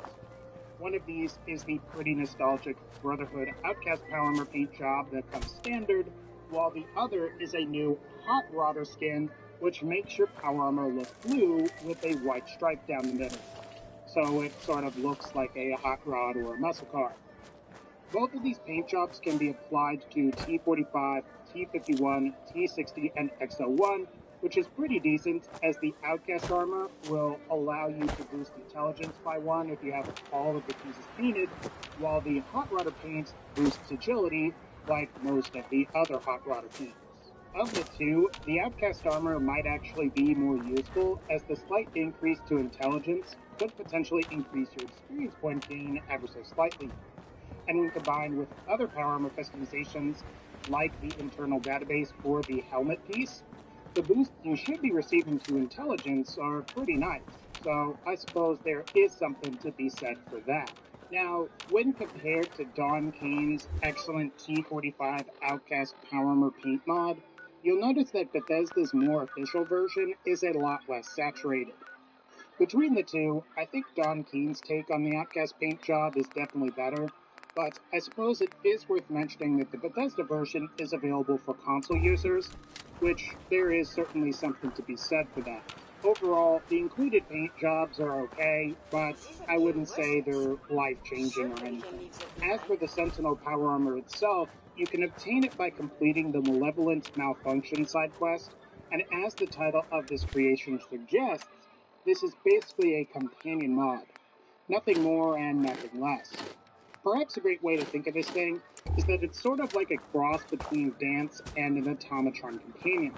N: One of these is the pretty nostalgic Brotherhood Outcast power armor paint job that comes standard, while the other is a new Hot Rodder skin, which makes your power armor look blue with a white stripe down the middle. So it sort of looks like a hot rod or a muscle car. Both of these paint jobs can be applied to T45, T51, T60, and XO1, which is pretty decent, as the Outcast armor will allow you to boost intelligence by 1 if you have all of the pieces painted, while the Hot Rodder paint boosts agility, like most of the other Hot Rodder paints. Of the 2, the Outcast armor might actually be more useful, as the slight increase to intelligence could potentially increase your experience point gain ever so slightly. And when combined with other power armor customizations, like the internal database or the helmet piece, the boosts you should be receiving to intelligence are pretty nice. So I suppose there is something to be said for that. Now, when compared to Don Kane's excellent T45 Outcast power armor paint mod, you'll notice that Bethesda's more official version is a lot less saturated. Between the two, I think Don Kane's take on the Outcast paint job is definitely better, but I suppose it is worth mentioning that the Bethesda version is available for console users, which there is certainly something to be said for that. Overall, the included paint jobs are okay, but I wouldn't say they're life-changing or anything. As for the Sentinel power armor itself, you can obtain it by completing the Malevolent Malfunction side quest, and as the title of this creation suggests, this is basically a companion mod. Nothing more and nothing less. Perhaps a great way to think of this thing is that it's sort of like a cross between Dance and an Automatron companion.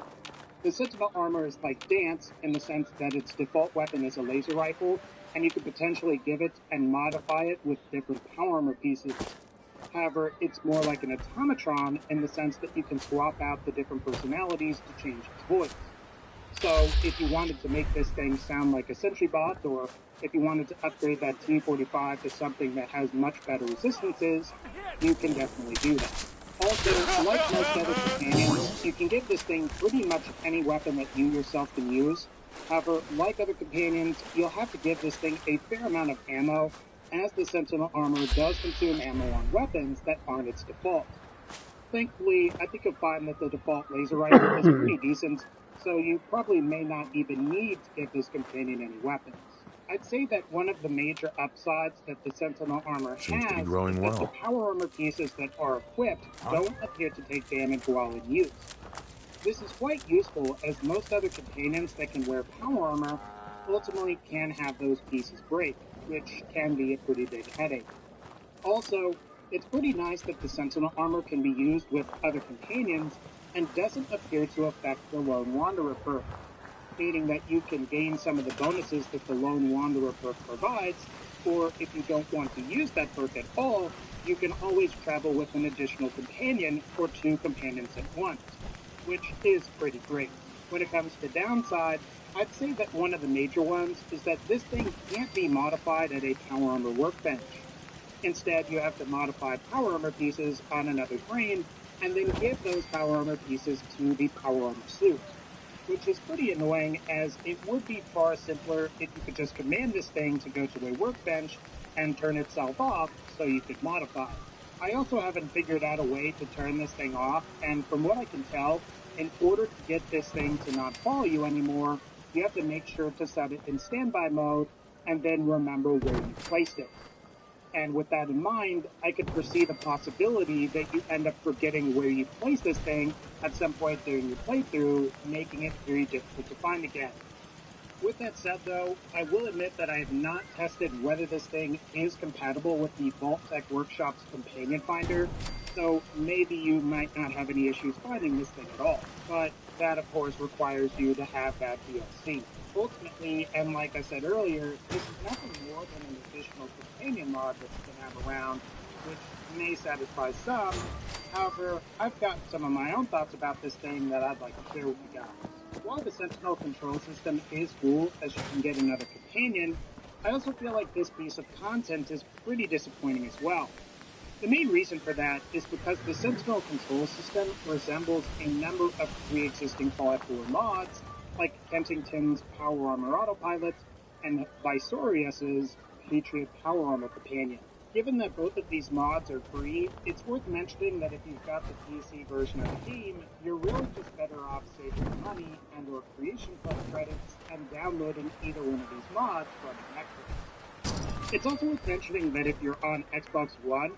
N: The Sentinel armor is like Dance in the sense that its default weapon is a laser rifle, and you could potentially give it and modify it with different power armor pieces. However, it's more like an Automatron in the sense that you can swap out the different personalities to change its voice. So, if you wanted to make this thing sound like a sentry bot, or if you wanted to upgrade that T45 to something that has much better resistances, you can definitely do that. Also, like most other companions, you can give this thing pretty much any weapon that you yourself can use. However, like other companions, you'll have to give this thing a fair amount of ammo, as the Sentinel armor does consume ammo on weapons that aren't its default. Thankfully, I think you'll find that the default laser rifle is pretty decent, so you probably may not even need to give this companion any weapons. I'd say that one of the major upsides that the Sentinel armor
H: Seems to be
N: has
H: growing
N: is that
H: well.
N: the power armor pieces that are equipped don't appear to take damage while in use. This is quite useful, as most other companions that can wear power armor ultimately can have those pieces break, which can be a pretty big headache. Also, it's pretty nice that the Sentinel armor can be used with other companions and doesn't appear to affect the Lone Wanderer perk, meaning that you can gain some of the bonuses that the Lone Wanderer perk provides, or if you don't want to use that perk at all, you can always travel with an additional companion or 2 companions at once, which is pretty great. When it comes to downsides, I'd say that one of the major ones is that this thing can't be modified at a power armor workbench. Instead, you have to modify power armor pieces on another frame, and then give those power armor pieces to the power armor suit, which is pretty annoying, as it would be far simpler if you could just command this thing to go to a workbench and turn itself off so you could modify it. I also haven't figured out a way to turn this thing off, and from what I can tell, in order to get this thing to not follow you anymore, you have to make sure to set it in standby mode and then remember where you placed it. And with that in mind, I could foresee the possibility that you end up forgetting where you placed this thing at some point during your playthrough, making it very difficult to find again. With that said, though, I will admit that I have not tested whether this thing is compatible with the Vault Tech Workshop's companion finder, so maybe you might not have any issues finding this thing at all. But that, of course, requires you to have that DLC. Ultimately, and like I said earlier, this is nothing more than an additional companion mod that's been out around, which may satisfy some. However, I've got some of my own thoughts about this thing that I'd like to share with you guys. While the Sentinel control system is cool, as you can get another companion, I also feel like this piece of content is pretty disappointing as well. The main reason for that is because the Sentinel control system resembles a number of pre-existing Fallout 4 mods, like Kensington's Power Armor Autopilot and Visorius's Patriot Power Armor Companion. Given that both of these mods are free, it's worth mentioning that if you've got the PC version of the game, you're really just better off saving money and or Creation Club credits and downloading either one of these mods from Xbox. It's also worth mentioning that if you're on Xbox One,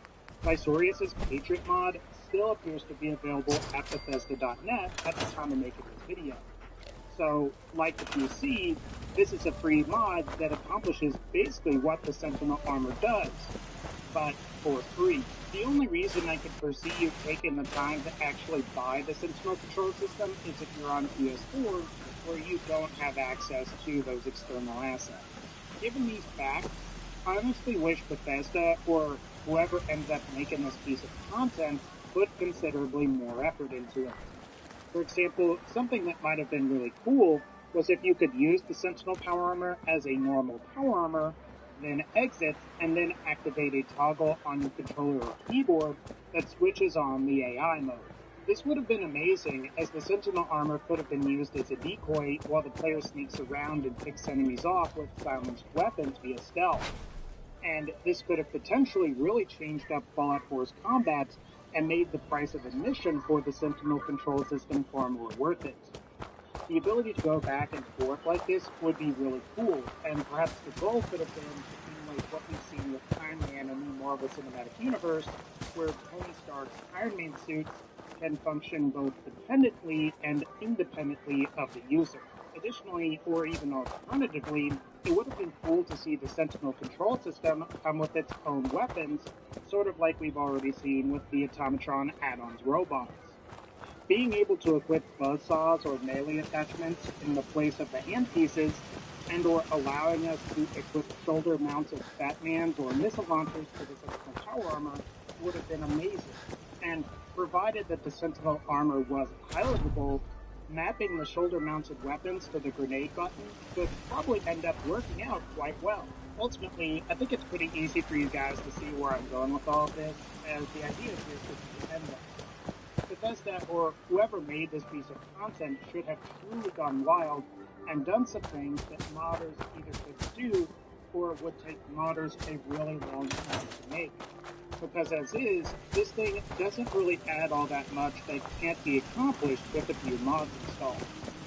N: Visorius's Patriot mod still appears to be available at Bethesda.net at the time of making this video. So, like the PC, this is a free mod that accomplishes basically what the Sentinel armor does, but for free. The only reason I could foresee you taking the time to actually buy the Sentinel control system is if you're on PS4, where you don't have access to those external assets. Given these facts, I honestly wish Bethesda, or whoever ends up making this piece of content, put considerably more effort into it. For example, something that might have been really cool was if you could use the Sentinel power armor as a normal power armor, then exit, and then activate a toggle on your controller or keyboard that switches on the AI mode. This would have been amazing, as the Sentinel armor could have been used as a decoy while the player sneaks around and picks enemies off with silenced weapons via stealth. And this could have potentially really changed up Fallout 4's combat and made the price of admission for the Sentinel control system far more worth it. The ability to go back and forth like this would be really cool, and perhaps the goal could have been to emulate what we've seen with Iron Man in the Marvel Cinematic Universe, where Tony Stark's Iron Man suits can function both dependently and independently of the user. Additionally, or even alternatively, it would have been cool to see the Sentinel control system come with its own weapons, sort of like we've already seen with the Automatron add-ons robots. Being able to equip buzzsaws or melee attachments in the place of the handpieces, and or allowing us to equip shoulder mounts of Batmans or missile launchers to the Sentinel power armor would have been amazing. And provided that the Sentinel armor was pilotable, mapping the shoulder-mounted weapons to the grenade button could probably end up working out quite well. Ultimately, I think it's pretty easy for you guys to see where I'm going with all of this, as the idea is to be endless. Bethesda, or whoever made this piece of content, should have truly gone wild and done some things that modders either couldn't do, or would take modders a really long time to make. Because as is, this thing doesn't really add all that much that can't be accomplished with a few mods installed.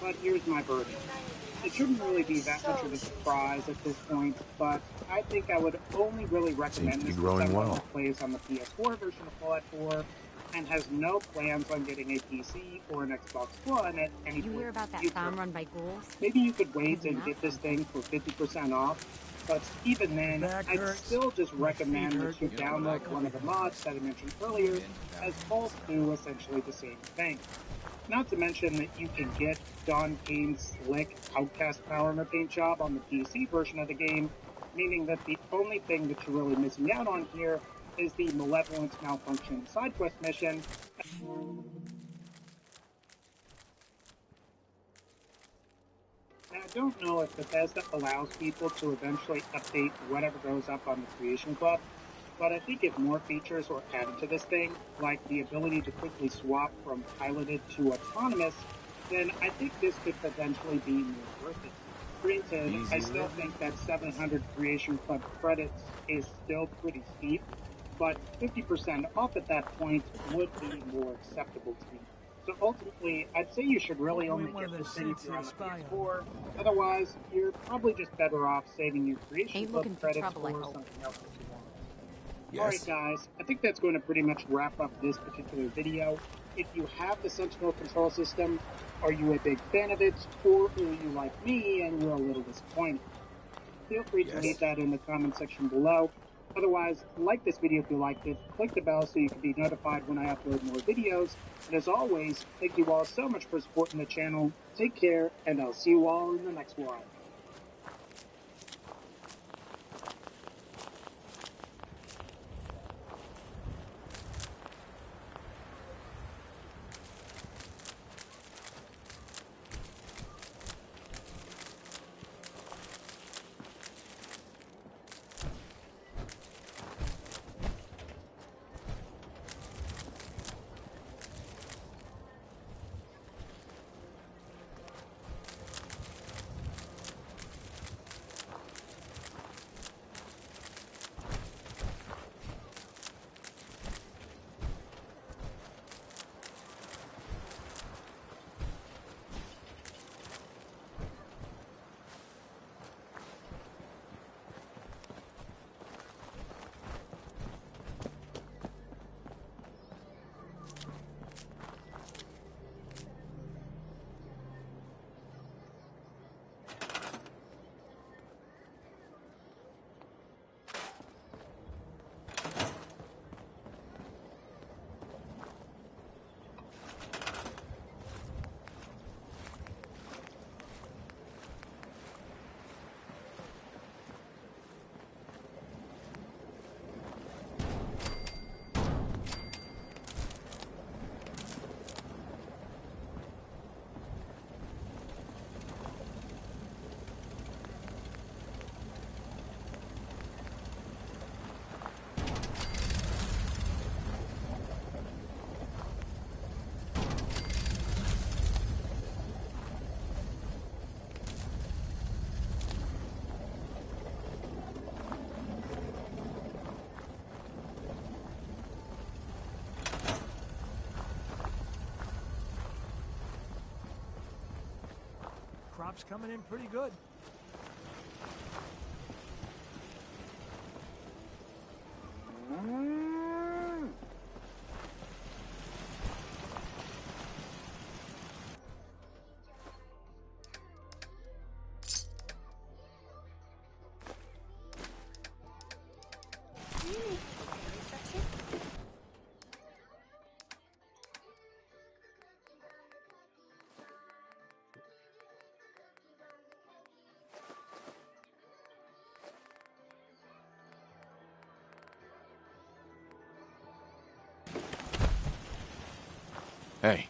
N: But here's my verdict. It shouldn't really be that much of a surprise at this point, but I think I would only really recommend this to someone that plays on the PS4 version of Fallout 4 and has no plans on getting a PC or an Xbox One at any point.
R: You hear about that farm run by ghouls?
N: Maybe you could wait and get this thing for 50% off, but even then, I'd still just recommend that you download one of the mods that I mentioned earlier, as both do essentially the same thing. Not to mention that you can get Don Kane's slick Outcast Power Armor paint job on the PC version of the game, meaning that the only thing that you're really missing out on here is the Malevolence Malfunction side quest mission. Now, I don't know if Bethesda allows people to eventually update whatever goes up on the Creation Club, But I think if more features were added to this thing, like the ability to quickly swap from piloted to autonomous, then I think this could potentially be more worth it. Granted, I still think that 700 Creation Club credits is still pretty steep, but 50% off at that point would be more acceptable to me. So ultimately, I'd say you should really only get this thing if you're on the PS4. Otherwise, you're probably just better off saving your Creation
R: Ain't
N: Club
R: looking for
N: credits
R: trouble, I
N: for
R: hope.
N: something else that you want.
H: Yes?
N: Alright guys, I think that's going to pretty much wrap up this particular video. If you have the Sentinel control system, are you a big fan of it, or are you like me and you're a little disappointed? Feel free to leave that in the comment section below. Otherwise, like this video if you liked it, click the bell so you can be notified when I upload more videos, and as always, thank you all so much for supporting the channel. Take care, and I'll see you all in the next one.
T: Crop's coming in pretty good.
H: Hey.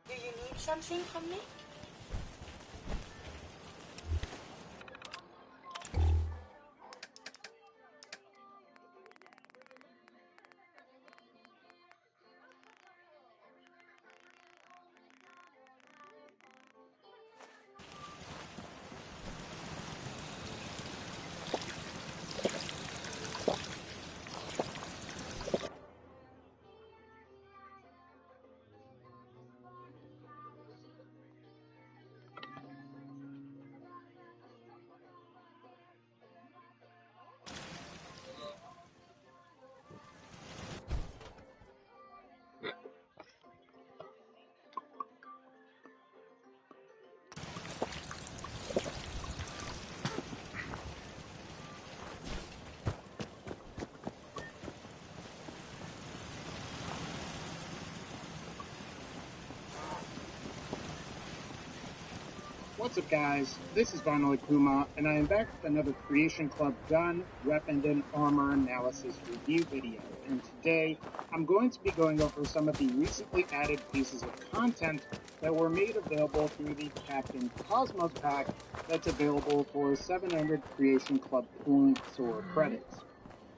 E: Do you need something from me?
N: What's up, guys? This is Finally Kuma, and I am back with another Creation Club gun, weapon, and armor analysis review video. And today, I'm going to be going over some of the recently added pieces of content that were made available through the Captain Cosmos pack that's available for 700 Creation Club points or credits.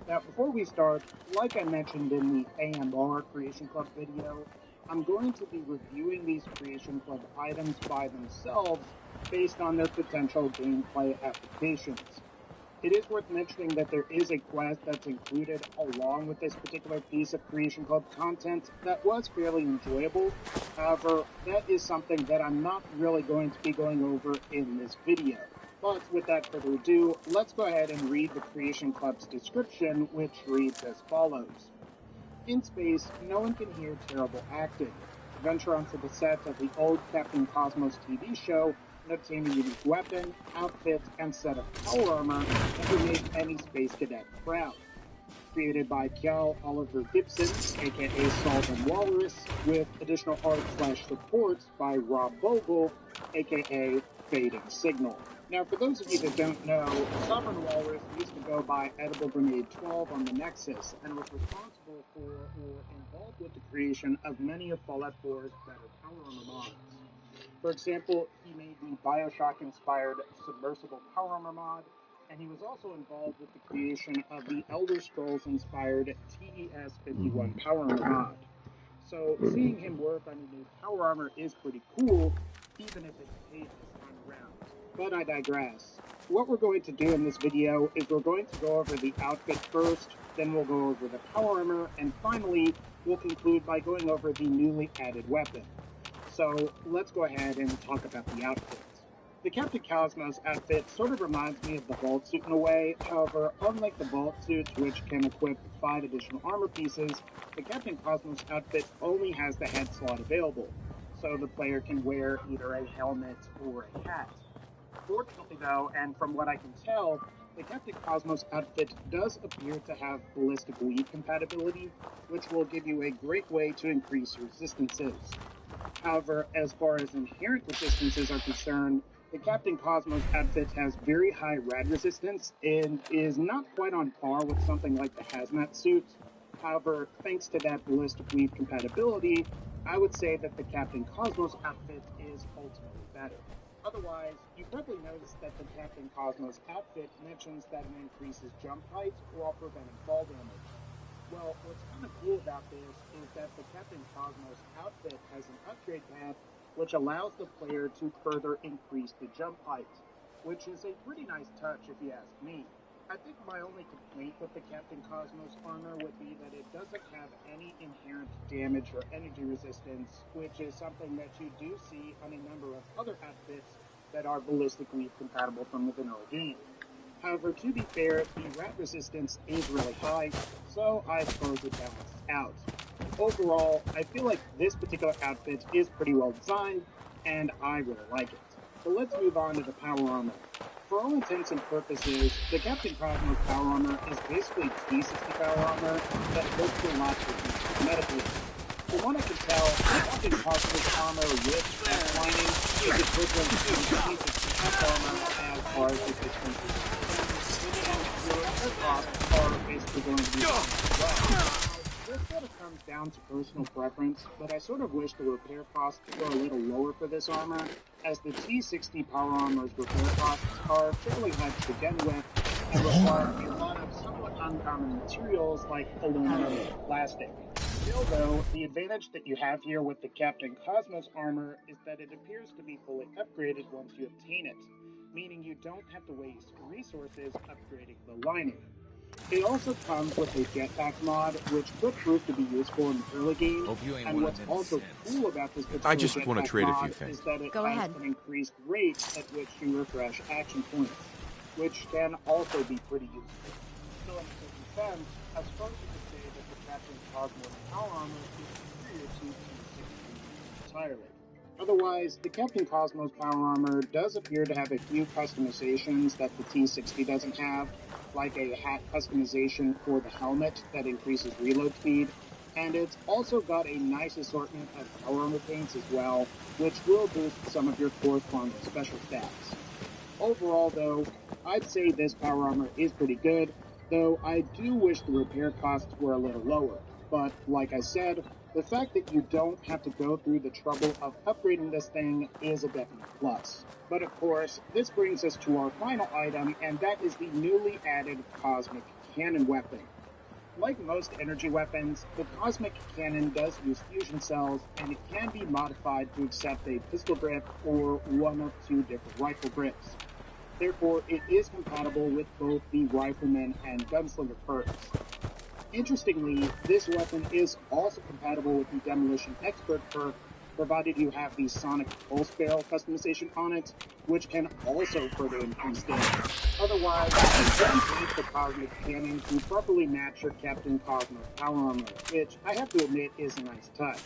N: Now, before we start, like I mentioned in the AMR Creation Club video, I'm going to be reviewing these Creation Club items by themselves based on their potential gameplay applications. It is worth mentioning that there is a quest that's included along with this particular piece of Creation Club content that was fairly enjoyable. However, that is something that I'm not really going to be going over in this video. But without further ado, let's go ahead and read the Creation Club's description, which reads as follows. In space, no one can hear terrible acting. Venture onto the set of the old Captain Cosmos TV show and obtain a unique weapon, outfit, and set of power armor that will make any space cadet proud. Created by Kjell Oliver Gibson, aka Solvent Walrus, with additional art/support by Rob Vogel, aka Fading Signal. Now, for those of you that don't know, Sovereign Walrus used to go by Edible Grenade 12 on the Nexus and was responsible for or involved with the creation of many of Fallout 4's better power armor mods. For example, he made the Bioshock-inspired Submersible Power Armor mod, and he was also involved with the creation of the Elder Scrolls-inspired TES-51 Power Armor mod. So, seeing him work on a new power armor is pretty cool, even if it's paid this time around. But I digress. What we're going to do in this video is we're going to go over the outfit first, then we'll go over the power armor, and finally, we'll conclude by going over the newly added weapon. So, let's go ahead and talk about the outfit. The Captain Cosmos outfit sort of reminds me of the Vault Suit in a way. However, unlike the Vault Suits, which can equip 5 additional armor pieces, the Captain Cosmos outfit only has the head slot available, so the player can wear either a helmet or a hat. Fortunately though, and from what I can tell, the Captain Cosmos outfit does appear to have ballistic weave compatibility, which will give you a great way to increase resistances. However, as far as inherent resistances are concerned, the Captain Cosmos outfit has very high rad resistance and is not quite on par with something like the Hazmat suit. However, thanks to that ballistic weave compatibility, I would say that the Captain Cosmos outfit is ultimately better. Otherwise, you probably noticed that the Captain Cosmos outfit mentions that it increases jump height while preventing fall damage. Well, what's kind of cool about this is that the Captain Cosmos outfit has an upgrade path which allows the player to further increase the jump height, which is a pretty nice touch if you ask me. I think my only complaint with the Captain Cosmos armor would be that it doesn't have any inherent damage or energy resistance, which is something that you do see on a number of other outfits that are ballistic weave compatible from the vanilla game. However, to be fair, the rat resistance is really high, so I suppose it balances out. Overall, I feel like this particular outfit is pretty well designed, and I really like it. But let's move on to the power armor. For all intents and purposes, the Captain Cosmos power armor is basically T60 power armor that looks a lot different cosmetically. From what I can tell, the Captain Cosmos armor with F lining is equivalent to T60 F armor as far as the distance is concerned, and your air costs are basically going to be the same as well. This sort of comes down to personal preference, but I sort of wish the repair costs were a little lower for this armor, as the T60 power armor's repair costs are fairly high to begin with, and require a lot of somewhat uncommon materials like aluminum and plastic. Still though, the advantage that you have here with the Captain Cosmos armor is that it appears to be fully upgraded once you obtain it, meaning you don't have to waste resources upgrading the lining. It also comes with a jetpack mod, which could prove to be useful in the early game, and what's also cool about this particular
H: I just want to trade a few
N: mod
H: things.
N: is that it
R: Go
N: has
R: ahead.
N: an increased rate at which you refresh action points, which can also be pretty useful. So in a certain sense, I suppose you could say that the Captain Cosmos power armor is superior to T60 entirely. Otherwise, the Captain Cosmos power armor does appear to have a few customizations that the T60 doesn't have, like a hat customization for the helmet that increases reload speed. And it's also got a nice assortment of power armor paints as well, which will boost some of your corresponding special stats. Overall though, I'd say this power armor is pretty good, though I do wish the repair costs were a little lower. But like I said, the fact that you don't have to go through the trouble of upgrading this thing is a definite plus. But of course, this brings us to our final item, and that is the newly added Cosmic Cannon weapon. Like most energy weapons, the Cosmic Cannon does use fusion cells, and it can be modified to accept a pistol grip or one of two different rifle grips. Therefore, it is compatible with both the Rifleman and Gunslinger perks. Interestingly, this weapon is also compatible with the Demolition Expert perk, provided you have the Sonic Pulse Barrel customization on it, which can also further increase damage. Otherwise, you don't need the Cosmic Cannon to properly match your Captain Cosmos power armor, which I have to admit is a nice touch.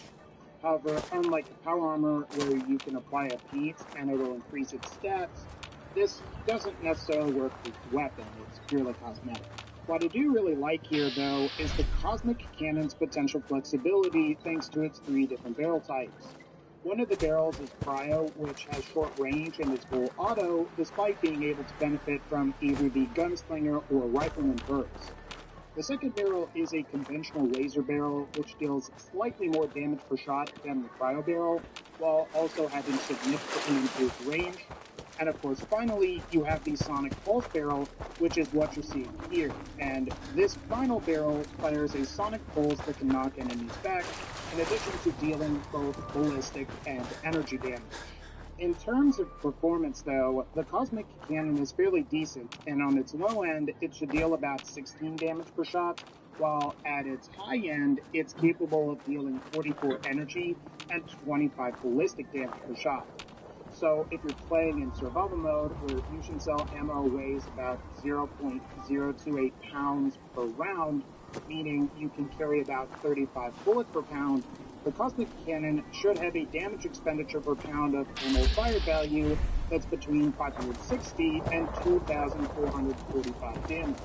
N: However, unlike the power armor where you can apply a piece and it'll increase its stats, this doesn't necessarily work with the weapon, it's purely cosmetic. What I do really like here, though, is the Cosmic Cannon's potential flexibility thanks to its 3 different barrel types. One of the barrels is Cryo, which has short range and is full auto, despite being able to benefit from either the Gunslinger or Rifleman perks. The second barrel is a conventional laser barrel, which deals slightly more damage per shot than the Cryo barrel, while also having significantly improved range. And of course, finally, you have the Sonic Pulse Barrel, which is what you're seeing here. And this final barrel fires a Sonic Pulse that can knock enemies back, in addition to dealing both ballistic and energy damage. In terms of performance, though, the Cosmic Cannon is fairly decent, and on its low end, it should deal about 16 damage per shot, while at its high end, it's capable of dealing 44 energy and 25 ballistic damage per shot. So if you're playing in survival mode where fusion cell ammo weighs about 0.028 pounds per round, meaning you can carry about 35 bullets per pound, the Cosmic Cannon should have a damage expenditure per pound of ammo fire value that's between 560 and 2,445 damage.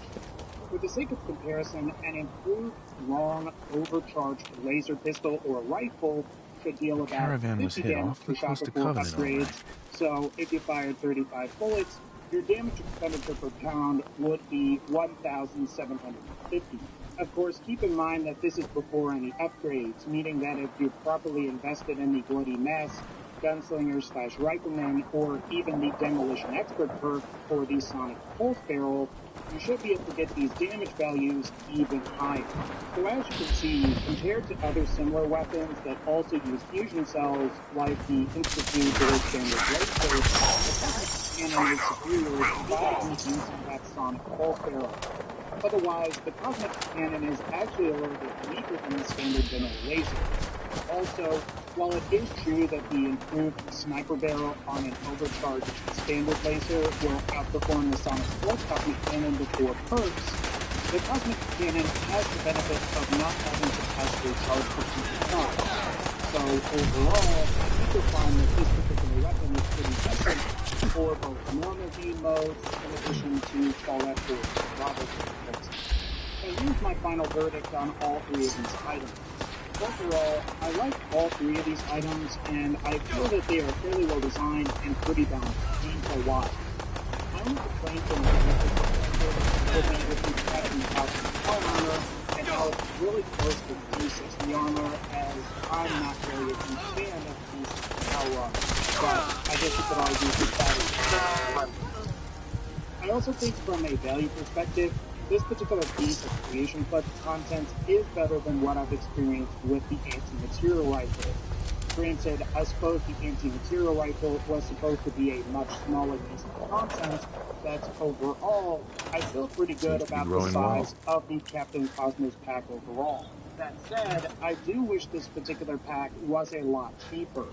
N: For the sake of comparison, an improved long overcharged laser pistol or rifle should deal about
H: Caravan
N: 50
H: was hit
N: damage
H: awfully
N: per shot
H: close to
N: before
H: Covenant, all
N: upgrades.
H: right.
N: So if you fired 35 bullets, your damage expenditure per pound would be 1,750. Of course, keep in mind that this is before any upgrades, meaning that if you're properly invested in the Bloody Mess, Gunslinger / Rifleman, or even the Demolition Expert perk or the Sonic Pulse Barrel, you should be able to get these damage values even higher. So as you can see, compared to other similar weapons that also use fusion cells, like the Institute or Standard Laser, the Cosmic Cannon is superior provided using that Sonic Pulse Barrel. Otherwise, the Cosmic Cannon is actually a little bit weaker than the standard vanilla laser. Also, while it is true that the improved sniper barrel on an overcharged standard laser will outperform the Sonic Pulse Cosmic Cannon before perks, the Cosmic Cannon has the benefit of not having to passively charge for each shot. So overall, I think you'll find that this particular weapon is pretty decent for both normal game modes in addition to Fallout 4 survival games. And here's my final verdict on all 3 of these items. Overall, I like all 3 of these items, and I feel that they are fairly well designed and pretty balanced gameplay-wise. My only complaint from the would be with the Captain Cosmos power armor and how it's really close to D60 armor, as I'm not really a huge fan of D60 power armor, but I guess you could argue that is I also think from a value perspective, this particular piece of creation clutch content is better than what I've experienced with the anti-material rifle. Granted, I suppose the anti-material rifle was supposed to be a much smaller piece of content, but overall, I feel pretty good about the size of the Captain Cosmos pack overall. That said, I do wish this particular pack was a lot cheaper.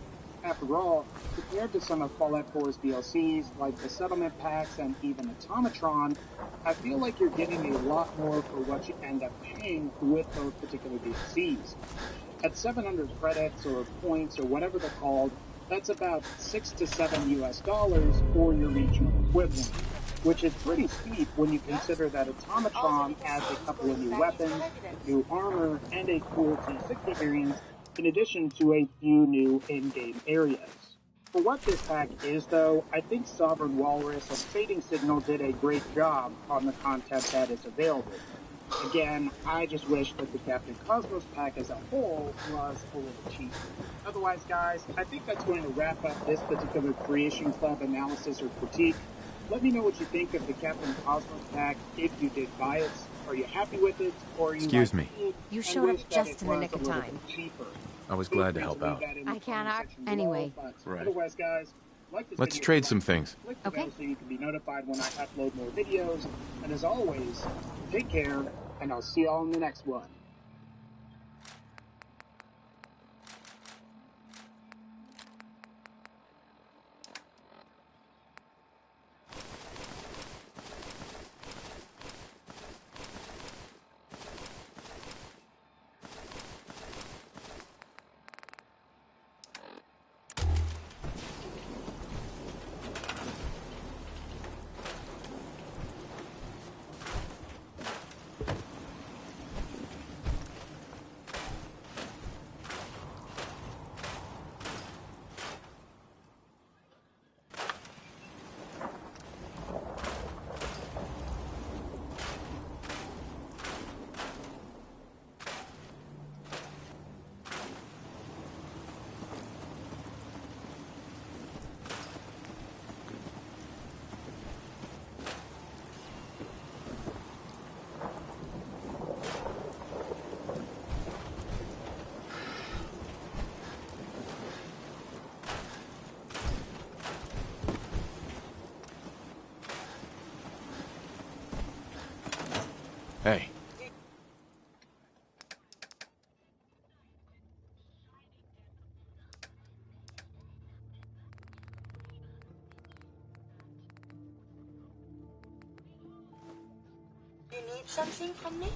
N: After all, compared to some of Fallout 4's DLCs, like the Settlement Packs and even Automatron, I feel like you're getting a lot more for what you end up paying with those particular DLCs. At 700 credits or points or whatever they're called, that's about $6 to $7 US for your regional equivalent. which is pretty steep when you consider that Automatron adds a couple of new weapons, new armor, and a cool T60 variant, in addition to a few new in-game areas. For what this pack is, though, I think Sovereign Walrus and Fading Signal did a great job on the content that is available. Again, I just wish that the Captain Cosmos pack as a whole was a little cheaper. Otherwise, guys, I think that's going to wrap up this particular Creation Club analysis or critique. Let me know what you think of the Captain Cosmos pack, if you did buy it. Are you happy with it, or are you
H: Excuse me.
R: You showed up just in the nick of time.
N: Cheaper?
H: I was glad to help out.
R: I can't act anyway.
H: Right.
N: Otherwise, guys, like this
H: Let's
N: video,
H: trade some things.
N: click the bell so you can be notified when I upload more videos. And as always, take care, and I'll see you all in the next one.
H: Hey.
E: You need something from me?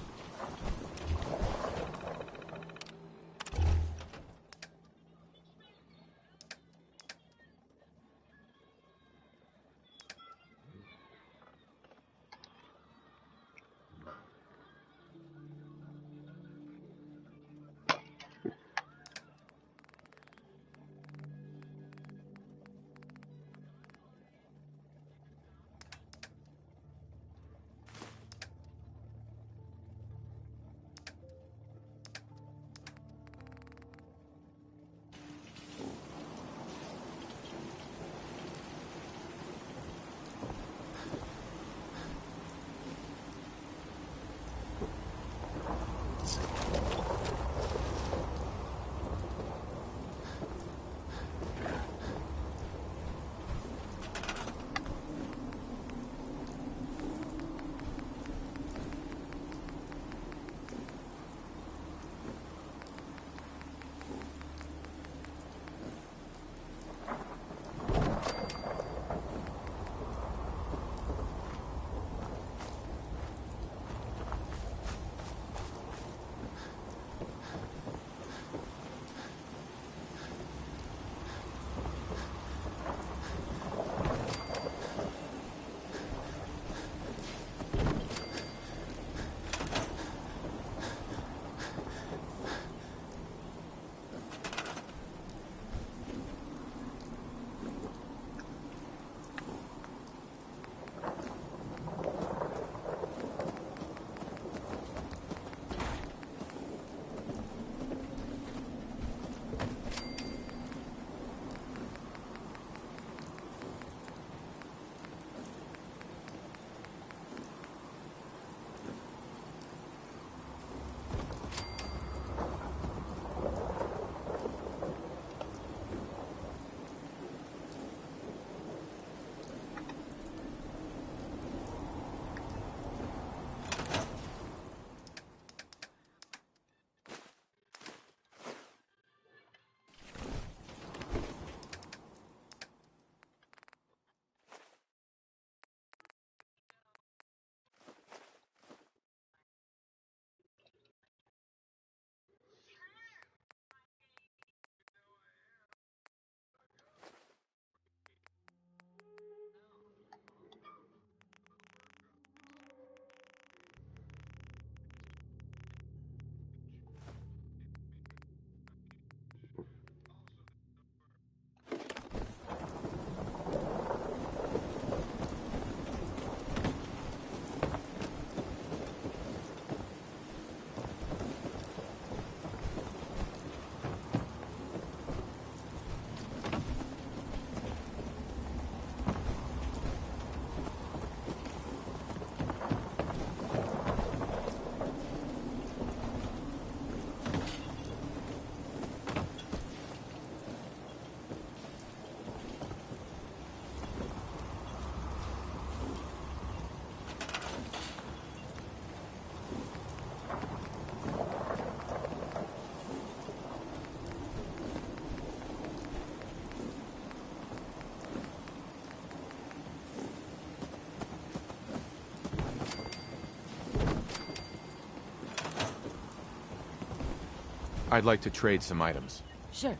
Q: I'd like to trade some items.
U: Sure.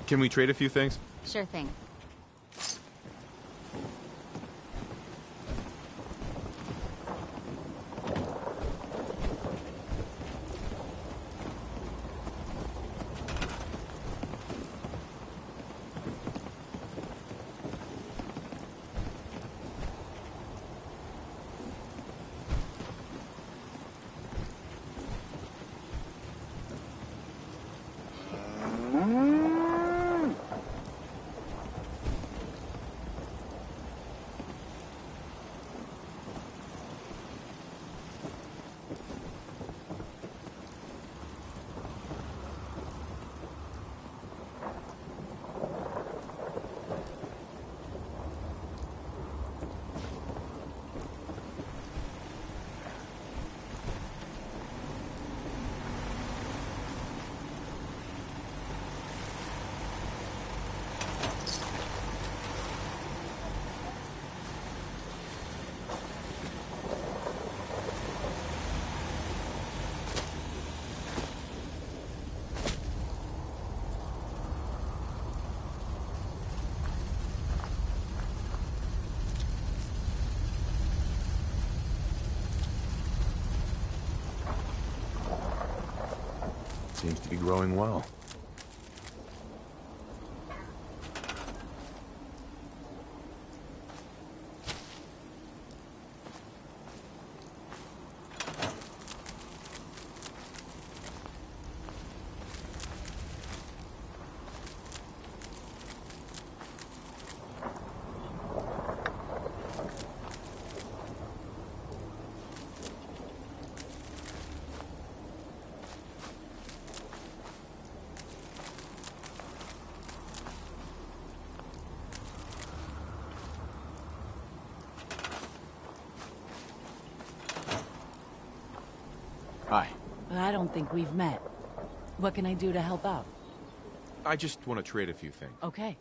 Q: Can we trade a few things?
U: Sure thing.
Q: Seems to be growing well. Hi.
U: I don't think we've met. What can I do to help out?
Q: I just want to trade a few things.
U: Okay.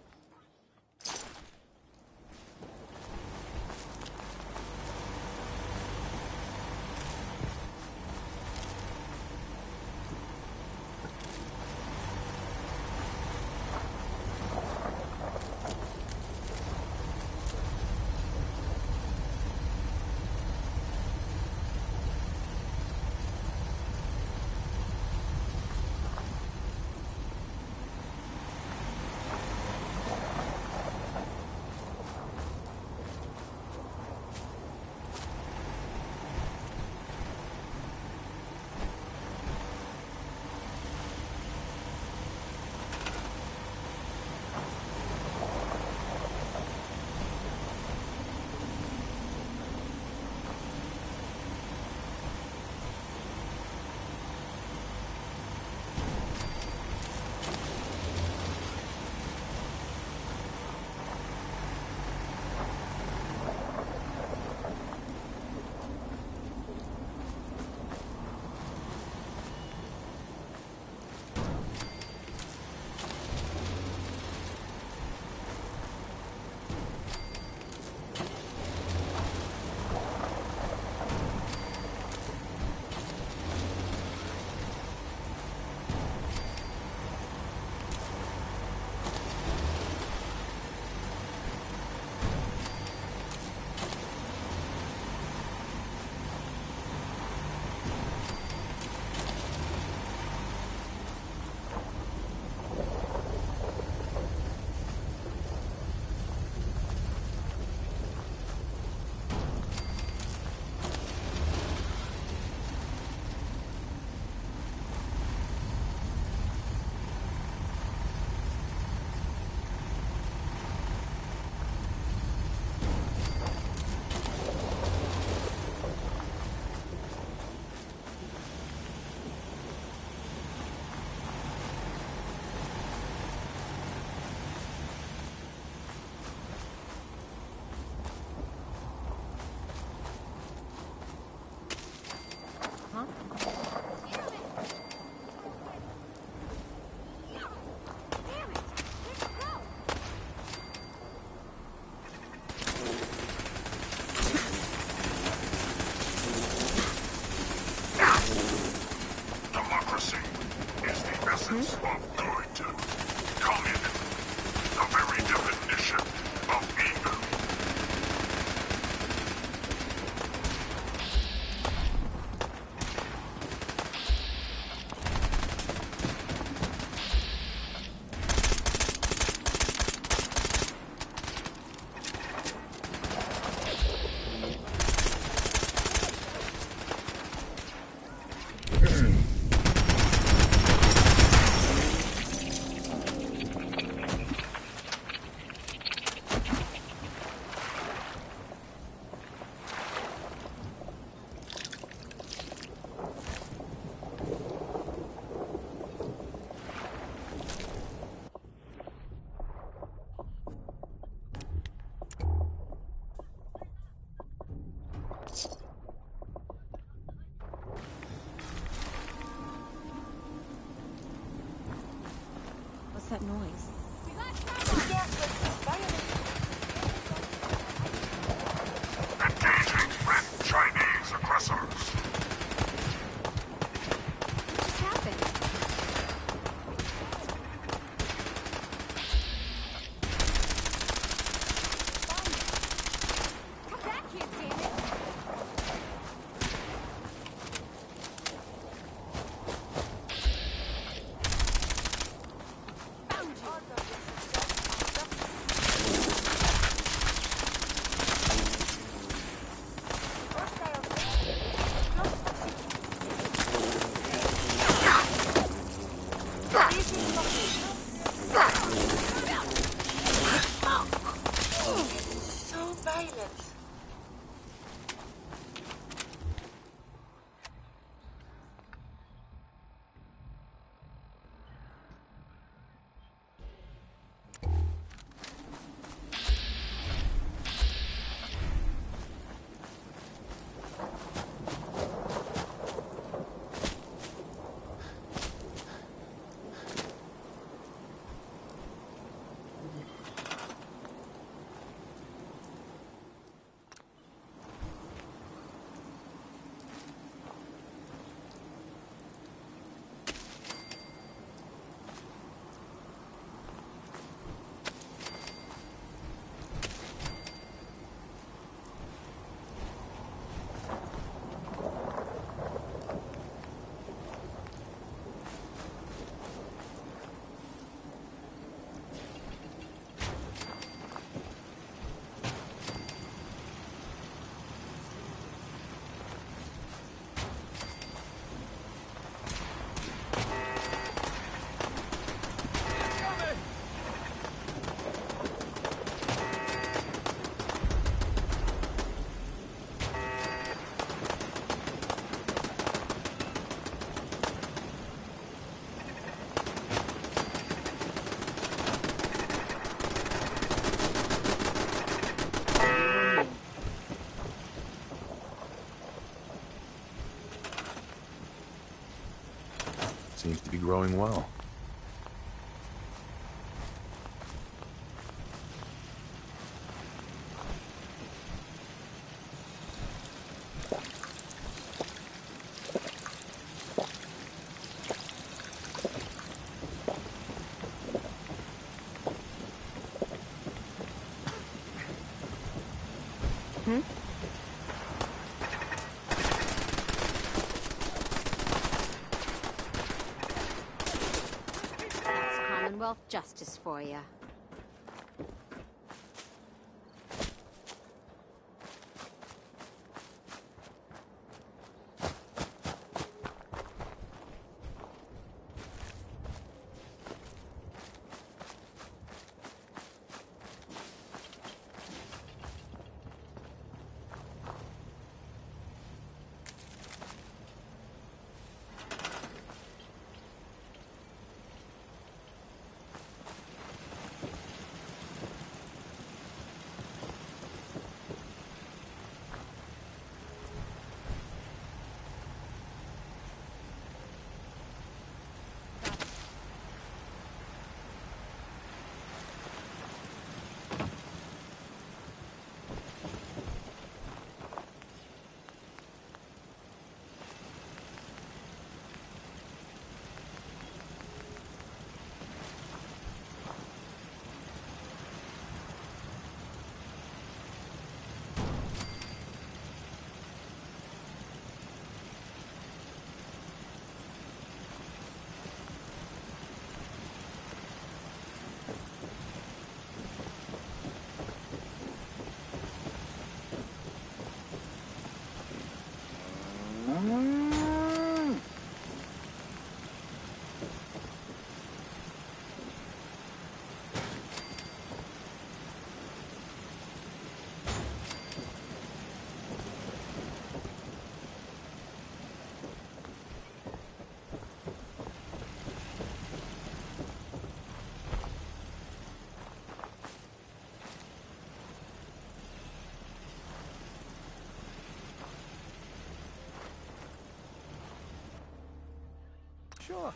C: Engaging Red Chinese aggressors.
R: What just happened? Come back here, damn it! Found you!
E: So violent.
H: Seems to be growing well.
R: That's Commonwealth justice for you.
T: Sure.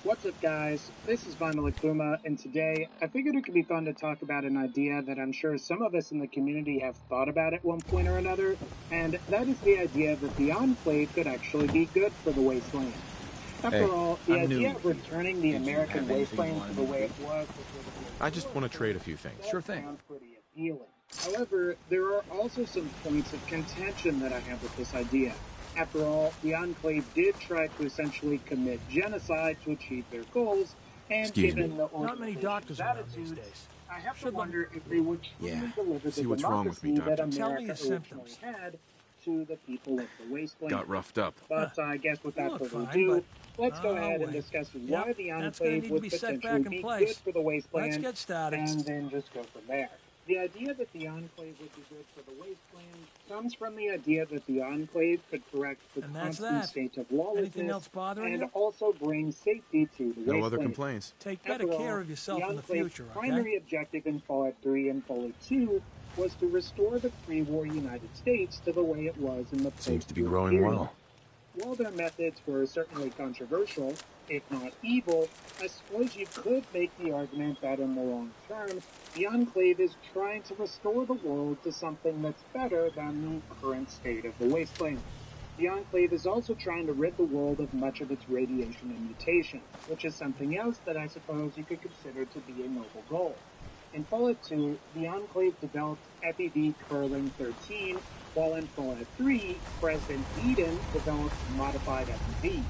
N: What's up, guys? This is Vinyl Akuma, and today I figured it could be fun to talk about an idea that I'm sure some of us in the community have thought about at one point or another, and that is the idea that the Enclave could actually be good for the Wasteland. After all, the idea of returning the American Wasteland to the way it was
Q: I just want to trade a few things.
N: Sure thing. Sounds pretty appealing. However, there are also some points of contention that I have with this idea. After all, the Enclave did try to essentially commit genocide to achieve their goals, and given the
T: Not many doctors around these
N: attitudes,
T: days.
N: I have to wonder if they would truly deliver the democracy that America originally had to the people of the Wasteland.
Q: Got roughed up.
N: But I guess without further ado, let's go ahead and discuss why the Enclave would potentially be good for the Wasteland, and then just go from there. The idea that the Enclave would be good for the Wasteland comes from the idea that the Enclave could correct the constant state of lawlessness and also bring safety to the Wasteland.
Q: No other complaints.
T: Take better care of yourself in the future, okay?
N: The primary objective in Fallout 3 and Fallout 2 was to restore the pre-war United States to the way it was in the
H: Seems to be growing well.
N: While their methods were certainly controversial, if not evil, I suppose you could make the argument that in the long term, the Enclave is trying to restore the world to something that's better than the current state of the Wasteland. The Enclave is also trying to rid the world of much of its radiation and mutation, which is something else that I suppose you could consider to be a noble goal. In Fallout 2, the Enclave developed FEV Curling 13, while in Fallout 3, President Eden developed modified FEV.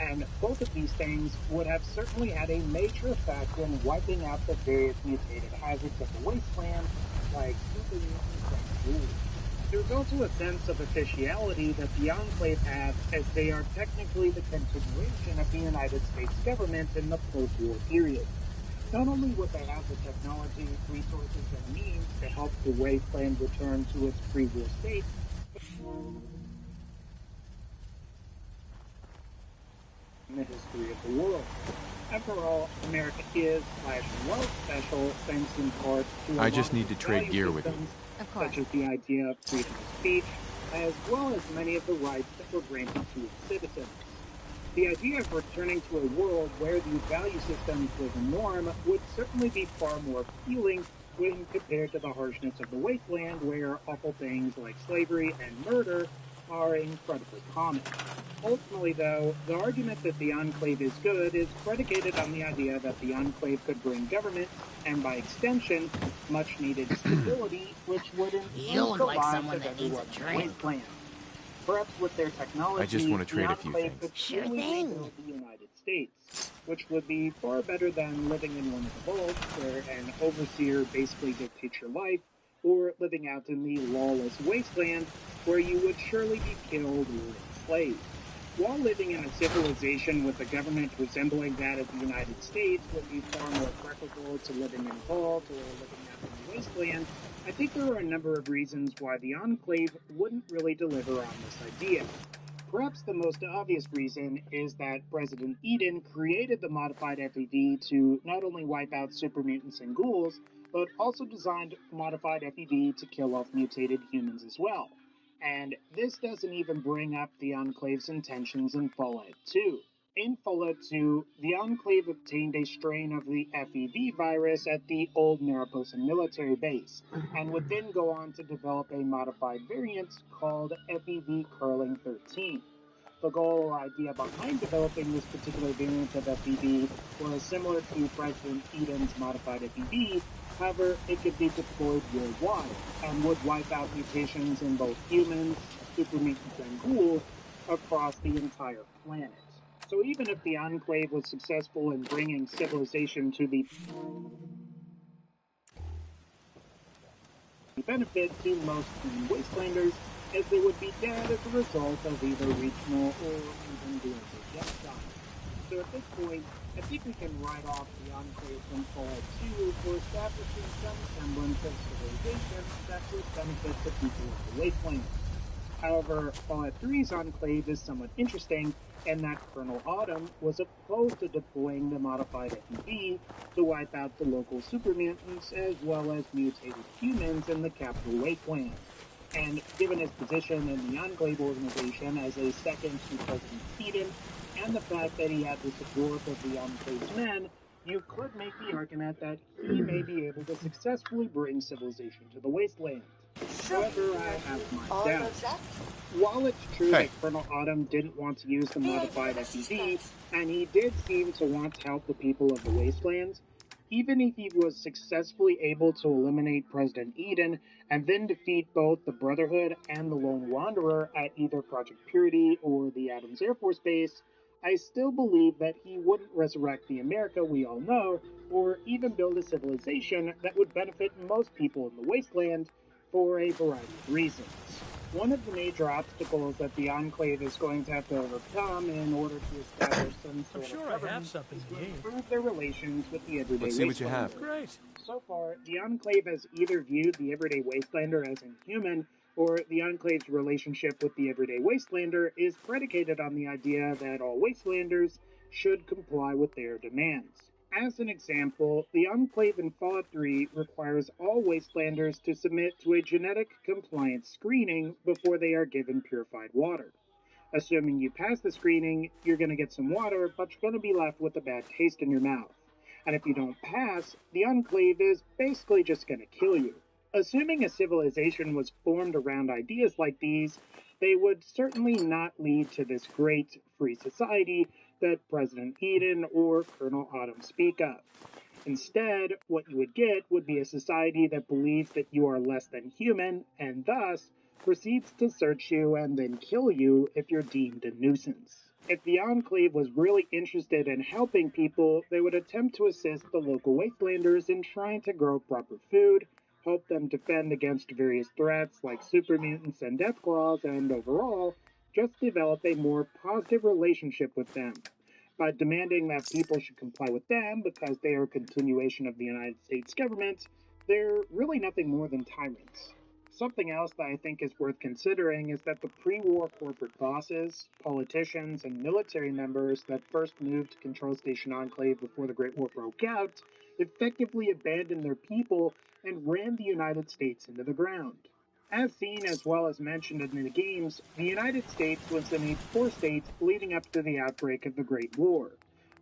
N: And both of these things would have certainly had a major effect in wiping out the various mutated hazards of the Wasteland, like super mutants and ghouls. There's also a sense of officiality that the Enclave have, as they are technically the continuation of the United States government in the post-war period. Not only would they have the technology, resources, and means to help the Wasteland return to its pre-war state, in the history of the world. After all, America is, was special thanks in part to
Q: I just need to trade gear with you.
N: Such as the idea of freedom of speech, as well as many of the rights that were granted to its citizens. The idea of returning to a world where these value systems were the norm would certainly be far more appealing when compared to the harshness of the Wasteland, where awful things like slavery and murder are incredibly common. Ultimately, though, the argument that the Enclave is good is predicated on the idea that the Enclave could bring government, and by extension, much-needed stability, which would improve the lives of everyone in the Wasteland. Perhaps with their technology,
Q: I just want to trade a few things.
N: Could truly rebuild the United States, which would be far better than living in one of the vaults, where an overseer basically dictates your life, or living out in the lawless wasteland, where you would surely be killed or enslaved. While living in a civilization with a government resembling that of the United States would be far more preferable to living in a vault or living out in the wasteland, I think there are a number of reasons why the Enclave wouldn't really deliver on this idea. Perhaps the most obvious reason is that President Eden created the modified FEV to not only wipe out super mutants and ghouls, but also designed modified FEV to kill off mutated humans as well. And this doesn't even bring up the Enclave's intentions in Fallout 2. In Fallout 2, the Enclave obtained a strain of the FEV virus at the old Mariposa military base, and would then go on to develop a modified variant called FEV Curling 13. The goal or idea behind developing this particular variant of FEV was similar to President Eden's modified FEV. However, it could be deployed worldwide, and would wipe out mutations in both humans, super mutants, and ghouls across the entire planet. So even if the Enclave was successful in bringing civilization to the benefit to most Wastelanders, as they would be dead as a result of either regional or even global genocide. So at this point, I think we can write off the Enclave from Fallout 2 for establishing some semblance of civilization that would benefit the people of the Wasteland. However, Fallout 3's Enclave is somewhat interesting in that Colonel Autumn was opposed to deploying the modified FEV to wipe out the local super mutants as well as mutated humans in the capital Wasteland. And given his position in the Enclave organization as a second to President Eden, and the fact that he had the support of the Enclave's men, you could make the argument that he may be able to successfully bring civilization to the wasteland. However, I have my doubts. While it's true that Colonel Autumn didn't want to use the modified FEV, and he did seem to want to help the people of the wastelands, even if he was successfully able to eliminate President Eden and then defeat both the Brotherhood and the Lone Wanderer at either Project Purity or the Adams Air Force Base, I still believe that he wouldn't resurrect the America we all know, or even build a civilization that would benefit most people in the wasteland for a variety of reasons. One of the major obstacles that the Enclave is going to have to overcome in order to establish some sort of government is to improve their relations with the everyday
Q: Let's see what you have.
N: Wastelander. Great. So far, the Enclave has either viewed the everyday Wastelander as inhuman, or the Enclave's relationship with the everyday Wastelander is predicated on the idea that all Wastelanders should comply with their demands. As an example, the Enclave in Fallout 3 requires all Wastelanders to submit to a genetic compliance screening before they are given purified water. Assuming you pass the screening, you're going to get some water, but you're going to be left with a bad taste in your mouth. And if you don't pass, the Enclave is basically just going to kill you. Assuming a civilization was formed around ideas like these, they would certainly not lead to this great free society that President Eden or Colonel Autumn speak of. Instead, what you would get would be a society that believes that you are less than human, and thus proceeds to search you and then kill you if you're deemed a nuisance. If the Enclave was really interested in helping people, they would attempt to assist the local Wastelanders in trying to grow proper food, help them defend against various threats like super mutants and deathclaws, and overall, just develop a more positive relationship with them. By demanding that people should comply with them because they are a continuation of the United States government, they're really nothing more than tyrants. Something else that I think is worth considering is that the pre-war corporate bosses, politicians, and military members that first moved to Control Station Enclave before the Great War broke out effectively abandoned their people and ran the United States into the ground. As seen as well as mentioned in the games, the United States was in a poor state leading up to the outbreak of the Great War.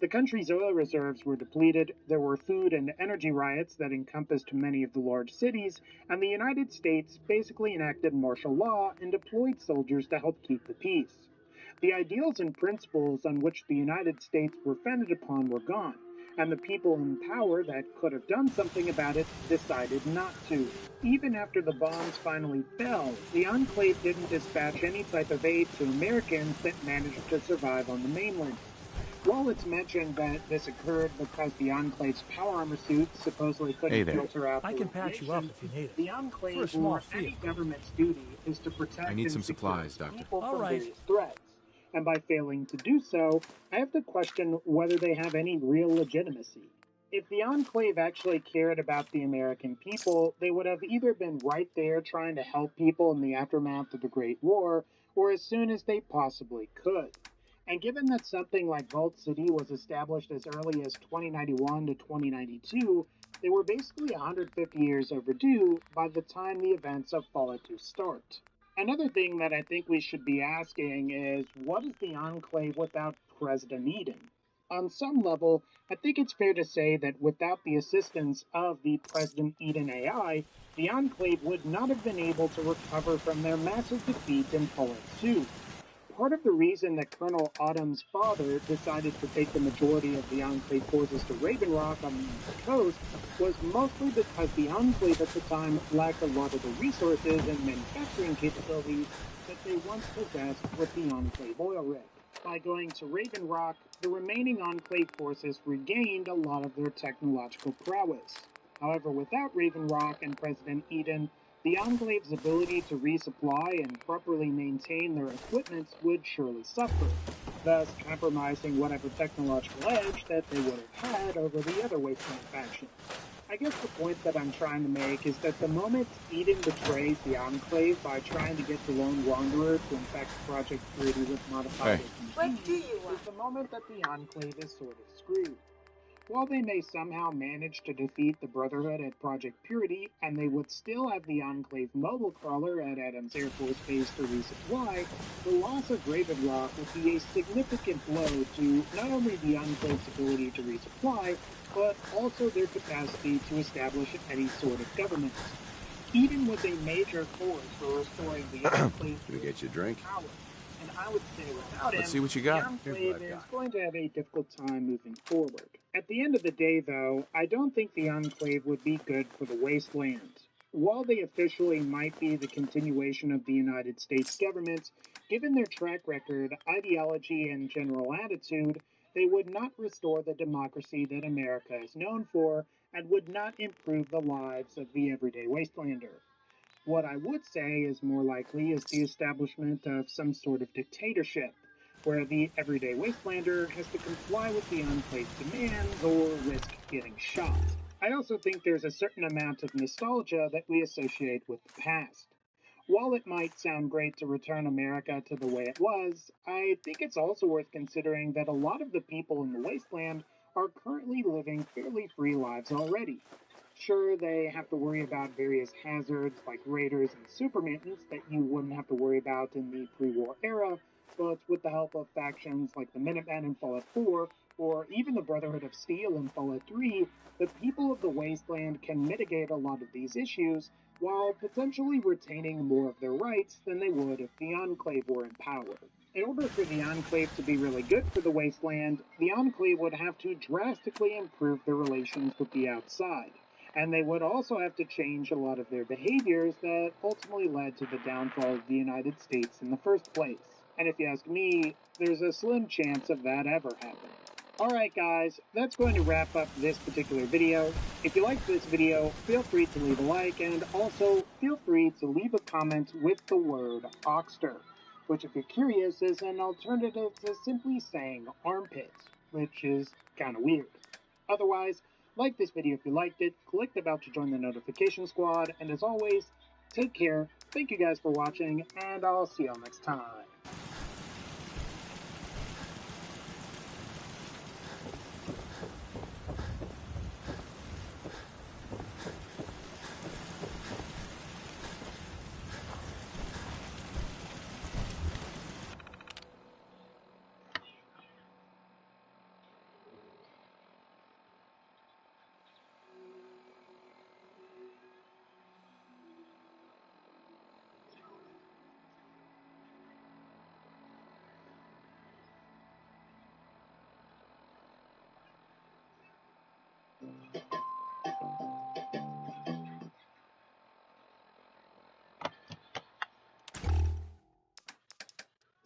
N: The country's oil reserves were depleted, there were food and energy riots that encompassed many of the large cities, and the United States basically enacted martial law and deployed soldiers to help keep the peace. The ideals and principles on which the United States were founded upon were gone, and the people in power that could have done something about it decided not to. Even after the bombs finally fell, the Enclave didn't dispatch any type of aid to Americans that managed to survive on the mainland. While it's mentioned that this occurred because the Enclave's power armor suits supposedly couldn't filter out
T: I can patch you up if you need it.
N: the
T: For a
N: Enclave
T: small
N: or
T: fee,
N: any
T: of course.
N: government's duty is to protect
Q: I need
N: and
Q: some
N: secure
Q: supplies, Doctor.
N: people
T: All
N: from
T: right.
N: various threats. And by failing to do so, I have to question whether they have any real legitimacy. If the Enclave actually cared about the American people, they would have either been right there trying to help people in the aftermath of the Great War, or as soon as they possibly could. And given that something like Vault City was established as early as 2091 to 2092, they were basically 150 years overdue by the time the events of Fallout 2 start. Another thing that I think we should be asking is, what is the Enclave without President Eden? On some level, I think it's fair to say that without the assistance of the President Eden AI, the Enclave would not have been able to recover from their massive defeat in Fallout 2. Part of the reason that Colonel Autumn's father decided to take the majority of the Enclave forces to Raven Rock on the East Coast was mostly because the Enclave at the time lacked a lot of the resources and manufacturing capabilities that they once possessed with the Enclave oil rig. By going to Raven Rock, the remaining Enclave forces regained a lot of their technological prowess. However, without Raven Rock and President Eden, the Enclave's ability to resupply and properly maintain their equipment would surely suffer, thus compromising whatever technological edge that they would have had over the other Wasteland faction. I guess the point that I'm trying to make is that the moment Eden betrays the Enclave by trying to get the Lone Wanderer to infect Project Purity with modified
E: What do you
N: is the moment that the Enclave is sort of screwed. While they may somehow manage to defeat the Brotherhood at Project Purity, and they would still have the Enclave mobile crawler at Adams Air Force Base to resupply, the loss of Raven Rock would be a significant blow to not only the Enclave's ability to resupply, but also their capacity to establish any sort of government. Eden was a major force for restoring the Enclave
H: Can we get you a drink?
N: power, and I would say without him,
H: Let's see what you
N: the
H: got.
N: Enclave is going to have a difficult time moving forward. At the end of the day, though, I don't think the Enclave would be good for the Wasteland. While they officially might be the continuation of the United States government, given their track record, ideology, and general attitude, they would not restore the democracy that America is known for and would not improve the lives of the everyday Wastelander. What I would say is more likely is the establishment of some sort of dictatorship, where the everyday Wastelander has to comply with the Enclave's demands or risk getting shot. I also think there's a certain amount of nostalgia that we associate with the past. While it might sound great to return America to the way it was, I think it's also worth considering that a lot of the people in the Wasteland are currently living fairly free lives already. Sure, they have to worry about various hazards like raiders and super mutants that you wouldn't have to worry about in the pre-war era, but with the help of factions like the Minutemen in Fallout 4, or even the Brotherhood of Steel in Fallout 3, the people of the Wasteland can mitigate a lot of these issues while potentially retaining more of their rights than they would if the Enclave were in power. In order for the Enclave to be really good for the Wasteland, the Enclave would have to drastically improve their relations with the outside. And they would also have to change a lot of their behaviors that ultimately led to the downfall of the United States in the first place. And if you ask me, there's a slim chance of that ever happening. Alright guys, that's going to wrap up this particular video. If you liked this video, feel free to leave a like, and also feel free to leave a comment with the word Oxter, which if you're curious is an alternative to simply saying armpit, which is kinda weird. Otherwise, like this video if you liked it, click the bell to join the notification squad, and as always, take care, thank you guys for watching, and I'll see y'all next time.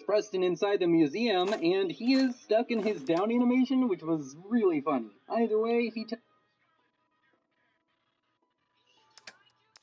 D: Preston inside the museum, and he is stuck in his down animation, which was really funny. Either way,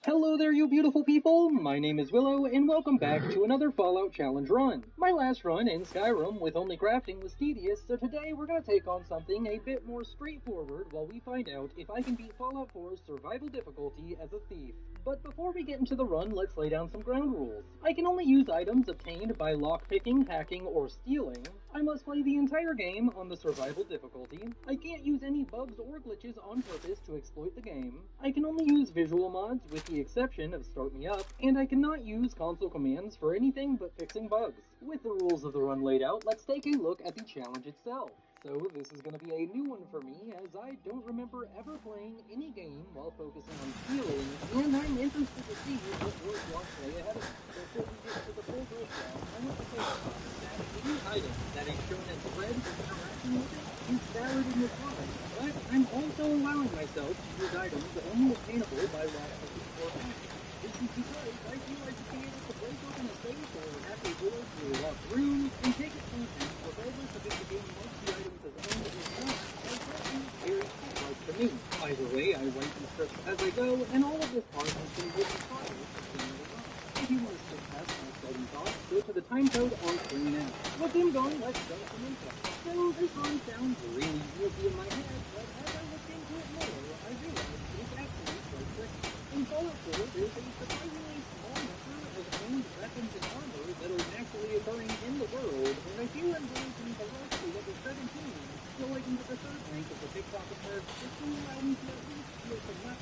D: Hello there, you beautiful people! My name is Willow, and welcome back to another Fallout Challenge run. My last run in Skyrim with only crafting was tedious, so today we're gonna take on something a bit more straightforward while we find out if I can beat Fallout 4's survival difficulty as a thief. But before we get into the run, let's lay down some ground rules. I can only use items obtained by lockpicking, hacking, or stealing. I must play the entire game on the survival difficulty. I can't use any bugs or glitches on purpose to exploit the game. I can only use visual mods with the exception of Start Me Up, and I cannot use console commands for anything but fixing bugs. With the rules of the run laid out, let's take a look at the challenge itself. So this is going to be a new one for me, as I don't remember ever playing any game while focusing on stealing, and I'm interested to see what roadblocks lay ahead of me. Before we get to the full breakdown, I want to focus on that any item that is shown as red when interacting with it is valid in this run, but I'm also allowing myself to use items only obtainable by lockpicking or hacking. This is because I feel like to be able to break open a safe or hack a door through a locked room and take it from them, regardless of if the game marks the items as owned or not, as that is very like to me. Either way, I write these scripts as I go, and all of this processing will be processed at the end of the run. If you want to skip past my starting thoughts, go to the time code on screen now. With them going, let's start some info. So this run sounds really easy in my head, but as I looked into it more, I realized it's actually quite tricky. In Fallout 4, there's a surprisingly small number of owned weapons and armor that are naturally occurring in the world, and I feel I'm going to be the last to level 17, so I can get the third rank of the pickpocket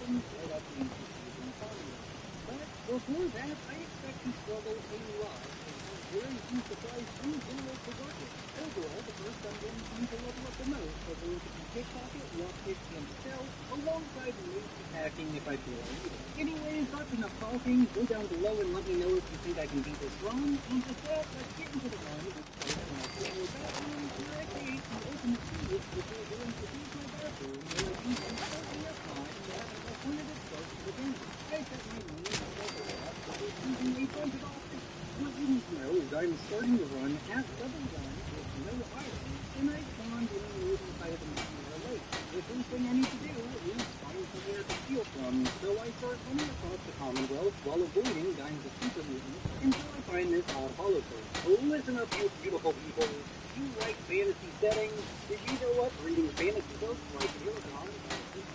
D: happens right after you proceed in Congress. But before that, I expect to struggle a lot and have very few supplies too general to work with. Overall, the first I'm going to need to level up the most are going to be pickpocket, lockpick, and stealth, alongside lazy hacking if I feel I need it. Anyways, that's enough talking. Go down below and let me know if you think I can beat this run, and with that, let's get into the run, which starts when I clean your bathroom, where I create the ultimate secret before going to use my bathroom, where I use the starting up time to have an alternative start to the game. I set my name as that before choosing a bunch of options. What you need to know is I'm starting the run at level 1 with no items, and I spawned any mutant items somewhere late. The first thing I need to do is find somewhere to steal from, so I start running across the Commonwealth while avoiding dying to super mutants until I find this odd holophone. Listen up, you beautiful people. You like fantasy settings? Did you know what reading fantasy books like Miracle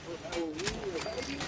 D: for Halloween or Halloween?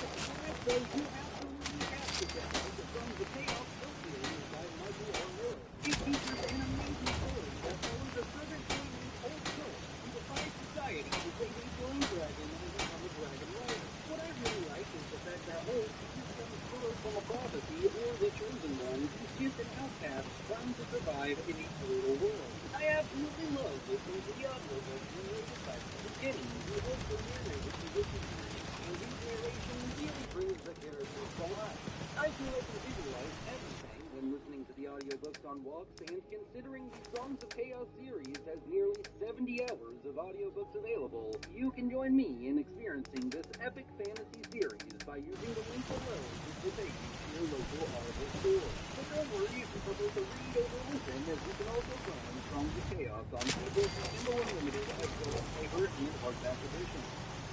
D: So you absolutely have to check out the Sons of Chaos book series by Michael R. Miller. It features an amazing story that follows a servant boy named Old Phil who defies society to save a blind dragon and become a dragon rider. What I really like is the fact that Old is some sort from a prophecy or the chosen one who's just an outcast trying to survive in a brutal world. I absolutely love listening to the audiobook narrated by Stephen Kenny, who also narrated the Witcher series, and his narration really brings the characters to life. I feel I can visualize everything when listening to the audiobooks on walks, and considering the Songs of Chaos series has nearly 70 hours of audiobooks available, you can join me in experiencing this epic fantasy series by using the link below, which will take you to your local Audible store. But don't worry if you prefer to read over listen, as you can also find Songs of Chaos on ebook, Kindle Unlimited, as well as paper and hardback editions.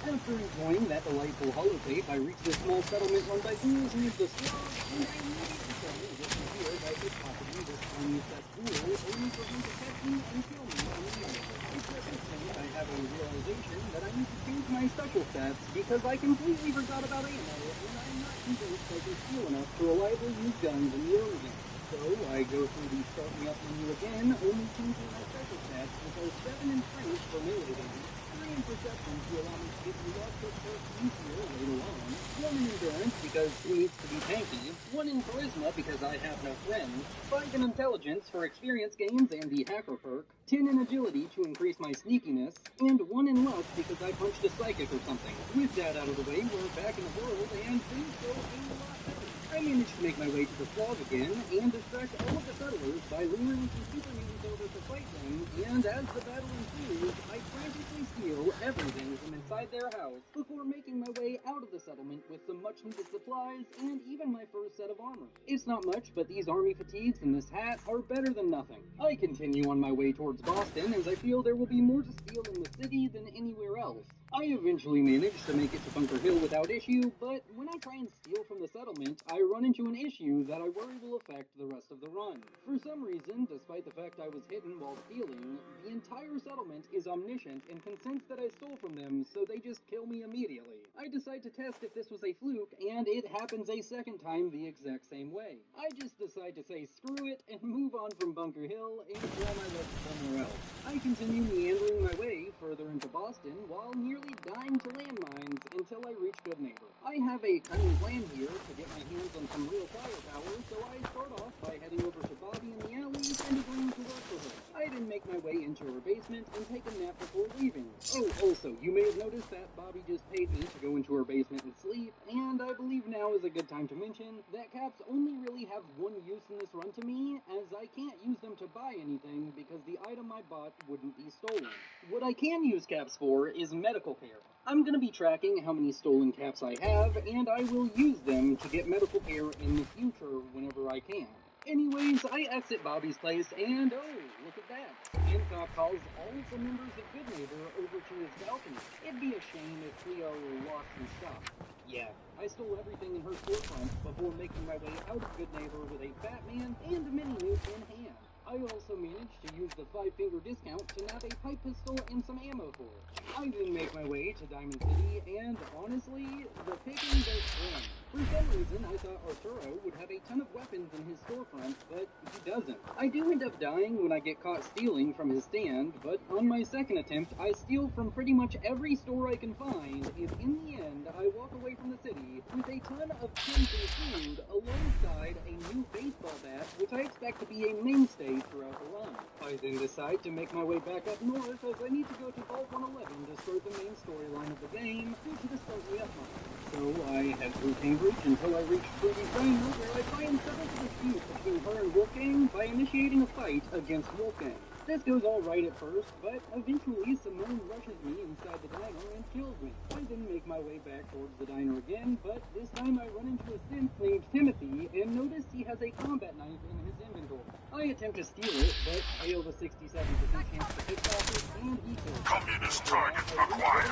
D: After enjoying that delightful holotape, I reached this small settlement run by ghouls named the Slug, and I immediately started looking here if I could possibly this tiny cesspool, only for him to catch me and kill me immediately. It's at this point I have a realization that I need to change my special stats because I completely forgot about ammo, and I'm not convinced I can steal enough to reliably use guns in the early game. So I go through the start me up menu again, only changing my special stats, which are 7 in strength for melee damage, 3 in perception to allow me to get the lost first easier later on, 1 in endurance because who needs to be tanky, 1 in charisma because I have no friends, 5 in intelligence for experience gains and the hacker perk, 10 in agility to increase my sneakiness, and 1 in luck because I punched a psychic or something. With that out of the way, we're back in the world and things go a lot better. I managed to make my way to the Slog again, and distract all of the settlers by luring some super mutants over to fight them, and as the battle ensues, I frantically steal everything from inside their house before making my way out of the settlement with some much needed supplies and even my first set of armor. It's not much, but these army fatigues and this hat are better than nothing. I continue on my way towards Boston as I feel there will be more to steal in the city than anywhere else. I eventually managed to make it to Bunker Hill without issue, but when I try and steal from the settlement, I run into an issue that I worry will affect the rest of the run. For some reason, despite the fact I was hidden while stealing, the entire settlement is omniscient and can sense that I stole from them, so they just kill me immediately. I decide to test if this was a fluke, and it happens a second time the exact same way. I just decide to say screw it and move on from Bunker Hill and try my luck somewhere else. I continue meandering my way further into Boston while nearly dying to landmines until I reach Good Neighbor. I have a cunning plan here to get my hands on some real firepower, so I start off by heading over to Bobby in the alley and agreeing to work for her. I then make my way into her basement and take a nap before leaving. Oh, also, you may have noticed that Bobby just paid me to go into her basement and sleep, and I believe now is a good time to mention that caps only really have one use in this run to me, as I can't use them to buy anything because the item I bought wouldn't be stolen. What I can use caps for is medical care. I'm going to be tracking how many stolen caps I have, and I will use them to get medical care in the future whenever I can. Anyways, I exit Bobby's place, and oh, look at that. Hancock calls all of the members of Good Neighbor over to his balcony. It'd be a shame if Cleo lost some stuff. Yeah, I stole everything in her storefront before making my way out of Good Neighbor with a fat man and a mini nuke in hand. I also managed to use the 5-finger discount to nab a pipe pistol and some ammo for it. I then make my way to Diamond City, and honestly, the picking does swing. For some reason, I thought Arturo would have a ton of weapons in his storefront, but he doesn't. I do end up dying when I get caught stealing from his stand, but on my second attempt, I steal from pretty much every store I can find, and in the end, I walk away from the city with a ton of tasty food alongside a new baseball bat, which I expect to be a mainstay throughout the run. I then decide to make my way back up north as I need to go to Vault 111 to start the main storyline of the game due to the slightly up mine. So I head through Cambridge until I reach Ruby's diner, where I find several disputes between her and Wolfgang by initiating a fight against Wolfgang. This goes all right at first, but eventually Simone rushes me inside the diner and kills me. I then make my way back towards the diner again, but this time I run into a synth named Timothy and notice he has a combat knife in his inventory. I attempt to steal it, but fail the 67% chance to pickpocket and he kills me.
C: Communist target acquired.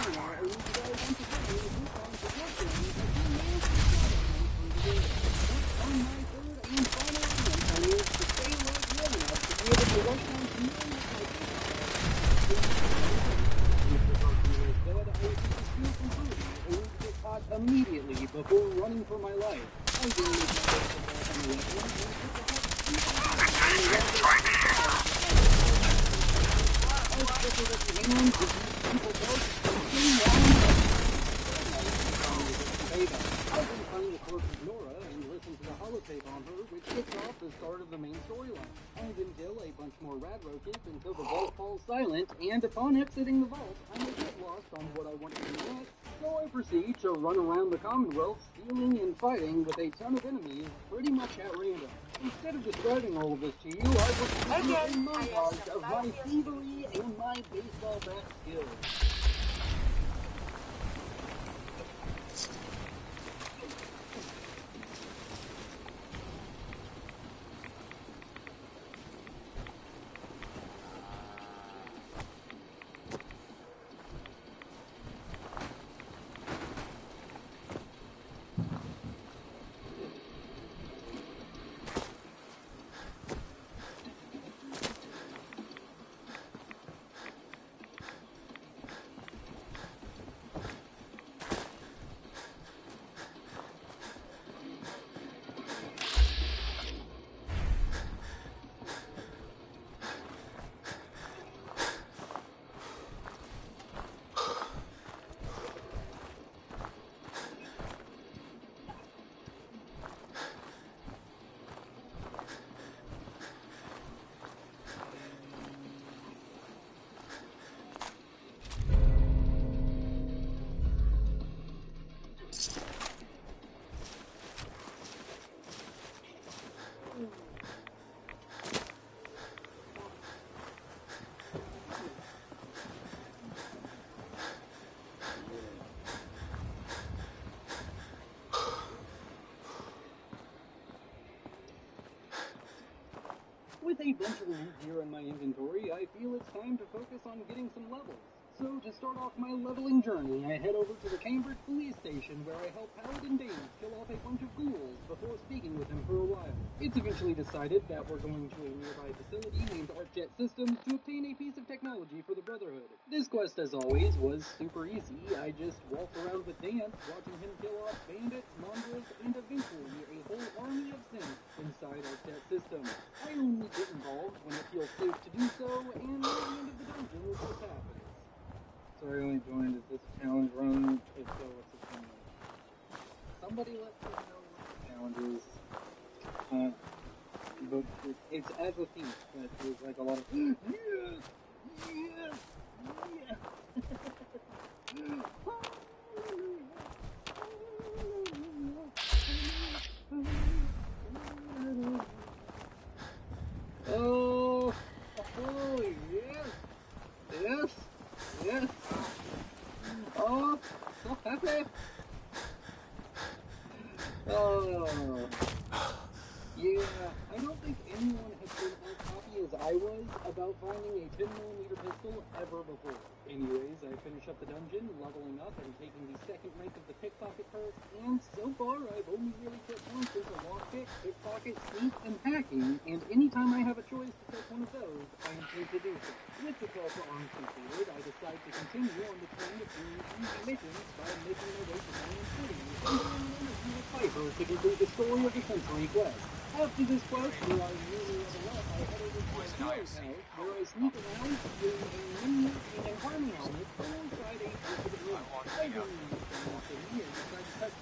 D: On my third and final attempt, I managed to stay alive long enough to be able to rush down to me with my Mr. Garfield is dead. I attempt to steal from Ruby, only to get caught immediately before running for my life. I then make my way to Vault 111 and put the I then find the corpse of Nora and listen to the holotape on her, which kicks off the start of the main storyline. I then kill a bunch more rad roaches until the vault falls silent, and upon exiting the vault, I'm a bit lost on what I want to do next, so I proceed to run around the Commonwealth, stealing and fighting with a ton of enemies, pretty much at random. Instead of describing all of this to you, I will give you a montage of my thievery and my baseball bat skills. With a bunch of loot here in my inventory, I feel it's time to focus on getting some levels. So to start off my leveling journey, I head over to the Cambridge police station where I help Paladin Dave kill off a bunch of ghouls before speaking with him for a while. It's eventually decided that we're going to a nearby facility named ArcJet Systems to obtain a piece of technology for the Brotherhood. This quest, as always, was super easy. I just walked around with Dance, watching him kill off bandits, Mondras, and eventually a whole army of synths inside ArcJet Systems. I only get involved when it feels safe to do so, and near the end of the dungeon is what happens. Sorry, I only joined this challenge run. If so, what's the thing? Somebody let me know what the challenge is. But it's as a thief, but there's like a lot of yes, yes, yes. Oh, oh, yes, yes, yes. Oh, so happy. Oh, yeah, I don't think anyone has been as happy as I was about finding a 10mm pistol ever before. Anyways, I finish up the dungeon, leveling up, and taking the second rank of the pickpocket perks, and so far I've only really put points into lockpick, pickpocket, sneak, and hacking, and anytime I have a choice to take one of those, I intend to do so. With the call for arms completed, I decide to continue on the trend of doing easy missions by making my way to Diamond City, and doing an interview with Piper to complete the story of the Century quest. After this quest, where I really level up, I head over to my hero's house, where I sneak around wearing a mini and harmony helmet alongside a bunch of enemies. I then leave the city and decide to test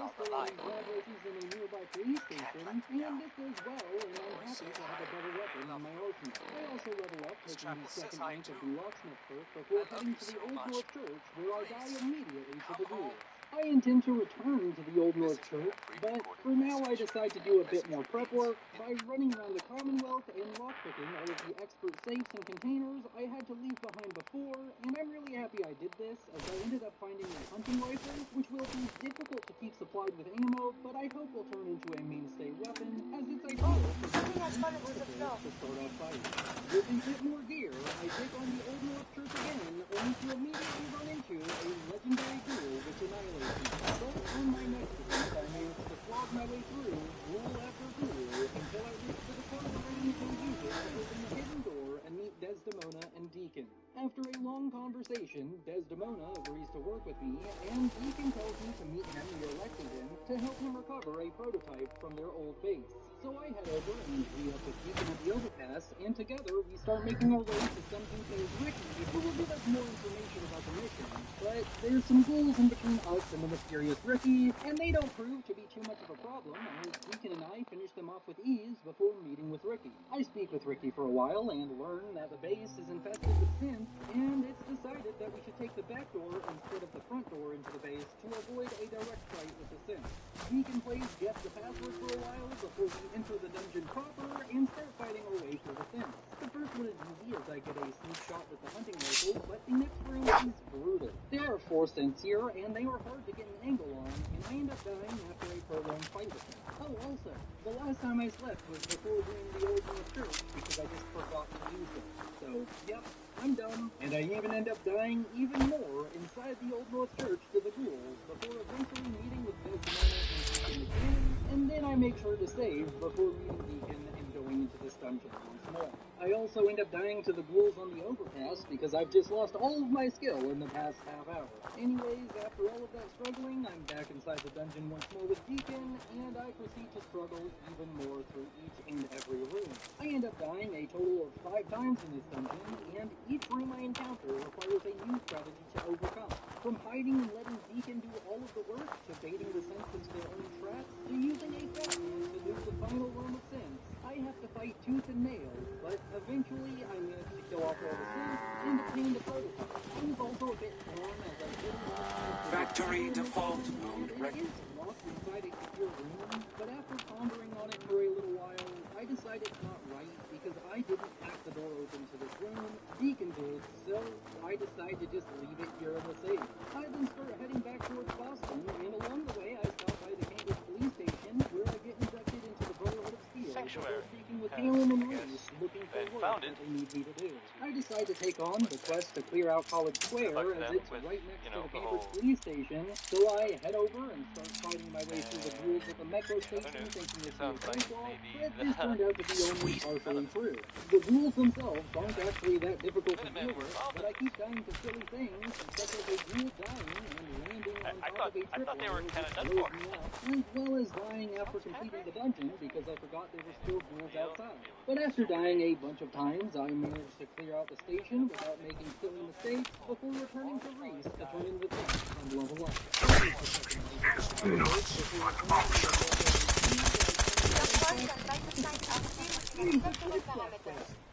D: sister and grab races in a nearby police station, and this goes well, and I'm happy to have a better weapon in my arsenal. I also level up, taking the second rank of the locksmith perk before heading to the Old North Church, where I die immediately to the ghouls. I intend to return to the Old North Church, but for now I decide to do a bit more prep work. By running around the Commonwealth and lockpicking all of the expert safes and containers I had to leave behind before, and I'm really happy I did this, as I ended up finding a hunting rifle, which will be difficult to keep supplied with ammo, but I hope will turn into a mainstay weapon, as it's ideal for
E: something has fallen through the floor.
D: to start off fighting. With a bit more gear, I take on the Old North Church again, only to immediately run into a legendary ghoul which annihilates me. But on my next attempt, I managed to flog my way through ghoul after ghoul until I reached the department room to use it to open the hidden door and meet Desdemona and Deacon. After a long conversation, Desdemona agrees to work with me, and Deacon tells me to meet him near Lexington to help him recover a prototype from their old base. So I head over and meet up with Deacon at the overpass, and together we start making our way to some dude named Ricky, who will give us more information about the mission. But there's some ghouls in between us and the mysterious Ricky, and they don't prove to be too much of a problem, as Deacon and I finish them off with ease before meeting with Ricky. I speak with Ricky for a while and learn that the base is infested with synths, and it's decided that we should take the back door instead of the front door into the base to avoid a direct fight with the synths. Deacon plays guess the password for a while before we enter the dungeon proper and start fighting our way through the synths. The first one is easy as I get a sneak shot with the hunting rifle, but the next room is brutal. There are 4 synths here, and they are hard to get an angle on, and I end up dying after a prolonged fight with them. Oh, also, the last time I slept was before doing the Old North Church, because I just forgot to use them. So, yep, I'm dumb, and I even end up dying even more inside the Old North Church to the ghouls, before eventually meeting with Desdemona and Deacon again, and then I make sure to save before meeting Deacon and going into this dungeon once more. I also end up dying to the ghouls on the overpass because I've just lost all of my skill in the past half hour. Anyways, after all of that struggling, I'm back inside the dungeon once more with Deacon, and I proceed to struggle even more through each and every room. I end up dying a total of 5 times in this dungeon, and each room I encounter requires a new strategy to overcome. From hiding and letting Deacon do all of the work, to baiting the synths into their own traps, to using a fat man to nuke the final room of synths, I have to fight tooth and nail, but eventually I managed to kill off all the synths and obtain the prototype. I was also a bit torn as I really wanted to
P: Factory default mode.
D: it is locked inside a secure room, but after pondering on it for a little while, I decided it's not right because I didn't hack the door open to this room, Deacon did, so I decided to just leave it here in the safe. I then start heading back towards Boston, and along the way I stop by the Cambridge police station, where I get inducted into the Brotherhood of Steel,
J: Sanctuary
D: speaking with Galen and Reese, looking for work that they need me to do. I decide to take on the quest to clear out College Square, as it's right next to the Cambridge police station, so I head over and start fighting my way through the ghouls at the metro station, thinking it's a cakewalk, but this turned out to be only partially true. The ghouls themselves aren't actually that difficult to deal with, but I keep dying to silly things, such as a ghoul dying and landing on top of a trip wire which blows me up, as well as dying after completing the dungeon because I forgot there were still ghouls outside. But after dying a bunch of times, I managed to clear out the station without making silly mistakes before returning to Reese to turn in the test and level up.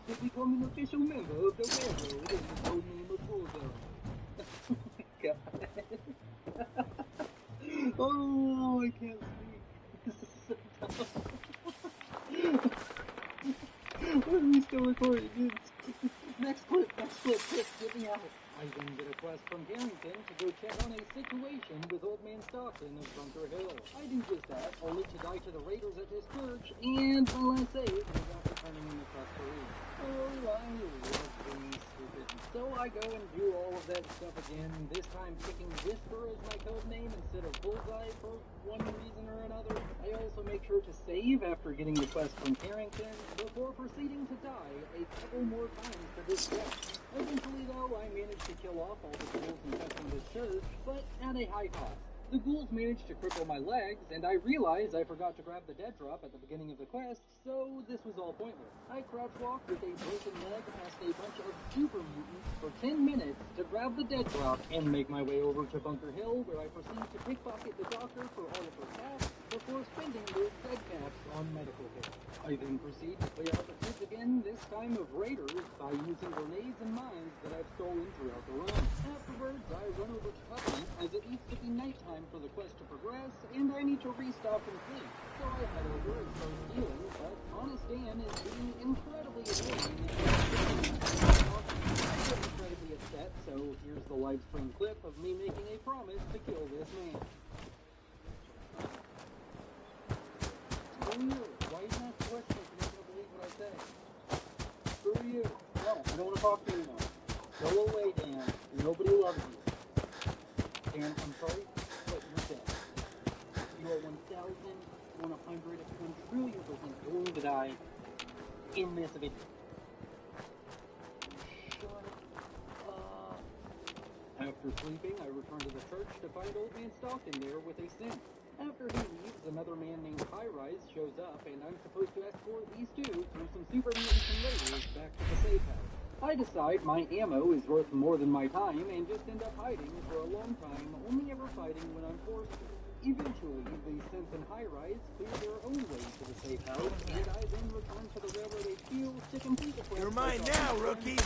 D: To become an official member of the railroad in the name of Bulldog. Oh my god. Oh, I can't speak. This is so dumb. Why are we still recording? Next clip, get me out. I then get a quest from Carrington to go check on a situation with Old Man Stockton of Bunker Hill. I do just that, only to die to the raiders at his church, and while I save, without returning in the quest for Reese. Oh, I love being stupid. So I go and do all of that stuff again, this time picking Whisper as my code name instead of Bullseye for one reason or another. I also make sure to save after getting the quest from Carrington, before proceeding to die a couple more times to this quest. Eventually, though, I managed to kill off all the ghouls infesting this church, but at a high cost. The ghouls managed to cripple my legs, and I realized I forgot to grab the dead drop at the beginning of the quest, so this was all pointless. I crouch walked with a broken leg past a bunch of super mutants for 10 minutes to grab the dead drop and make my way over to Bunker Hill, where I proceed to pickpocket the doctor for all of her on medical care. I then proceed to clear out the fridge again, this time of raiders, by using grenades and mines that I've stolen throughout the run. Afterwards, I run over to Puppy, as it needs to be nighttime for the quest to progress, and I need to restock and sleep. So I head over and start healing, but Honest Dan is being incredibly annoying. I get incredibly upset, so here's the live stream clip of me making a promise to kill this man. Screw you. Why are you not questioning if you're not going to believe what I say? Screw you. No, I don't want to talk to you anymore. Go away, Dan. Nobody loves you. Dan, I'm sorry, but you're dead. You are 1,100% going to die in this video. Shut up. After sleeping, I return to the church to find Old Man Stockton there with a sin. After he leaves, another man named High-Rise shows up, and I'm supposed to escort these two through some super mutants and raiders back to the safe house. I decide my ammo is worth more than my time, and just end up hiding for a long time, only ever fighting when I'm forced to. Eventually, the synth and High-Rise clear their own way to the safe house, and I then return to the railroad HQ to complete the quest.
C: You're mine now, rookie!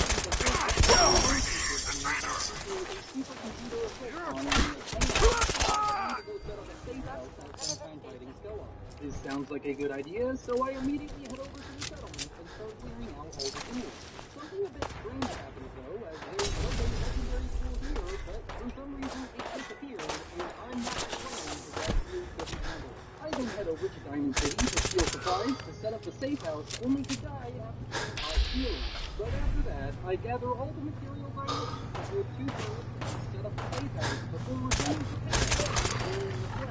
D: This sounds like a good idea, so I immediately head over to the settlement and start clearing out all the tools. Something a bit strange happens though, as there was a legendary tool here, but for some reason it disappeared, and I'm not playing to that tool couldn't handle. I then head over to Diamond City to steal supplies to set up the safe house, only to die after being out healing. But after that, I gather all the materials I need to do 2 thirds to set up the safe house before returning to pick it up during the quest.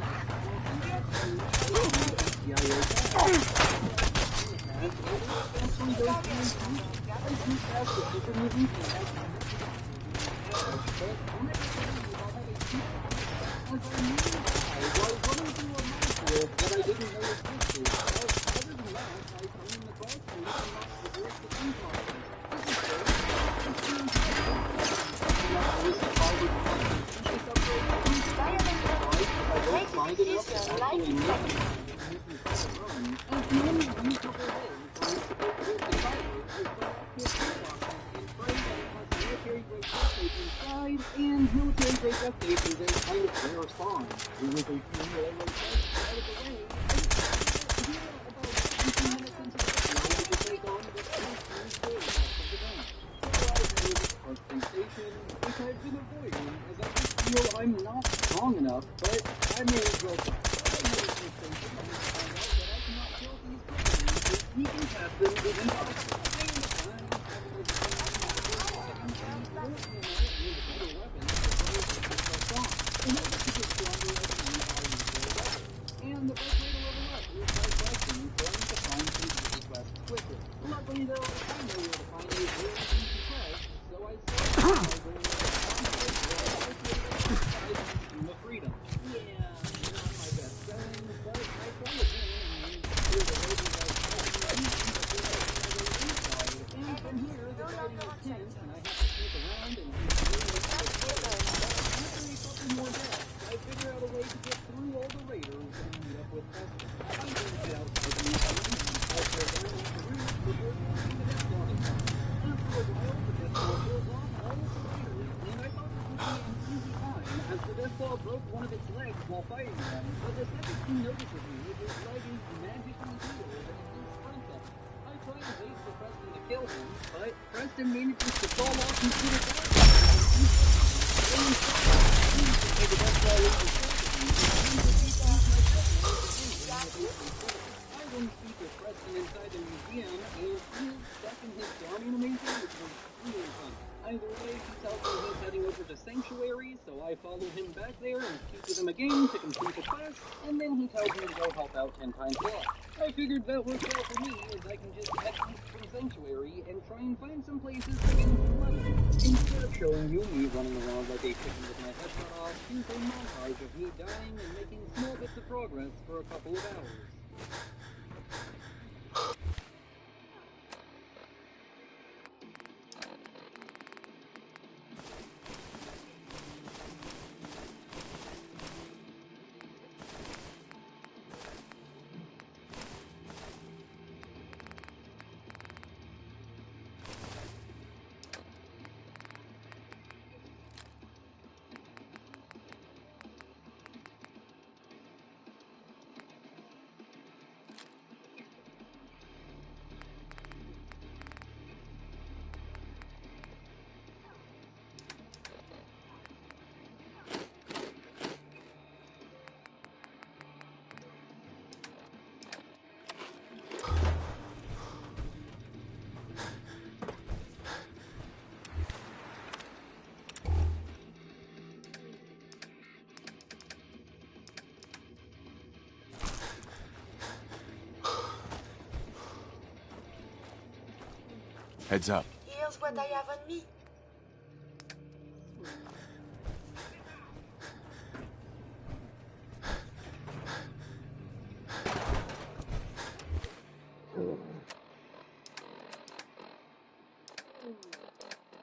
D: And military grade update is a kind of rare spawn. We was a few railroad tests out of the way, and about 18 minutes into the video, we could take on the first story of the game. So I made Park Street Station, which I've been avoiding, as I just feel I'm not strong enough, but I may as well try. I made a station and find out that I cannot kill these criminals, so sneaking past them is impossible. And the best way to level up is by questing, trying to find some easy quests quickly. Luckily though, I know where to find a very easy quest, so I started by going to the Team of Freedom. Yeah, not my best selling, but I tried it and clear the road and from here, the riding is tense, and I have to sneak around and use after a couple more deaths, I figure out a way to get through all the raiders and meet up with Jester. I then head out to the museum and try to down the route before joining the death line. After a while, the death claw kills off all of the raiders, and I thought this would be an easy time, as the death claw broke one of its legs while fighting them, but the second he notices me, his leg is magically healed and he sprints at me. I try and wait for Preston to kill him, but Preston manages to fall off into the dark. I then speak with Preston inside the museum, and he is stuck in his down animation, which was really fun. Either way, he tells me he's heading over to Sanctuary, so I follow him back there and speak with him again to complete the quest, and then he tells me to go help out 10 times less. I figured that worked out for me, as I can just head east from Sanctuary and try and find some places to gain some money. Instead of showing you me running around like a chicken with my head cut off, here's a montage of me dying and making small bits of progress for a couple of hours.
Q: Heads up.
E: Here's what I have on me.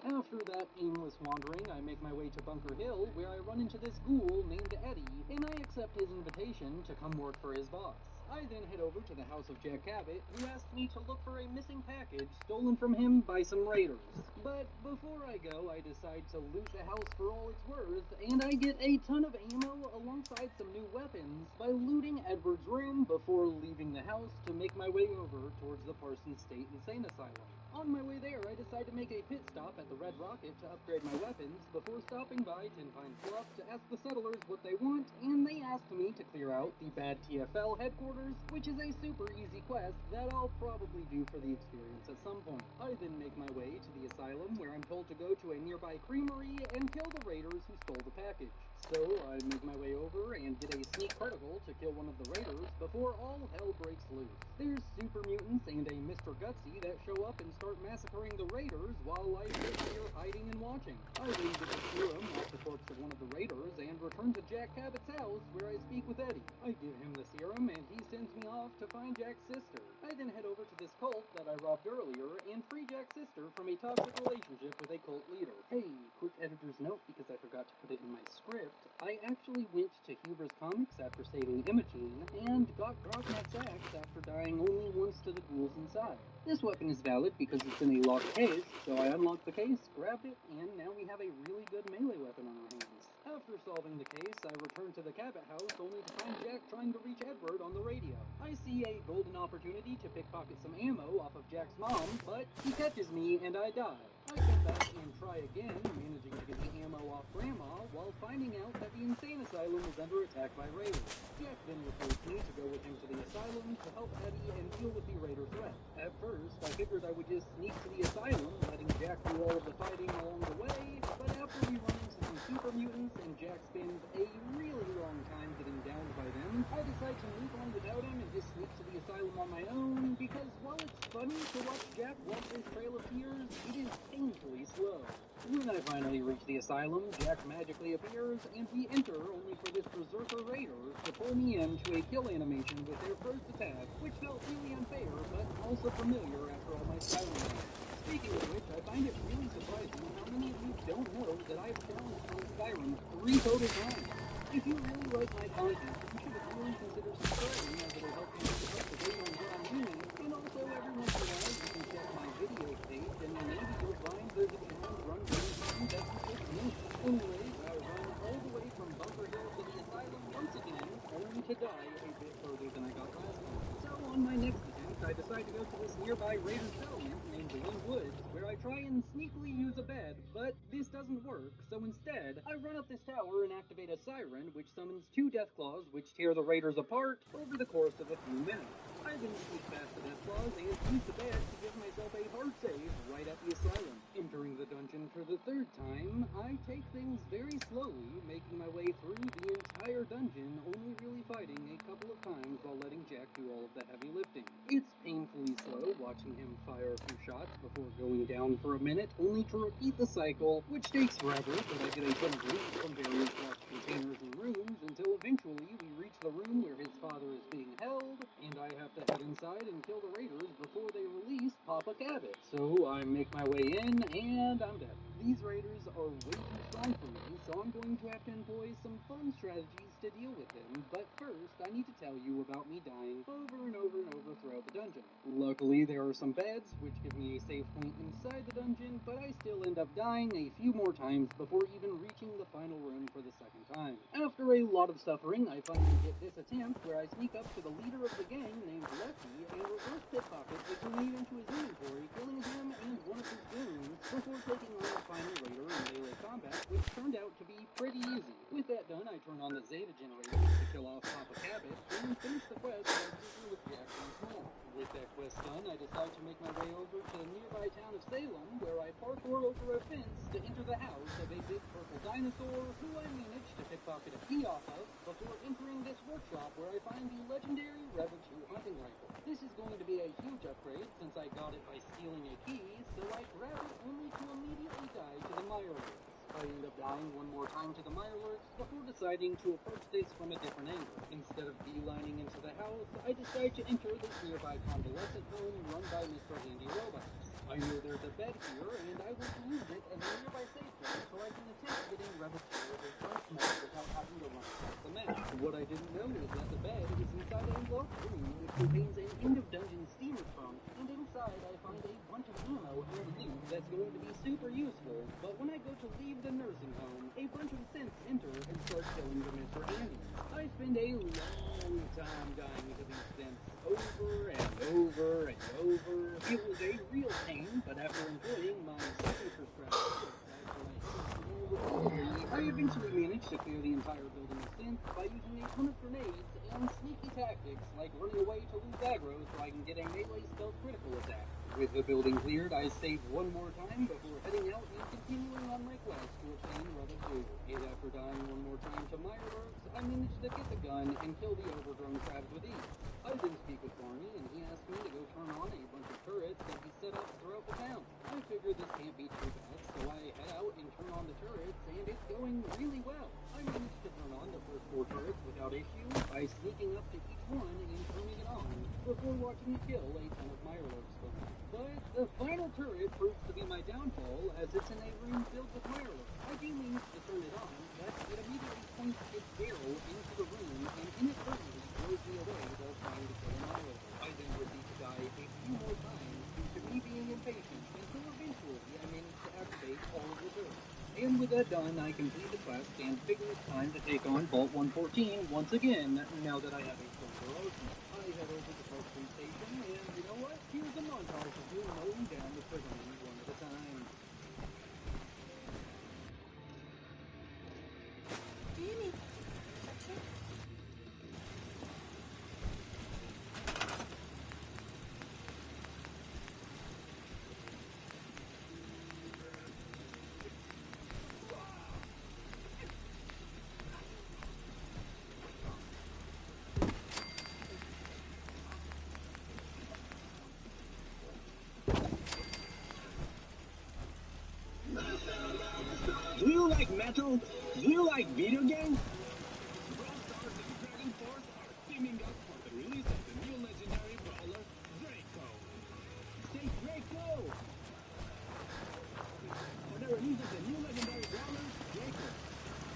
D: After that aimless wandering, I make my way to Bunker Hill, where I run into this ghoul named Eddie, and I accept his invitation to come work for his boss. I then head over to the house of Jack Cabot, who asked me to look for a missing package stolen from him by some raiders. But before I go, I decide to loot the house for all it's worth, and I get a ton of ammo alongside some new weapons by looting Edward's room before leaving the house to make my way over towards the Parsons State Insane Asylum. On my way there, I decide to make a pit stop at the Red Rocket to upgrade my weapons before stopping by Tin Pine Bluff to ask the settlers what they want, and they asked me to clear out the Bad TFL headquarters, which is a super easy quest that I'll probably do for the experience at some point. I then make my way to the asylum, where I'm told to go to a nearby creamery and kill the raiders who stole the package. So I make my way over and get a sneak particle to kill one of the raiders before all hell breaks loose. There's super mutants and a Mr. Gutsy that show up and start massacring the raiders while I sit here hiding and watching. I then get a serum off the corpse of one of the raiders and return to Jack Cabot's house, where I speak with Eddie. I give him the serum and he sends me off to find Jack's sister. I then head over to this cult that I robbed earlier and free Jack's sister from a toxic relationship with a cult leader. Hey, quick editor's note because I forgot to put it in my script. I actually went to Huber's Comics after saving Imogen and got Grognet's axe after dying only once to the ghouls inside. This weapon is valid because it's in a locked case, so I unlocked the case, grabbed it, and now we have a really good melee weapon on our hands. After solving the case, I return to the Cabot house only to find Jack trying to reach Edward on the radio. I see a golden opportunity to pickpocket some ammo off of Jack's mom, but he catches me and I die. I come back and try again, managing to get the ammo off Grandma, while finding out that the insane asylum is under attack by raiders. Jack then refers me to go with him to the asylum to help Eddie and deal with the raider threat. At first, I figured I would just sneak to the asylum, letting Jack do all of the fighting along the way, but after we run into some super mutants and Jack spends a really long time getting downed by them, I decide to move on without him and just sneak to the asylum on my own, because while it's funny to watch Jack walk his trail of tears, it is painfully slow. When I finally reach the asylum, Jack magically appears, and we enter only for this berserker raider to pull me into a kill animation with their first attack, which felt really unfair, but also familiar after all my Skyrim time. Speaking of which, I find it really surprising how many of you don't know that I've challenged on Skyrim 3 total times. If you really like my content, you should really consider subscribing, as it'll help you keep up to date on what I'm doing, and also every once in a while you can check my videos page and maybe you'll find there's a challenge run going to 2,006 minutes. Anyways, I run all the way from Bunker Hill to the asylum once again, only to die a bit further than I got last time. So on my next attempt, I decide to go to this nearby raider settlement named Lynn Woods, where I try and sneakily use a bed, but this doesn't work, so instead, I run up this tower and activate a siren, which summons 2 Deathclaws, which tear the raiders apart over the course of a few minutes. I then sneak past the Deathclaws and use the bed to give myself a hard save right at the asylum. Entering the dungeon for the 3rd time, I take things very slowly, making my way through the entire dungeon, only really fighting a couple of times while letting Jack do all of the heavy lifting. It's painfully slow watching him fire a few shots before going down for a minute, only to repeat the cycle, which takes forever, but I get a ton of loot from various locked containers and rooms, until eventually we reach the room where his father is being held, and I have to head inside and kill the raiders before they release Papa Cabot. So I make my way in, and I'm dead. These raiders are way too strong for me, so I'm going to have to employ some fun strategies to deal with them, but first I need to tell you about me dying over and over and over throughout the dungeon. Luckily there are some beds, which give me a save point inside the dungeon, but I still end up dying a few more times before even reaching the final room for the 2nd time. After a lot of suffering, I finally get this attempt where I sneak up to the leader of the gang named Lefty and reverse pickpocket a grenade into his inventory, killing him and one of his goons before taking on the final raider in melee combat, which turned out to be pretty easy. With that done, I turn on the Zeta generator to kill off Papa Cabot and finish the quest by speaking with Jack once more. With that quest done, I decide to make my way over to the nearby town of Salem, where I parkour over a fence to enter the house of a big purple dinosaur who I managed to pickpocket a key off of before entering this workshop where I find the legendary Rebel 2 hunting rifle. This This is going to be a huge upgrade since I got it by stealing a key, so I grab it only to immediately die to the Mirelurks. I end up dying one more time to the Mirelurks before deciding to approach this from a different angle. Instead of beelining into the house, I decide to enter this nearby convalescent home run by Mr. Handy Robots. I know there's a bed here, and I want to use it as a nearby safe zone so I can attempt getting Revoteur or French map without having to run across the map. What I didn't know is that the bed is inside a locked room which contains an end-of-dungeon steamer trunk, and inside I find a bunch of ammo and loot that's going to be super useful, but when I go to leave the nursing home, a bunch of synths enter and start killing the Mr. Handies. I spend a long time dying to these synths, over and over and over. It was a real pain, but after enjoying my second prescribed I eventually managed to clear the entire building of synths by using a ton of grenades and sneaky tactics like running away to lose aggro so I can get a melee stealth critical attack. With the building cleared, I save one more time before heading out and continuing on my quest to obtain Revoteur. And after dying one more time to Mirelurks, I managed to get the gun and kill the overgrown crabs with ease. I then speak with Barney, and he asked me to go turn on a bunch of turrets that he set up throughout the town. I figured this can't be too bad, so I head out and turn on the turrets, and it's going really well. I managed to turn on the first 4 turrets without issue by sneaking up to each one and turning it on, before watching it kill a ton of Mirelurks for me. But the final turret proves to be my downfall, as it's in a room filled with Mirelurks. I do manage to turn it on, but it immediately points its barrel into the room and inadvertently throws me away while trying to kill a Mirelurk. I then proceed to die a few more times due to me being impatient, until eventually I manage to activate all of the turrets. And with that done, I complete the quest and figure it's time to take on Vault 114 once again, now that I have a stronger arsenal. I head over to Park Street Station, and you know what? Here's a montage of me mowing down the prisoners one at a time.
E: Do you need something?
K: Do you like metal? Do you like video games? Brawl Stars and Dragon Force are teaming up for the release of the new legendary brawler, Draco. Say Draco! For the release of the new legendary brawler, Draco.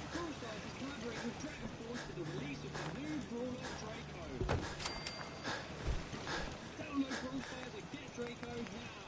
K: Brawl Stars is collaborating with Dragon Force for the release of the new brawler, Draco. Download Brawl Stars and get Draco now!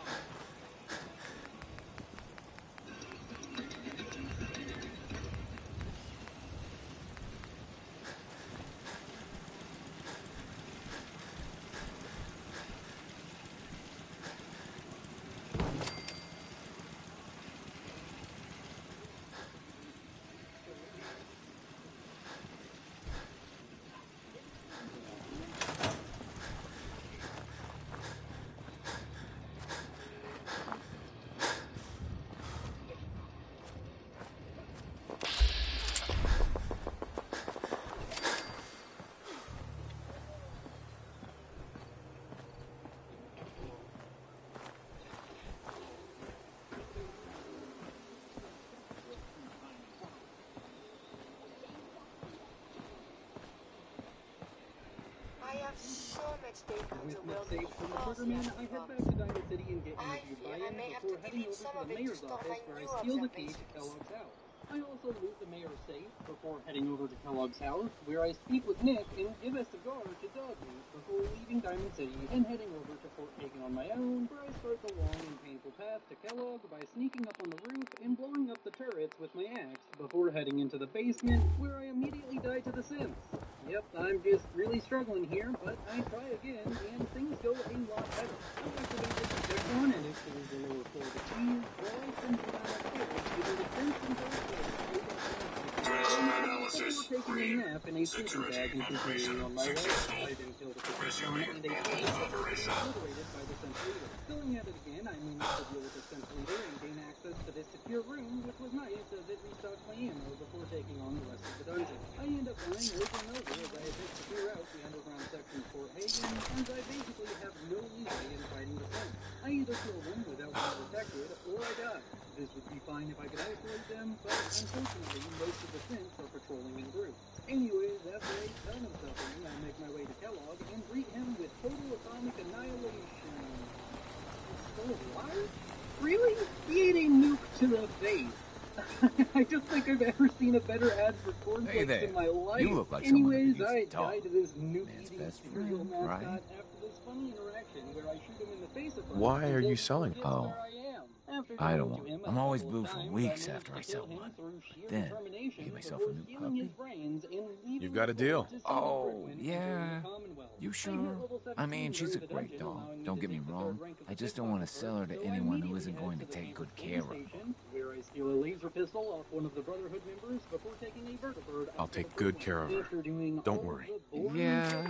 E: So much data
D: With
E: to
D: enough
E: build
D: saves from the
E: false
D: Triggerman, I head back to Diamond City and get
E: I
D: interviewed
E: fear
D: by
E: I
D: him
E: may have
D: before
E: to
D: heading
E: delete
D: over
E: some
D: to
E: of
D: the
E: it to
D: mayor's
E: store
D: office
E: my
D: where I
E: new
D: steal the key to
E: observations.
D: Kellogg's house. I also loot the mayor's safe before heading over to Kellogg's house, where I speak with Nick and give a cigar to Doggy before leaving Diamond City and heading over to Fort Hagen on my own, where I start the long and painful path to Kellogg by sneaking up on the roof and blowing up the turrets with my axe before heading into the basement, where I immediately die to the synths. Yep, I'm just really struggling here, but I try again, and things go a lot better. I activate the protect one, and it clears the lower floor of the keys, while I send them down upstairs, using the fence and third
C: Analysis.
D: taking a nap in a sleeping bag and continuing on my way. I then kill the protect one, and a
C: Operation.
D: obliterated by the synth leader. Going at it again, I managed to deal with the synth leader and gain access to this secure room, which was nice as it restocked my ammo before taking on the rest of the dungeon. I end up dying over and over as I attempt to clear out the underground section of Fort Hagen, as I basically have kill them without being detected, or I die. This would be fine if I could isolate them, but unfortunately, most of the synths are patrolling in groups. Anyways, after a ton of suffering, I make my way to Kellogg and greet him with total atomic annihilation. Still alive? Really? He ate a nuke to the face. I don't think I've ever seen a better ad for cornflakes in my life.
L: You look like
D: Anyways,
L: someone who could use
D: I
L: a dog.
D: die to this nuke-eating
L: Best
D: cereal
L: friend,
D: mascot
L: right?
D: after this funny interaction where I shoot him in the face a bunch.
Q: Why are
D: until
Q: you
D: he
Q: selling?
D: forgets
L: Oh.
D: where I am. After
L: I don't
D: talking
L: want.
D: to him
L: I'm
D: a
L: always
D: couple of
L: blue for
D: times,
L: weeks
D: managed
L: after
D: to
L: I
D: kill
L: sell
D: him
L: one.
D: through sheer
L: Then,
D: determination
L: get myself
D: before
L: a new
D: stealing
L: puppy.
D: his brains and leaving
Q: You've got a
D: the
Q: deal.
D: to save
L: Oh,
D: Fridwin
L: yeah.
D: during the Commonwealth.
L: You
D: I
L: sure?
D: hit level
L: I mean,
D: 17
L: she's a
D: during the
L: great
D: dungeon,
L: dog.
D: allowing me
L: Don't
D: to
L: get me
D: take the
L: wrong.
D: third rank of
L: I
D: the
L: just don't want to
D: pickpocket
L: sell her to
D: perk, so I
L: anyone who
D: immediately
L: isn't
D: head
L: going
D: to
L: to
D: the
L: take good
D: campus
L: care of
D: police
L: her.
D: station, where I steal a laser pistol off one of the Brotherhood members before taking a vertibird
Q: I'll
D: out to
Q: take
D: the
Q: good
D: Fridwin.
Q: care of her.
D: After doing
Q: Don't
D: all
Q: worry.
D: of the boring
L: Yeah,
D: stuff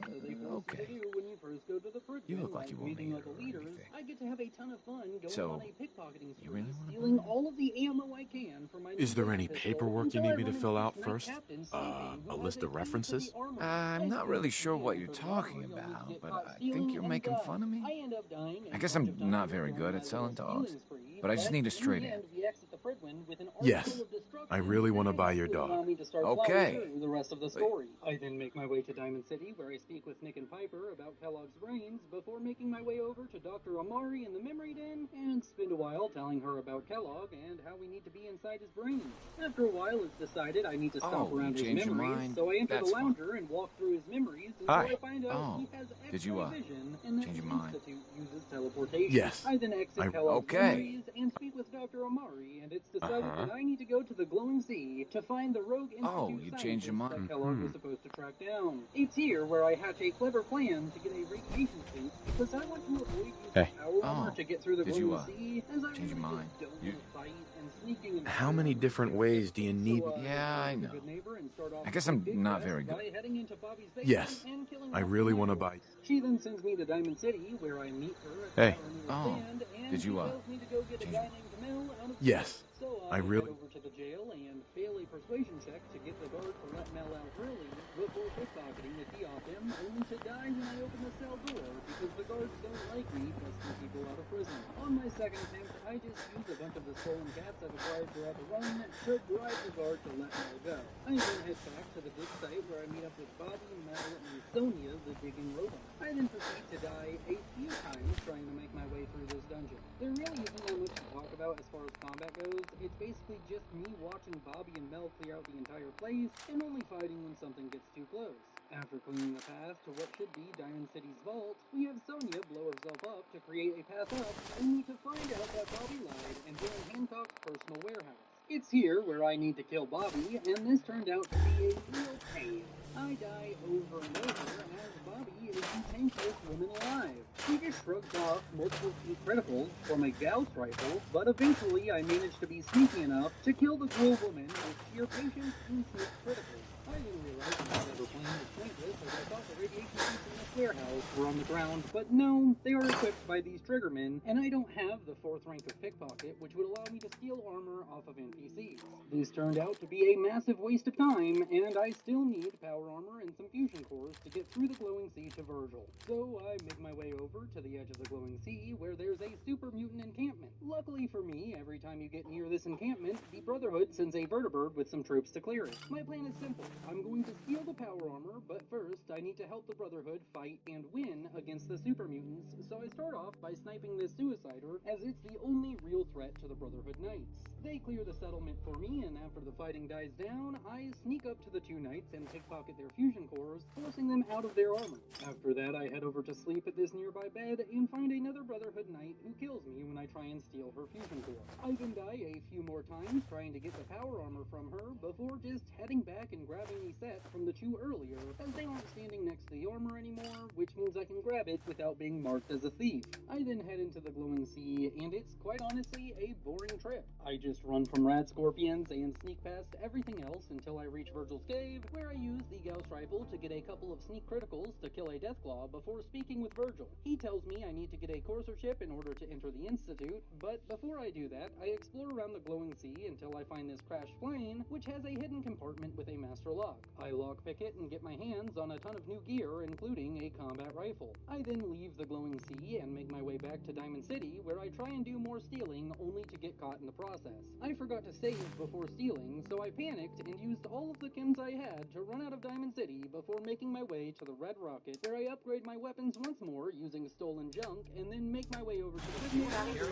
D: that they force you to do when you first go to the Fridwin,
L: You look like you won't
D: meeting
L: need
D: all
L: her
D: the
L: or
D: leaders,
L: anything.
D: I get to have a ton of fun going
L: So,
D: on a pickpocketing
L: you
D: spree,
L: really wanna
D: stealing
L: buy it?
D: all of the ammo I can for my new
Q: Is there
D: laser
Q: any
D: pistol
Q: paperwork you
D: until
Q: need
D: I
Q: me to
D: run
Q: fill
D: into
Q: out
D: Knight
Q: first?
D: Captain Sleeping, who
Q: A
D: has
Q: list of
D: key to the
Q: references?
D: armory.
L: I'm
D: As
L: not
D: you
L: really
D: know,
L: sure
D: to
L: what
D: get
L: you're
D: into the
L: talking
D: armory, you'll need to
L: about,
D: get
L: but
D: caught
L: I
D: stealing
L: think you're
D: and
L: making
D: die.
L: fun of me.
D: I end up dying
L: I
D: a
L: guess
D: bunch
L: I'm
D: of
L: not
D: times
L: very
D: during
L: good
D: my
L: at selling
D: little
L: dogs,
D: stealing spree,
L: but I just need a
D: in
L: straight
D: the end,
L: end.
D: we exit the Fridwin with an
Q: Yes.
D: arsenal of destruction
Q: I really want to
D: that
Q: buy
D: enough
Q: your
D: to allow
Q: dog.
D: me to start
L: Okay.
D: plowing through the rest of the story. I then make my way to Diamond City, where I speak with Nick and Piper about Kellogg's brains, before making my way over to Dr. Amari in the memory den, and spend a while telling her about Kellogg and how we need to be inside his brains. After a while, it's decided I need to stop
L: Oh,
D: around
L: you
D: his
L: changed your
D: memories,
L: mind?
D: so I enter
L: That's
D: the
L: fine.
D: lounger and walk through his memories until
Q: Hi.
D: I find out
L: Oh,
D: he has
L: did you,
D: X-ray vision and that
L: change
D: the
L: your mind?
D: Institute uses teleportation.
Q: Yes.
D: I then exit
Q: I-
D: Kellogg's
L: Okay.
D: memories and speak with Dr. Amari, and it's decided
Q: Uh-huh.
D: that I need to go to the Glowing Sea to find the rogue Institute
L: Oh, you changed your
D: scientist
L: mind?
D: that Kellogg was supposed to track down. It's here where I hatch a clever plan to get a radiation suit, because I want to avoid using
Q: Hey.
D: power armor
L: Oh,
D: to get through the
L: did you,
D: Glowing Sea, as I
L: change your
D: really
L: mind?
D: just don't
L: You-
D: want to fight, and sneaking and
Q: How many different ways do you need?
D: so,
L: Yeah, I
D: like a
L: know.
D: good neighbor and start off
L: I guess
D: with a
L: I'm
D: big
L: not
D: fest
L: very
D: by
L: good.
D: heading into Bobby's basement
Q: Yes.
D: and killing
Q: I
D: off
Q: really
D: the
Q: want to
D: fireworks.
Q: buy.
D: She then sends me to Diamond City, where I meet her at
Q: Hey.
D: the Alameda
L: Oh,
D: stand, and
L: did
D: she
L: you,
D: tells me to go get a guy named Camille out of
Q: Yes.
D: jail. So
Q: I
D: I
Q: really-
D: head over to the jail and fail a persuasion check to get the guard to let Mel out early before pickpocketing the key off him, only to die when I open the cell door because the guards don't like me busting people out of prison. On my second attempt, I just use a bunch of the stolen cats I've acquired throughout the run to drive the guard to let Mel go. I then head back to the dig site where I meet up with Bobby, Mel, and Sonia, the digging robot. I then proceed to die a few times trying to make my way through this dungeon. There really isn't that much to talk about as far as combat goes. It's basically just me watching Bobby and Mel clear out the entire place, and only fighting when something gets too close. After clearing the path to what should be Diamond City's vault, we have Sonia blow herself up to create a path up, only to find out that Bobby lied and joined Hancock's personal warehouse. It's here where I need to kill Bobby, and this turned out to be a real pain. I die over and over as Bobby is the tankiest woman alive. She just shrugs off multiple key criticals from a Gauss rifle, but eventually I managed to be sneaky enough to kill the ghoul woman with sheer patience and sneak criticals. I didn't realize my clever plan was pointless as I thought the radiation suits in this warehouse were on the ground, but no, they are equipped by these triggermen, and I don't have the 4th rank of pickpocket, which would allow me to steal armor off of NPCs. This turned out to be a massive waste of time, and I still need power armor and some fusion cores to get through the Glowing Sea to Virgil. So I make my way over to the edge of the Glowing Sea, where there's a super mutant encampment. Luckily for me, every time you get near this encampment, the Brotherhood sends a vertibird with some troops to clear it. My plan is simple. I'm going to steal the power armor, but first I need to help the Brotherhood fight and win against the super mutants, so I start off by sniping this suicider, as it's the only real threat to the Brotherhood Knights. They clear the settlement for me, and after the fighting dies down, I sneak up to the 2 knights and pickpocket their fusion cores, forcing them out of their armor. After that, I head over to sleep at this nearby bed and find another Brotherhood Knight who kills me when I try and steal her fusion core. I then die a few more times trying to get the power armor from her before just heading back and grabbing a set from the 2 earlier, as they aren't standing next to the armor anymore, which means I can grab it without being marked as a thief. I then head into the Glowing Sea, and it's quite honestly a boring trip. I just run from rad scorpions and sneak past everything else until I reach Virgil's cave, where I use the Gauss rifle to get a couple of sneak criticals to kill a Deathclaw before speaking with Virgil. He tells me I need to get a courser chip in order to enter the Institute, but before I do that, I explore around the Glowing Sea until I find this crashed plane, which has a hidden compartment with a master lock. I lockpick it and get my hands on a ton of new gear, including a comm combat rifle. I then leave the glowing sea and make my way back to Diamond City, where I try and do more stealing, only to get caught in the process. I forgot to save before stealing, so I panicked and used all of the chems I had to run out of Diamond City before making my way to the Red Rocket, where I upgrade my weapons once more using stolen junk, and then make my way over to the Sanctuary,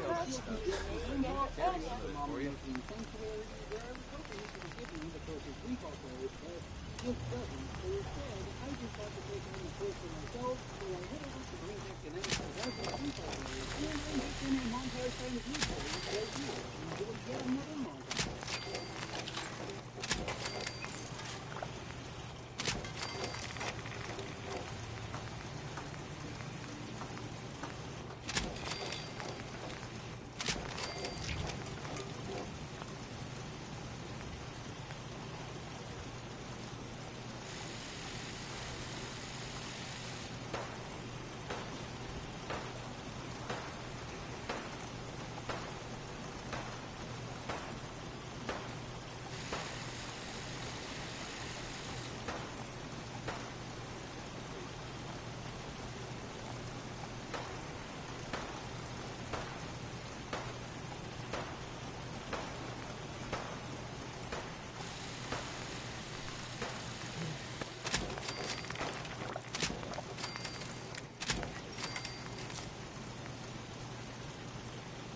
D: where I was hoping he would give me the closest recall code, but he just doesn't. So instead, I just have to take on the quest for myself, so I head over to Green Tech Genetics to have my recall code, and I make in a montage trying to do so right here. Enjoy yet another montage.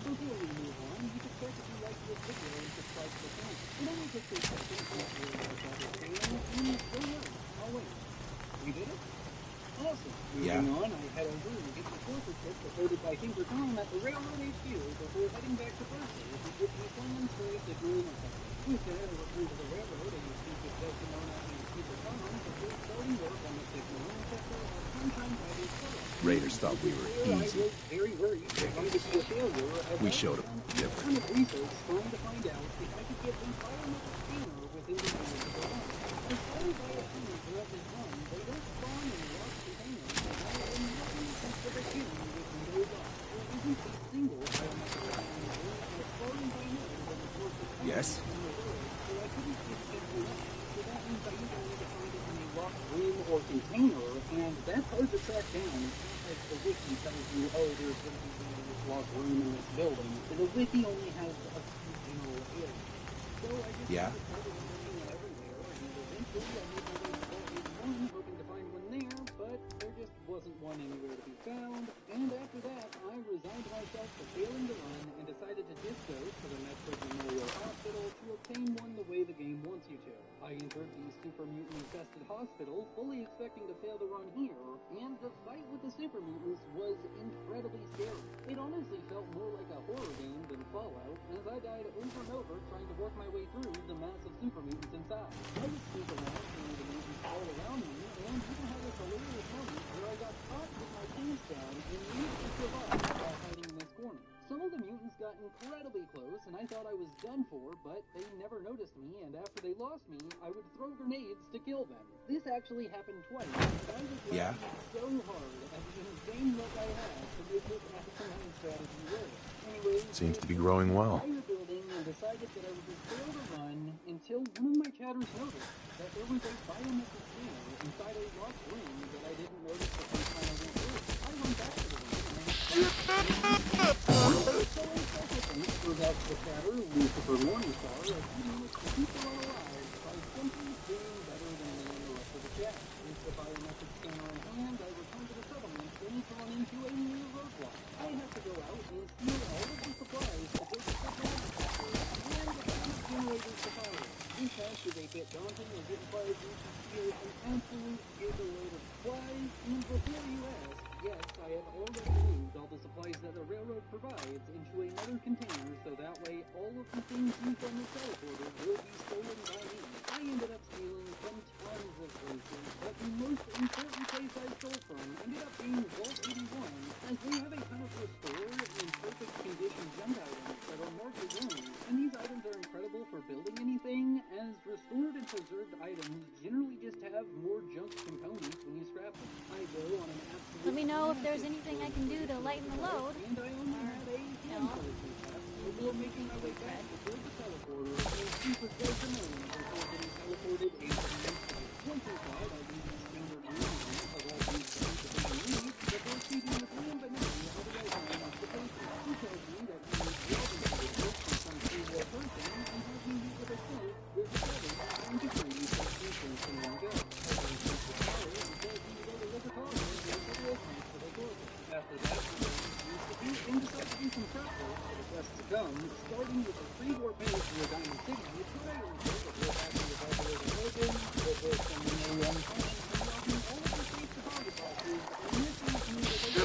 D: Before we move on, you can start to like this video and subscribe to the channel. It only takes a second to make your and don't worry, I'll wait. We did it? Awesome. Moving on, I head over and get the corporate kit supported by King Tom at the Railroad HQ before heading back to Berkeley to get me plans for the Green Effect. Instead, I return to the railroad and speak with Jester known as King Tom before starting work on the signal sector of Funtime by the
H: Raiders thought we were easy.
D: I was very worried that going to be a failure.
H: We showed them different.
D: I was research trying to find out if I could get a biometric scanner within the range of the run. As far as I have seen throughout this run, they don't spawn in locked containers, and I have been nothing since the beginning with Windows off. There isn't a single biometric scanner as far as I know over the course of time
H: Yes?
D: in the world, so I couldn't just get one up. So that means I either need to find it in a locked room or container, and that's hard to track down. It's not like the wiki tells you, oh, there's going to be this locked room in this building. The wiki only has a few general areas. So I just started looking everywhere, and eventually I made my way to Vault 81, hoping to find one there, but there just wasn't one anywhere to be found. And after that, I resigned myself to failing the run and decided to just go to the Medford Memorial Hospital to obtain one the way the game wants you to. I entered the super mutant-infested hospital, fully expecting to fail the run here, and the fight with the super mutants was incredibly scary. It honestly felt more like a horror game than Fallout, as I died over and over trying to work my way through the massive super mutants inside. I was super mad seeing the mutants all around me, and even had this hilarious moment where I got caught with my pants down and managed to survive while hiding in this corner. Some of the mutants got incredibly close, and I thought I was done for, but they never noticed me, and after they lost me, I would throw grenades to kill them. This actually happened twice, and I was laughing so hard at the insane luck I had to make this asinine strategy work. Anyway,
H: seems to be growing well.
D: Building and decided that I would just fail to run until one of my chatters noticed that there was a biometric scanner inside a locked room that I didn't notice the first time I went through. I went back to the room and so that's the chatter, Lucifer Morningstar, as he managed to keep the run alive by simply doing better than me and the rest of the chat. With the biometric scanner in hand, I returned to the settlement only to run into a new roadblock. I have to go out and steal all of the supplies to build a separate sector and the generators to power it. This task is a bit daunting as it requires you to steal an absolute gigaload of supplies, and before you ask, yes, I have already moved all the supplies that the railroad provides into another container, so that way all of the things used on the teleporter will be stolen by me. I ended up stealing from tons of places, but the most important place I stole from ended up being Vault 81, as they have a ton of restored and perfect condition junk items that are marked as owned, and these items are incredible for building anything, as restored and preserved items generally just have more junk components when you scrap them. I go on an absolute
S: Let me know if there's anything I can do to lighten the load.
D: And I only had a handful of mishaps before making my way back to build the teleporter and super twice a million before getting teleported into the new site. Once inside, I do the standard room of all these things that they starting with the pre-war base near Diamond City, it's what I remember before passing the Evaporator Logan, before spending a long time unlocking all of the safe deposit boxes, and this leads me to the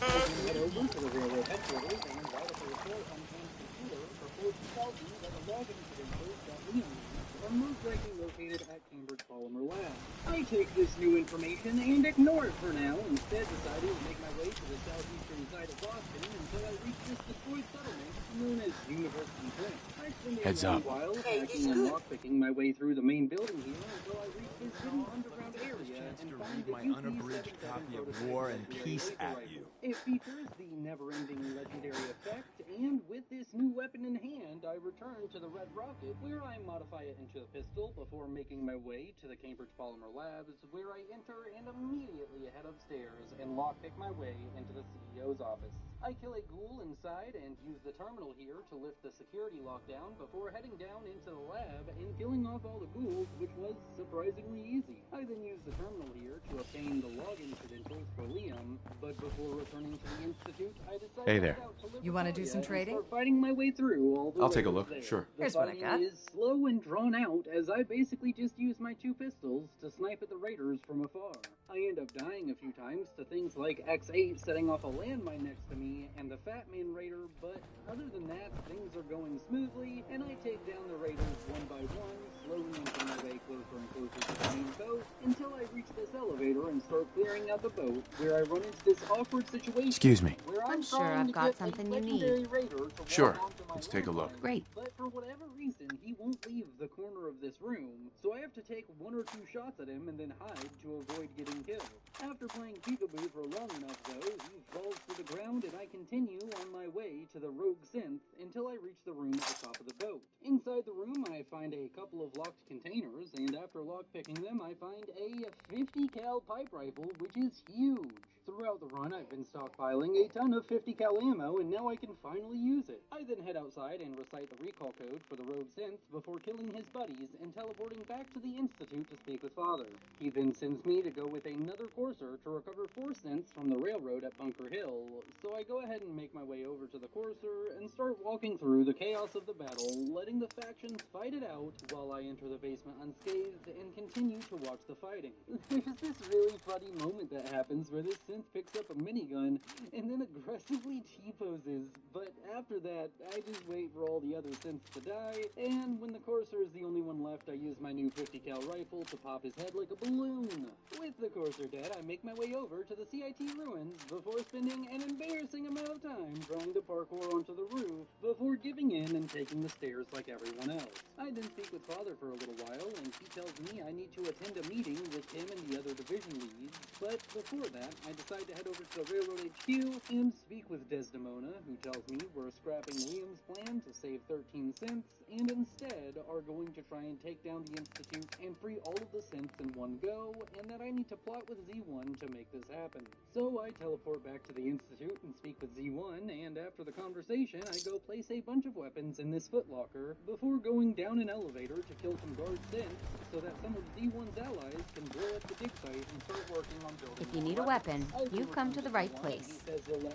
D: I then head over to the railroad headquarters and write up a report on Cam's computer before he tells me that the log incidentals that Liam used are most likely located at Cambridge Polymer Lab. I take this new information and ignore it for now, instead deciding to make my way to the southeastern side of Boston until I reach this destroyed settlement known as University Point. I spend a
Q: Heads
D: long
Q: up.
D: while hacking and lockpicking my way through the main building here until I reach this hidden underground area and find
H: my unabridged copy of War and Peace at you.
D: It features the never-ending legendary effect, and with this new weapon in hand, I return to the Red Rocket, where I modify it into a pistol before making my way to the Cambridge Polymer Labs, where I enter and immediately head upstairs and lockpick my way into the CEO's office. I kill a ghoul inside and use the terminal here to lift the security lockdown before heading down into the lab and killing off all the ghouls, which was surprisingly easy. I then use the terminal here to obtain the log incidentals for Liam, but before returning to the Institute, I decided
Q: Hey
D: to
Q: there.
D: head out to
U: You want to do some trading?
D: start fighting my way through all the
Q: I'll take a
D: layers
Q: look,
D: there.
Q: sure.
D: The
U: Here's what I
D: fighting
U: got.
D: is slow and drawn out, as I basically just use my two pistols to snipe at the raiders from afar. I end up dying a few times to things like X8 setting off a landmine next to me and the Fat Man Raider, but other than that, things are going smoothly, and I take down the raiders one by one, slowly inching my way closer and closer to the main boat, until I reach this elevator and start clearing out the boat, where I run into this awkward situation.
Q: Excuse me.
D: Where
R: I'm sure
D: trying
R: I've
D: to
R: got
D: get
R: something
D: a
R: you
D: legendary
R: need.
D: raider to
Q: Sure.
D: walk onto my
Q: Let's take a look.
D: landmine,
R: Great.
D: but for whatever reason, he won't leave the corner of this room, so I have to take one or two shots at him and then hide to avoid getting killed. After playing peekaboo for long enough, though, he falls to the ground and I continue on my way to the rogue synth until I reach the room at the top of the boat. Inside the room, I find a couple of locked containers, and after lockpicking them, I find a 50 cal pipe rifle, which is huge. Throughout the run, I've been stockpiling a ton of 50 cal ammo, and now I can finally use it. I then head outside and recite the recall code for the rogue synth before killing his buddies and teleporting back to the Institute to speak with Father. He then sends me to go with another courser to recover 4 synths from the railroad at Bunker Hill, so I go ahead and make my way over to the courser and start walking through the chaos of the battle, letting the factions fight it out while I enter the basement unscathed and continue to watch the fighting. There's this really funny moment that happens where this synth picks up a minigun and then aggressively T-poses, but after that, I just wait for all the other synths to die, and when the courser is the only one left, I use my new 50 cal rifle to pop his head like a balloon. With the courser dead, I make my way over to the CIT ruins before spending an embarrassing amount of time trying to parkour onto the roof before giving in and taking the stairs like everyone else. I then speak with Father for a little while, and he tells me I need to attend a meeting with him and the other division leads, but before that, I decide to head over to the Railroad HQ and speak with Desdemona, who tells me we're scrapping Liam's plan to save 13 synths, and instead are going to try and take down the Institute and free all of the synths in one go, and that I need to plot with Z1 to make this happen. So I teleport back to the Institute and speak with Z1, and after the conversation, I go place a bunch of weapons in this footlocker before going down an elevator to kill some guard synths so that some of Z1's allies can blow up the dig site and start working on building.
R: If you need a weapon, you've come to the right place.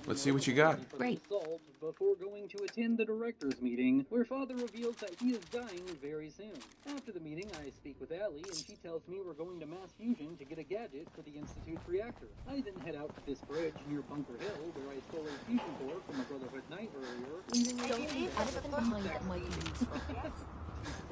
Q: Let's see what you got.
R: Great.
D: Before going to attend the director's meeting, where Father reveals that he is dying very soon. After the meeting, I speak with Allie, and she tells me we're going to mass fusion to get a gadget for the Institute's reactor. I then head out to this bridge near Bunker Hill, where I stole a fusion core from a Brotherhood Knight earlier, leaving me
U: Don't add it behind that might be useful.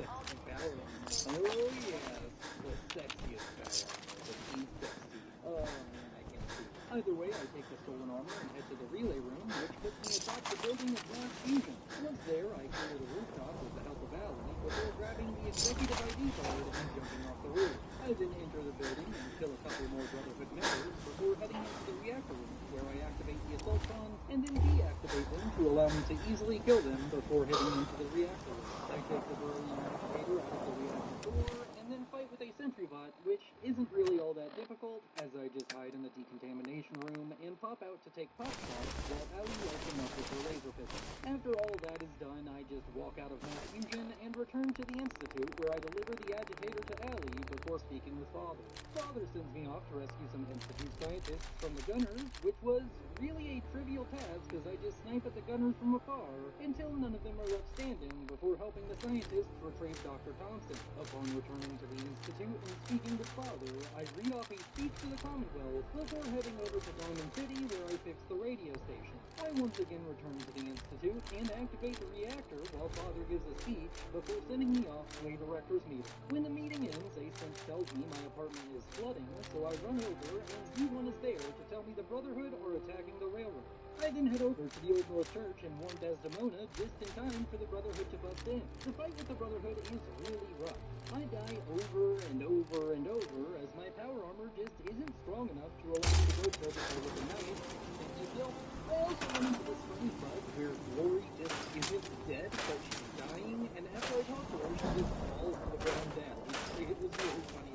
D: Oh yeah, the sexiest barrel. The T-60. Oh man, I can't see. Either way, I take the stolen armor and head to the relay room, which puts me atop the building of Blast Fusion. Once there, I clear the rooftop with the help of Allie, before grabbing the executive ID card and jumping off the roof. I then enter the building and kill a couple more Brotherhood members before heading into the reactor room, where I activate the assault gun and then deactivate them to allow me to easily kill them before heading into the reactor room. I take the beryllium activator out of the reactor door and then fight with a sentry bot, which isn't really all that difficult, as I just hide in the decontamination room and pop out to take pot shots while Allie lights him up with her laser pistol. After all that is done, I just walk out of mass fusion and return to the Institute, where I deliver the agitator to Allie before speaking with Father. Father. Father sends me off to rescue some Institute scientists from the gunners, which was really a trivial task as I just snipe at the gunners from afar until none of them are left standing before helping the scientists retrieve Dr. Thompson. Upon returning to the Institute and speaking with Father, I read off a speech to the Commonwealth before heading over to Diamond City where I fix the radio station. I once again return to the Institute and activate the reactor while Father gives a speech before sending me off to a director's meeting. When the meeting ends, a sense tells me my apartment is flooding, so I run over and Z1 is there to tell me the Brotherhood are attacking the railroad. I then head over to the Old North Church and warn Desdemona just in time for the Brotherhood to bust in. The fight with the Brotherhood is really rough. I die over and over and over as my power armor just isn't strong enough to allow me to go for the night and to kill. I also run into this funny bug where Glory just isn't dead, but she's dying, and after I talk to her, she just falls to the ground down. It was really funny.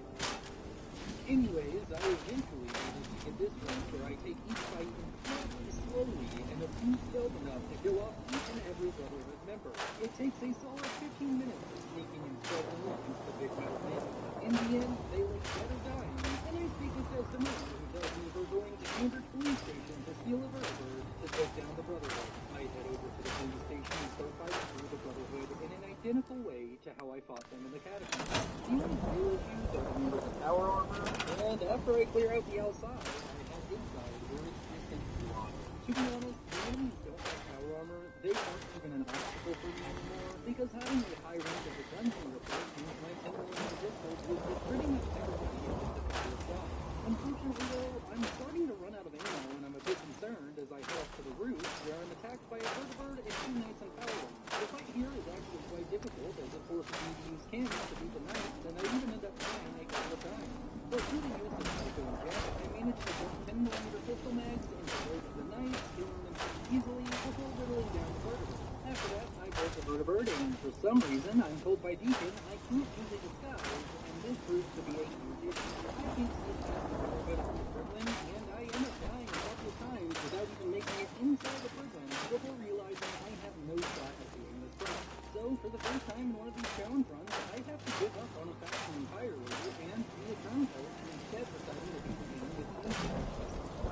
D: Anyways, I eventually managed to get this one where I take each fight incredibly slowly and abuse stealth enough to kill off each and every Brotherhood member. It takes a solid 15 minutes of sneaking and stealthing against the big metal man. In the end, they lay dead or dying, and I speak with Desdemona, who tells me they're going to Cambridge Police Station to steal a vertibird to take down the Brotherhood. I head over to the police station and start fighting through the Brotherhood in an identical way to how I fought them in the catacombs. The only real issues are the members of power armor, and after I clear out the outside, I head inside where it's just empty water. To be honest, the enemies don't have power armor, they aren't even an obstacle for me anymore, because having a high range of the dungeon report means my 10mm pistols will get pretty much everybody in the difficult shot. Unfortunately though, I'm starting to run out of ammo and I'm a bit concerned as I head up to the roof where I'm attacked by a vertibird and 2 knights and paladins. The fight here is actually quite difficult as it forces me to use cannons to beat the knights and I even end up dying a couple of times. But through the use of Psycho and Jet, I managed to put 10mm pistol mags into both of the knights, killing them pretty easily before whittling down the vertibird. After that, I broke the vertibird and for some reason, I'm told by Deacon I can't use a disguise and this proves to be a huge issue. I can't see past the vertibird of the Brooklyn and I end up dying a couple of times without even making it inside the Brooklyn before realizing I have no shot at doing this run. So for the first time in one of these challenge runs, I have to give up on a faction entirely and be a turncoat and instead deciding to beat the game with instinct.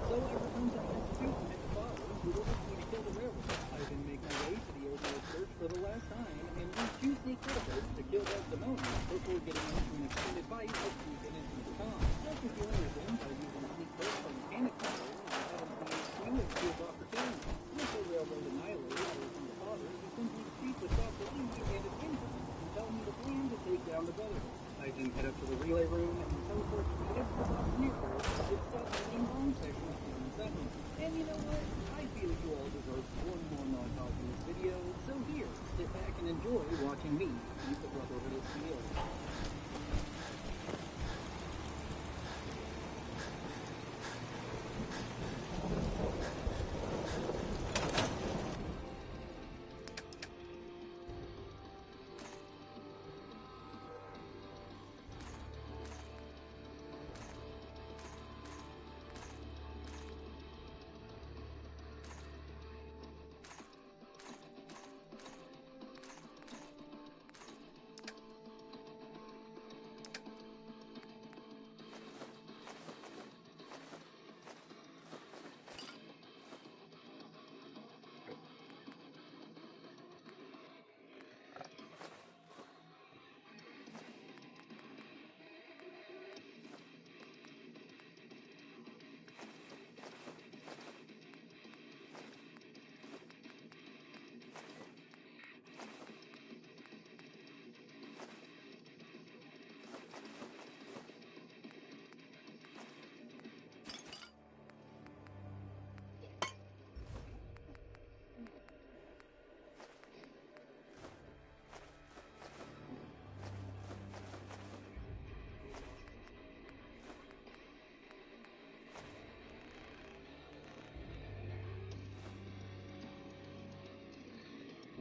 D: So I return to the Institute and Father, who orders me to kill the railroad. I then make my way to the Old North Church for the last time and use 2 sneak catapults to kill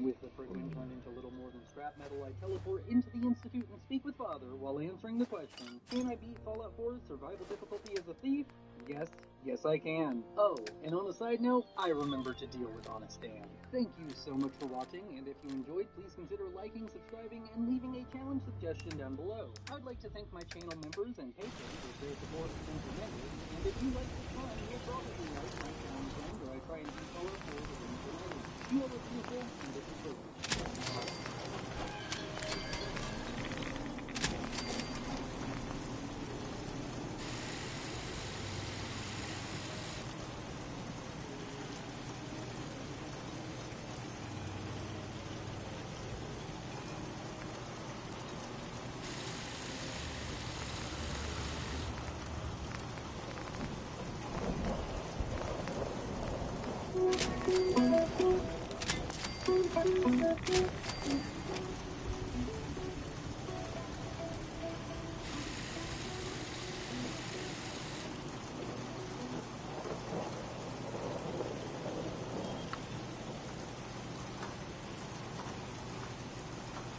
D: With the Fridwin turned into little more than scrap metal, I teleport into the Institute and speak with Father while answering the question, can I beat Fallout 4's survival difficulty as a thief? Yes I can. Oh, and on a side note, I remember to deal with Honest Dan. Thank you so much for watching, and if you enjoyed, please consider liking, subscribing, and leaving a challenge suggestion down below. I'd like to thank my channel members and patrons as their support has been tremendous, and if you like this fun, you'll probably like my challenge run where I try and beat Fallout 4 within 4 hours. You are beautiful, and this is great.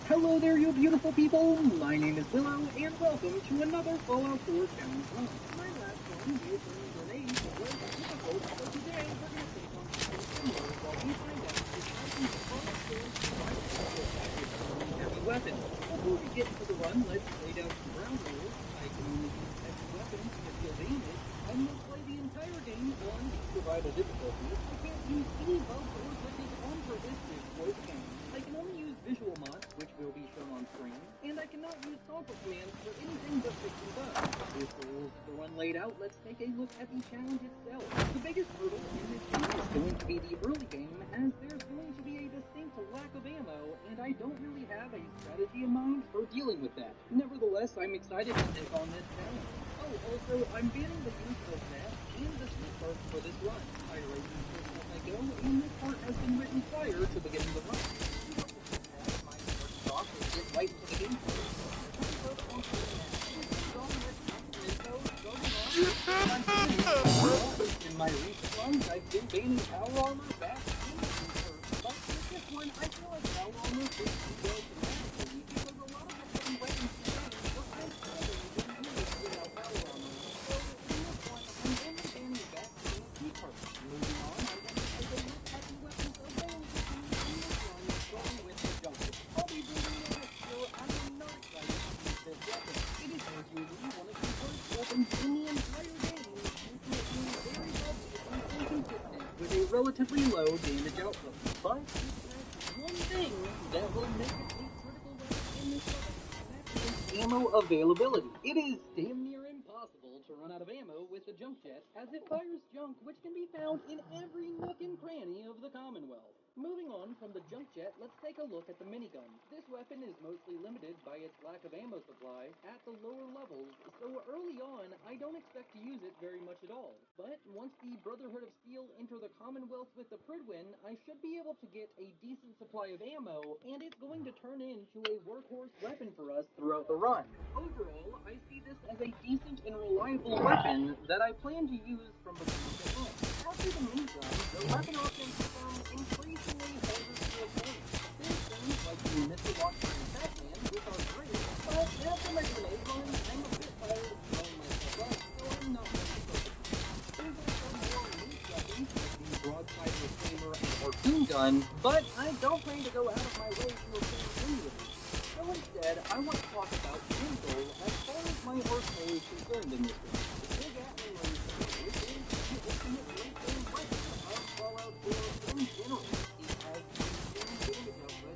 D: Hello there, you beautiful people! My name is Willow, and welcome to another Fallout 4 challenge run. My last one, using grenades, was difficult, so today we're going to take on something similar while we find out if I can Fallout 4 survival with heavy weapons. Before we get into the run, let's lay down some ground rules. I can only use heavy weapons to deal damage, and we'll play the entire game on survival difficulty. I can't use any bugs or glitches on purpose to exploit the game. I can only use visual mods, which will be shown on screen, and I cannot use software commands for anything but fixing bugs. With the rules of the run laid out, let's take a look at the challenge itself. The biggest hurdle in this game is going to be the early game, as there's going to be a distinct lack of ammo, and I don't really have a strategy in mind for dealing with that. Nevertheless, I'm excited to take on this challenge. Oh, also, I'm banning the use of that and the speed part for this run. I erase this person as I go, and this part has been written prior to beginning the run. Get right into the game. In my recent runs, I've been banning power armor back in the first, but with this one, I feel like power armor should go automatically because a lot of the heavy weapons in the game were kind of been used without power armor. So in this one, I'm only banning back in the key part. Moving on, I want to take a look at the weapons available to me in this run, starting with the Jester. I'll be building on it, so I am not excited to use this weapon. It is arguably one of the worst weapons in the entire game, due to it being very heavy and inconsistent, with a relatively low damage output. But it has one thing that will make it a critical weapon in this weapon, and that is ammo availability. It is damn near impossible to run out of ammo with the junk jet, as it fires junk which can be found in every nook and cranny of the Commonwealth. Moving on from the junk jet, let's take a look at the minigun. This weapon is mostly limited by its lack of ammo supply at the lower levels, so early on, I don't expect to use it very much at all. But once the Brotherhood of Steel enter the Commonwealth with the Fridwin, I should be able to get a decent supply of ammo, and it's going to turn into a workhorse weapon for us throughout the run. Overall, I see this as a decent and reliable weapon that I plan to use from beginning to end. After the minigun, the weapon options become increasingly harder to obtain. There's things like the missile launcher and Batman, which are great, but after my grenade run, I'm a bit tired of blowing myself up, so I'm not going to focus on it. There's also more niche weapons like the broadside reclaimer and harpoon gun, but I don't plan to go out of my way to obtain any of these. So instead, I want to talk about the end goal as far as my arsenal is concerned in this game. The Big Atlan Laser, which is the ultimate late-game weapon of Fallout 4 in general. It has insane damage output,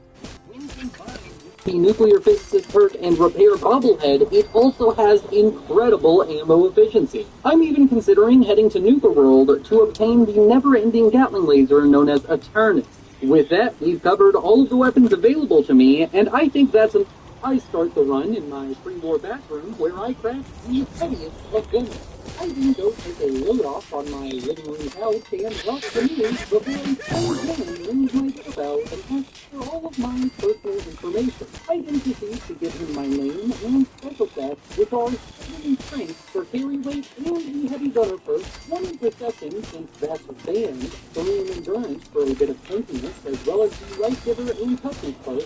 D: and when combined with the nuclear physicist perk and repair bobblehead, it also has incredible ammo efficiency. I'm even considering heading to Nuka World to obtain the never-ending Gatling laser known as Eternus. With that, we've covered all of the weapons available to me, and I think that's an... I start the run in my pre-war bathroom where I craft the heaviest of guns. I then go take a load off on my living room couch and watch the news before a strange man rings my doorbell and asks for all of my personal information. I then proceed to give him my name and special stats, which are speed and strength for carry weight and the heavy gunner perk, 1 in perception since that's banned, 3 in endurance for a bit of tankiness, as well as the life giver and toughness perk,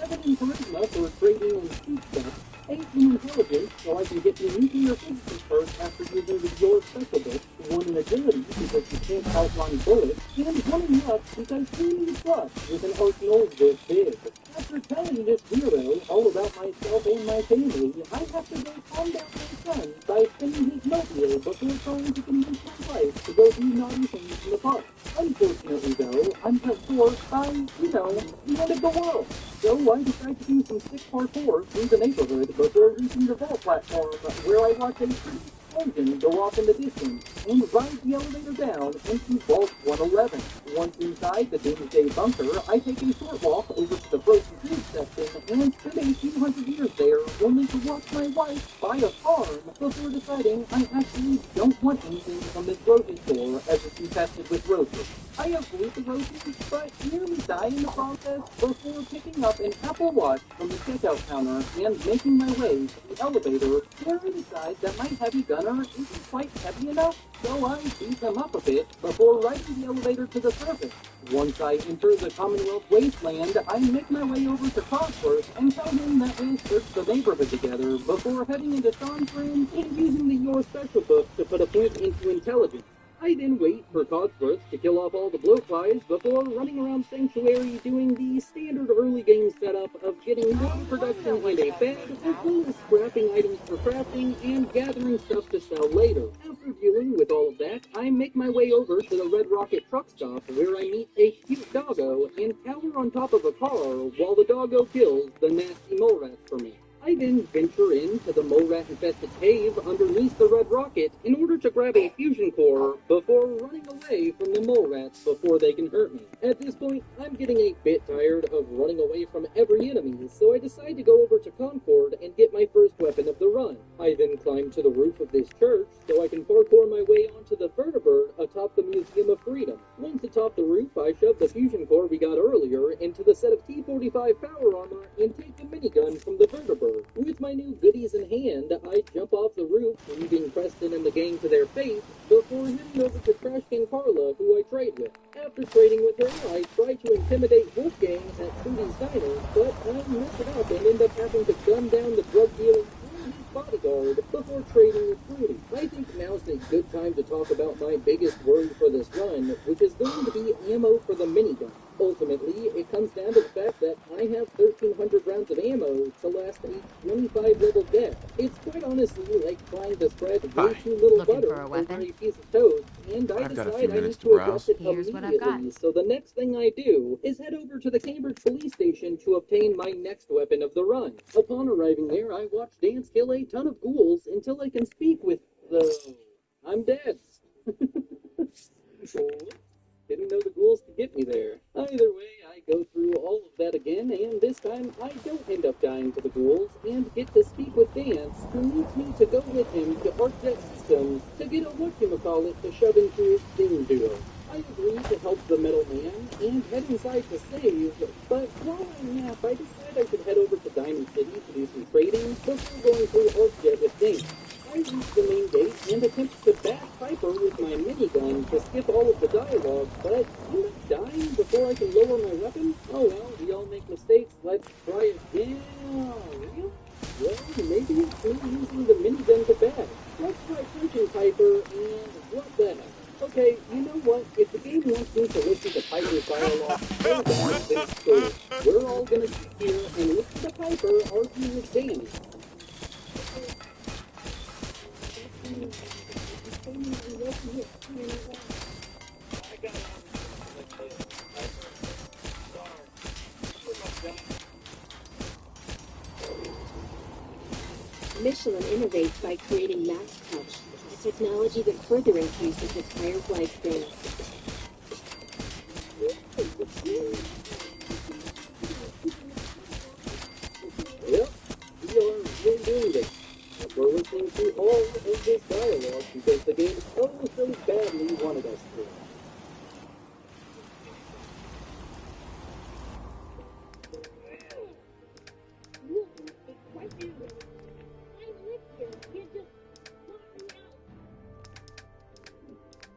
D: 7 in charisma for trading and speed steps, 8 in intelligence, so I can get the nuclear physicist perk after using the Your Specialist, 1 in agility because you can't outrun bullets, and 1 in luck because who needs luck with an arsenal this big? After telling this weirdo all about myself and my family, I have to go calm down my son by spinning his mobile before trying to convince my wife to go do naughty things in the park. Unfortunately, though, I'm cut short by, the end of the world. So I decide to do some stick parkour through the neighborhood before reaching the vault platform, where I watch a pretty explosion go off in the distance and ride the elevator down into Vault 111. Once inside the Doomsday Bunker, I take a short walk over to the frozen food section and spend a few hundred years there, only to watch my wife buy a farm before deciding I actually don't want anything from this grocery store as it's infested with roaches. I avoid the roaches, but nearly die in the process before picking up an Apple Watch from the checkout counter and making my way to the elevator, where I decide that my heavy gunner isn't quite heavy enough, so I beat them up a bit before riding the elevator to the surface. Once I enter the Commonwealth Wasteland, I make my way over to Cogsworth and tell him that we'll search the neighborhood together before heading into Sean's room and using the Your Special book to put a point into intelligence. I then wait for Cogsworth to kill off all the blowflies before running around Sanctuary doing the standard early game setup of getting water production and a bed, as well as scrapping items for crafting and gathering stuff to sell later. After dealing with all of that, I make my way over to the Red Rocket truck stop where I meet a cute doggo and cower on top of a car while the doggo kills the nasty mole rats for me. I then venture into the mole rat infested cave underneath the Red Rocket in order to grab a fusion core before running away from the mole rats before they can hurt me. At this point, I'm getting a bit tired of running away from every enemy, so I decide to go over to Concord and get my first weapon of the run. I then climb to the roof of this church so I can parkour my way onto the vertibird atop the Museum of Freedom. Once atop the roof, I shove the fusion core we got earlier into the set of T-45 power armor and take the minigun from the vertibird. With my new goodies in hand, I jump off the roof, leaving Preston and the gang to their fate, before heading over to Trashcan Carla, who I trade with. After trading with her, I try to intimidate Wolfgang at Trudy's Diner, but I mess it up and end up having to gun down the drug dealer and his bodyguard before trading with Trudy. I think now's a good time to talk about my biggest worry for this run, which is going to be ammo for the minigun. Ultimately, it comes down to the fact that I have 1,300 rounds of ammo to last a 25 level death. It's quite honestly like trying to spread way too little butter over a piece of toast, and I decide I need to address it immediately. So the next thing I do is head over to the Cambridge police station to obtain my next weapon of the run. Upon arriving there, I watch Dance kill a ton of ghouls until I can speak with the... I'm dead. Didn't know the ghouls could get me there. Either way, I go through all of that again, and this time I don't end up dying to the ghouls, and get to speak with Dance, who needs me to go with him to ArcJet Systems to get a whatchamacallit to shove into his thing duo. I agree to help the metal man, and head inside to save, but while I nap, I decide I should head over to Diamond City to do some trading before going through ArcJet with Dance. I reach the main gate and attempt to bash Piper with my minigun to skip all of the dialogue, but end up dying before I can lower my weapon? Oh well, we all make mistakes, let's try again. Really? Well, maybe it's me using the minigun to bash. Let's try punching Piper, and what the heck? Okay, you know what? If the game wants me to listen to Piper's dialogue so bad, then it's cool. We're all gonna sit here and listen to Piper argue with Danny.
G: Michelin innovates by creating Max Touch, a technology that further increases the tire's lifespan.
D: Yep, we are really doing this. That's where we're listening to all of this dialogue because the game so badly wanted us to.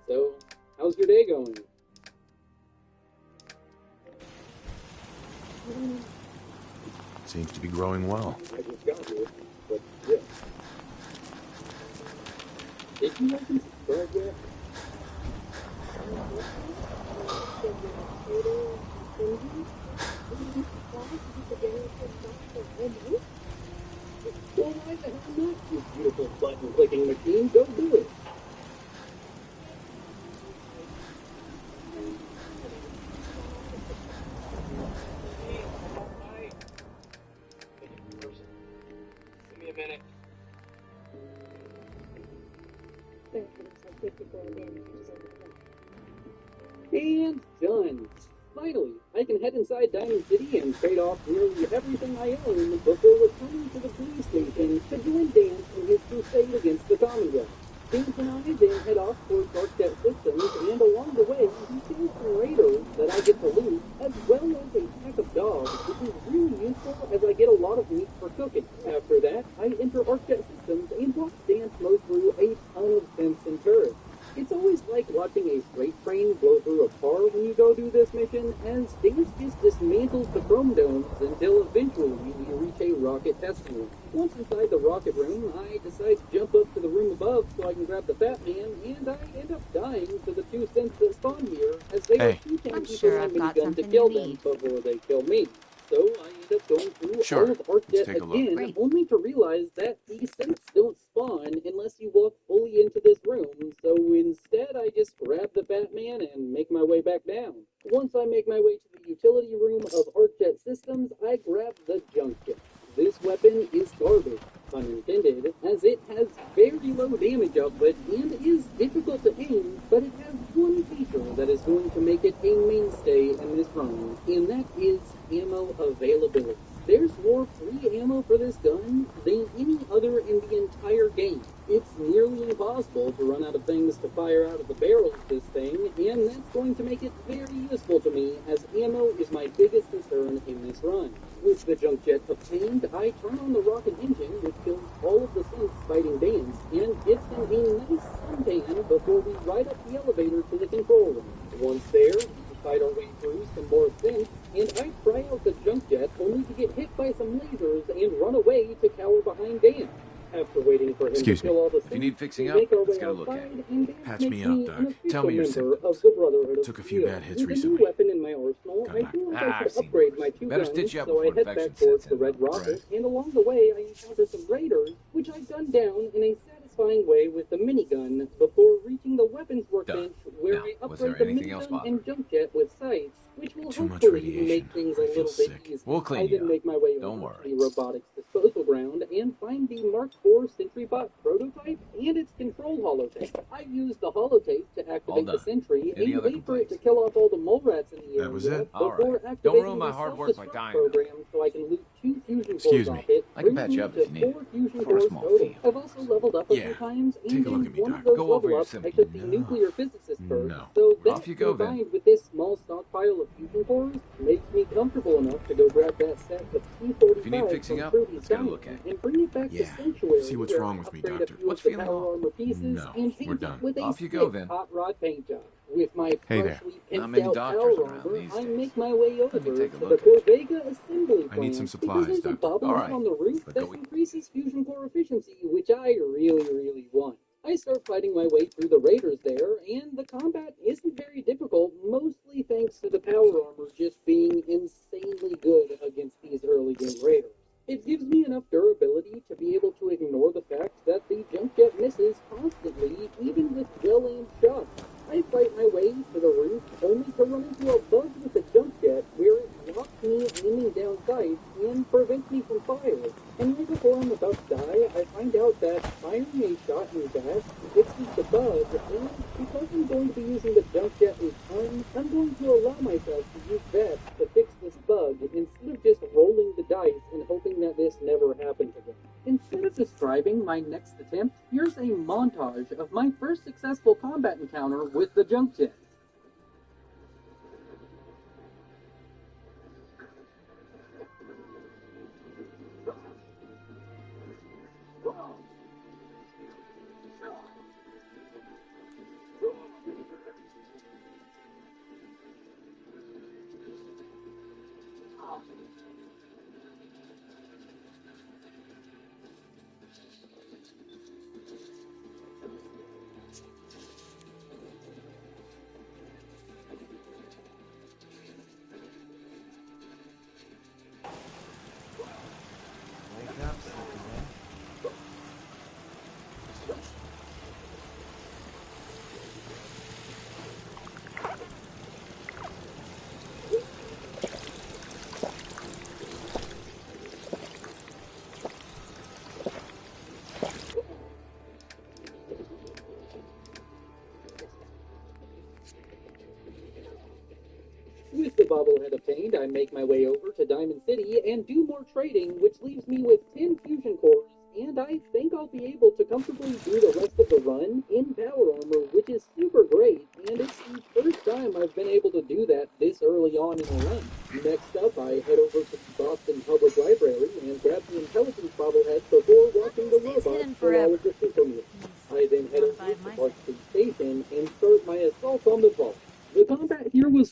D: So, how's your day going?
Q: Seems to be growing well.
D: I just got here, but yeah. Did you like and subscribe yet? Well, why the hell not, you beautiful button-clicking machine? Go do it!
J: Give me a minute.
D: And done. Finally, I can head inside Diamond City and trade off nearly everything I own before returning to the police station to join Dan in his crusade against the Commonwealth. Dan and I then head off towards Arcjet Systems, and along the way, he kills some raiders that I get to loot, as well as a pack of dogs, which is really useful as I get a lot of meat for cooking. After that, I enter Arcjet Systems and watch Dan blow through a ton of vents and turrets. It's always like watching a freight train blow through a car when you go do this mission, as Dance just dismantles the chrome domes until eventually we reach a rocket testing room. Once inside the rocket room, I decide to jump up to the room above so I can grab the Fat Man, and I end up dying to the 2 synths that spawn here, as they are too tanky for my minigun to kill them before they kill me. So I end up going through all of Arcjet again, only to realize that these synths don't spawn unless you walk fully into this room, so instead I just grab the Batman and make my way back down. Once I make my way to the utility room of Arcjet Systems, I grab the junk jet. This weapon is garbage, pun intended, as it has very low damage output and is difficult to aim, but it has one feature that is going to make it a mainstay in this run, and that is ammo availability. There's more free ammo for this gun than any other in the entire game. It's nearly impossible to run out of things to fire out of the barrel of this thing, and that's going to make it very useful to me, as ammo is my biggest concern in this run. With the junk jet obtained, I turn on the rocket engine, which kills all of the synths fighting Dance, and gives them a nice suntan before we ride up the elevator to the control room. Once there, we fight our way through some more synths, and I try out the junk jet only to get hit by some lasers and run away to cower behind Dan. After waiting for him to kill all the synths,
Q: If you need fixing
D: we
Q: up,
D: make our
Q: let's
D: way
Q: get a look at
D: outside,
Q: it.
D: and Dan
Q: Patch
D: makes
Q: me up,
D: an
Q: Doc. Tell me
D: official
Q: your
D: member of the Brotherhood of
Q: Took a few
D: Steel.
Q: bad hits
D: With a
Q: recently.
D: new weapon in my arsenal, I feel like I should upgrade my 2
Q: Better
D: guns,
Q: stitch you up
D: so I
Q: before
D: head back
Q: infection
D: towards
Q: sets
D: the
Q: in.
D: Red Rocket, and along the way I encounter some raiders, which I gun down in a satisfying way with the minigun before reaching the weapons workbench, where I
Q: was there
D: upgrade the
Q: anything else
D: minigun and junk jet with sights, which will
Q: Too much
D: hopefully
Q: radiation.
D: make things a little bit easier.
Q: We'll clean
D: I
Q: you
D: then
Q: up.
D: make my way
Q: Don't
D: over
Q: worry.
D: to the robotics disposal ground and find the Mark IV Sentry Bot prototype and its control holotape. I use the holotape to activate the Sentry
Q: Any
D: and
Q: other
D: wait for it to kill off all the mole rats in the area
Q: was it?
D: before
Q: All right.
D: activating
Q: Don't ruin my
D: the
Q: hard work by
D: self-destruct
Q: dying.
D: program so I can loot 2 fusion
Q: Excuse
D: cores
Q: me.
D: off it,
Q: I can patch
D: bringing
Q: you up
D: me
Q: if
D: to
Q: you need
D: 4 fusion
Q: For a
D: cores
Q: small
D: total.
Q: fee.
D: I've also leveled up a
Q: Yeah.
D: few times, and
Q: Take a look
D: in
Q: at me,
D: one
Q: Doc.
D: of those
Q: Go over
D: level
Q: your
D: ups, I
Q: symptoms.
D: took the nuclear physicist first,
Q: No.
D: so that,
Q: Off you go, then.
D: combined with this small stockpile of fusion cores, makes me comfortable enough to go grab that set of T-45
Q: If you need fixing
D: from
Q: up,
D: Fruity
Q: let's get a
D: Science
Q: look at it.
D: and bring it back to
Q: Yeah.
D: Sanctuary,
Q: See what's
D: where
Q: wrong
D: I
Q: with me,
D: upgrade
Q: Doctor.
D: a few
Q: What's
D: of the
Q: feeling
D: power
Q: off?
D: armor pieces
Q: No,
D: and
Q: we're
D: paint
Q: done.
D: it with a
Q: Off you go,
D: sick
Q: then.
D: hot rod paint job. With my
Q: Hey there.
D: freshly
Q: Not
D: pimped
Q: many
D: out
Q: doctors
D: power
Q: around
D: armor,
Q: these
D: I
Q: days.
D: make my way over
Q: me
D: to
Q: take a
D: the
Q: look at it.
D: Corvega assembly
Q: I need some
D: plant,
Q: supplies,
D: because there's a
Q: Doctor.
D: bobblehead
Q: All right.
D: on the roof
Q: But
D: that
Q: go-
D: increases fusion core efficiency, which I really want. I start fighting my way through the raiders there, and the combat isn't very difficult, mostly thanks to the power armor just being insanely good against these early game raiders. It gives me enough durability to be able to ignore the fact that the junk jet misses constantly, even with well-aimed shots. I fight my way to the roof, only to run into a bug with the junk jet, where it locks me aiming down sights and prevents me from fire. And right before I'm about to die, I find out that firing a shot in gas fixes the bug, and because I'm going to be using the junk jet a ton, I'm going to allow myself to use that to fix this bug, instead of just rolling the dice and hoping that this never happens again. Instead of describing my next attempt, here's a montage of my first successful combat encounter with the junk jet.
H: Wake up, sleepyhead.
D: With the bobblehead obtained, I make my way over to Diamond City and do more trading, which leaves me with 10 fusion cores, and I think I'll be able to comfortably do the rest of the run in power armor, which is super great, and it's the first time I've been able to do that this early on in a run. Next up, I head over to the Boston Public Library and grab the intelligence bobblehead before watching the robots for all of the super mutants. I then head over to Park Street Station and start my assault on the vault. The combat here was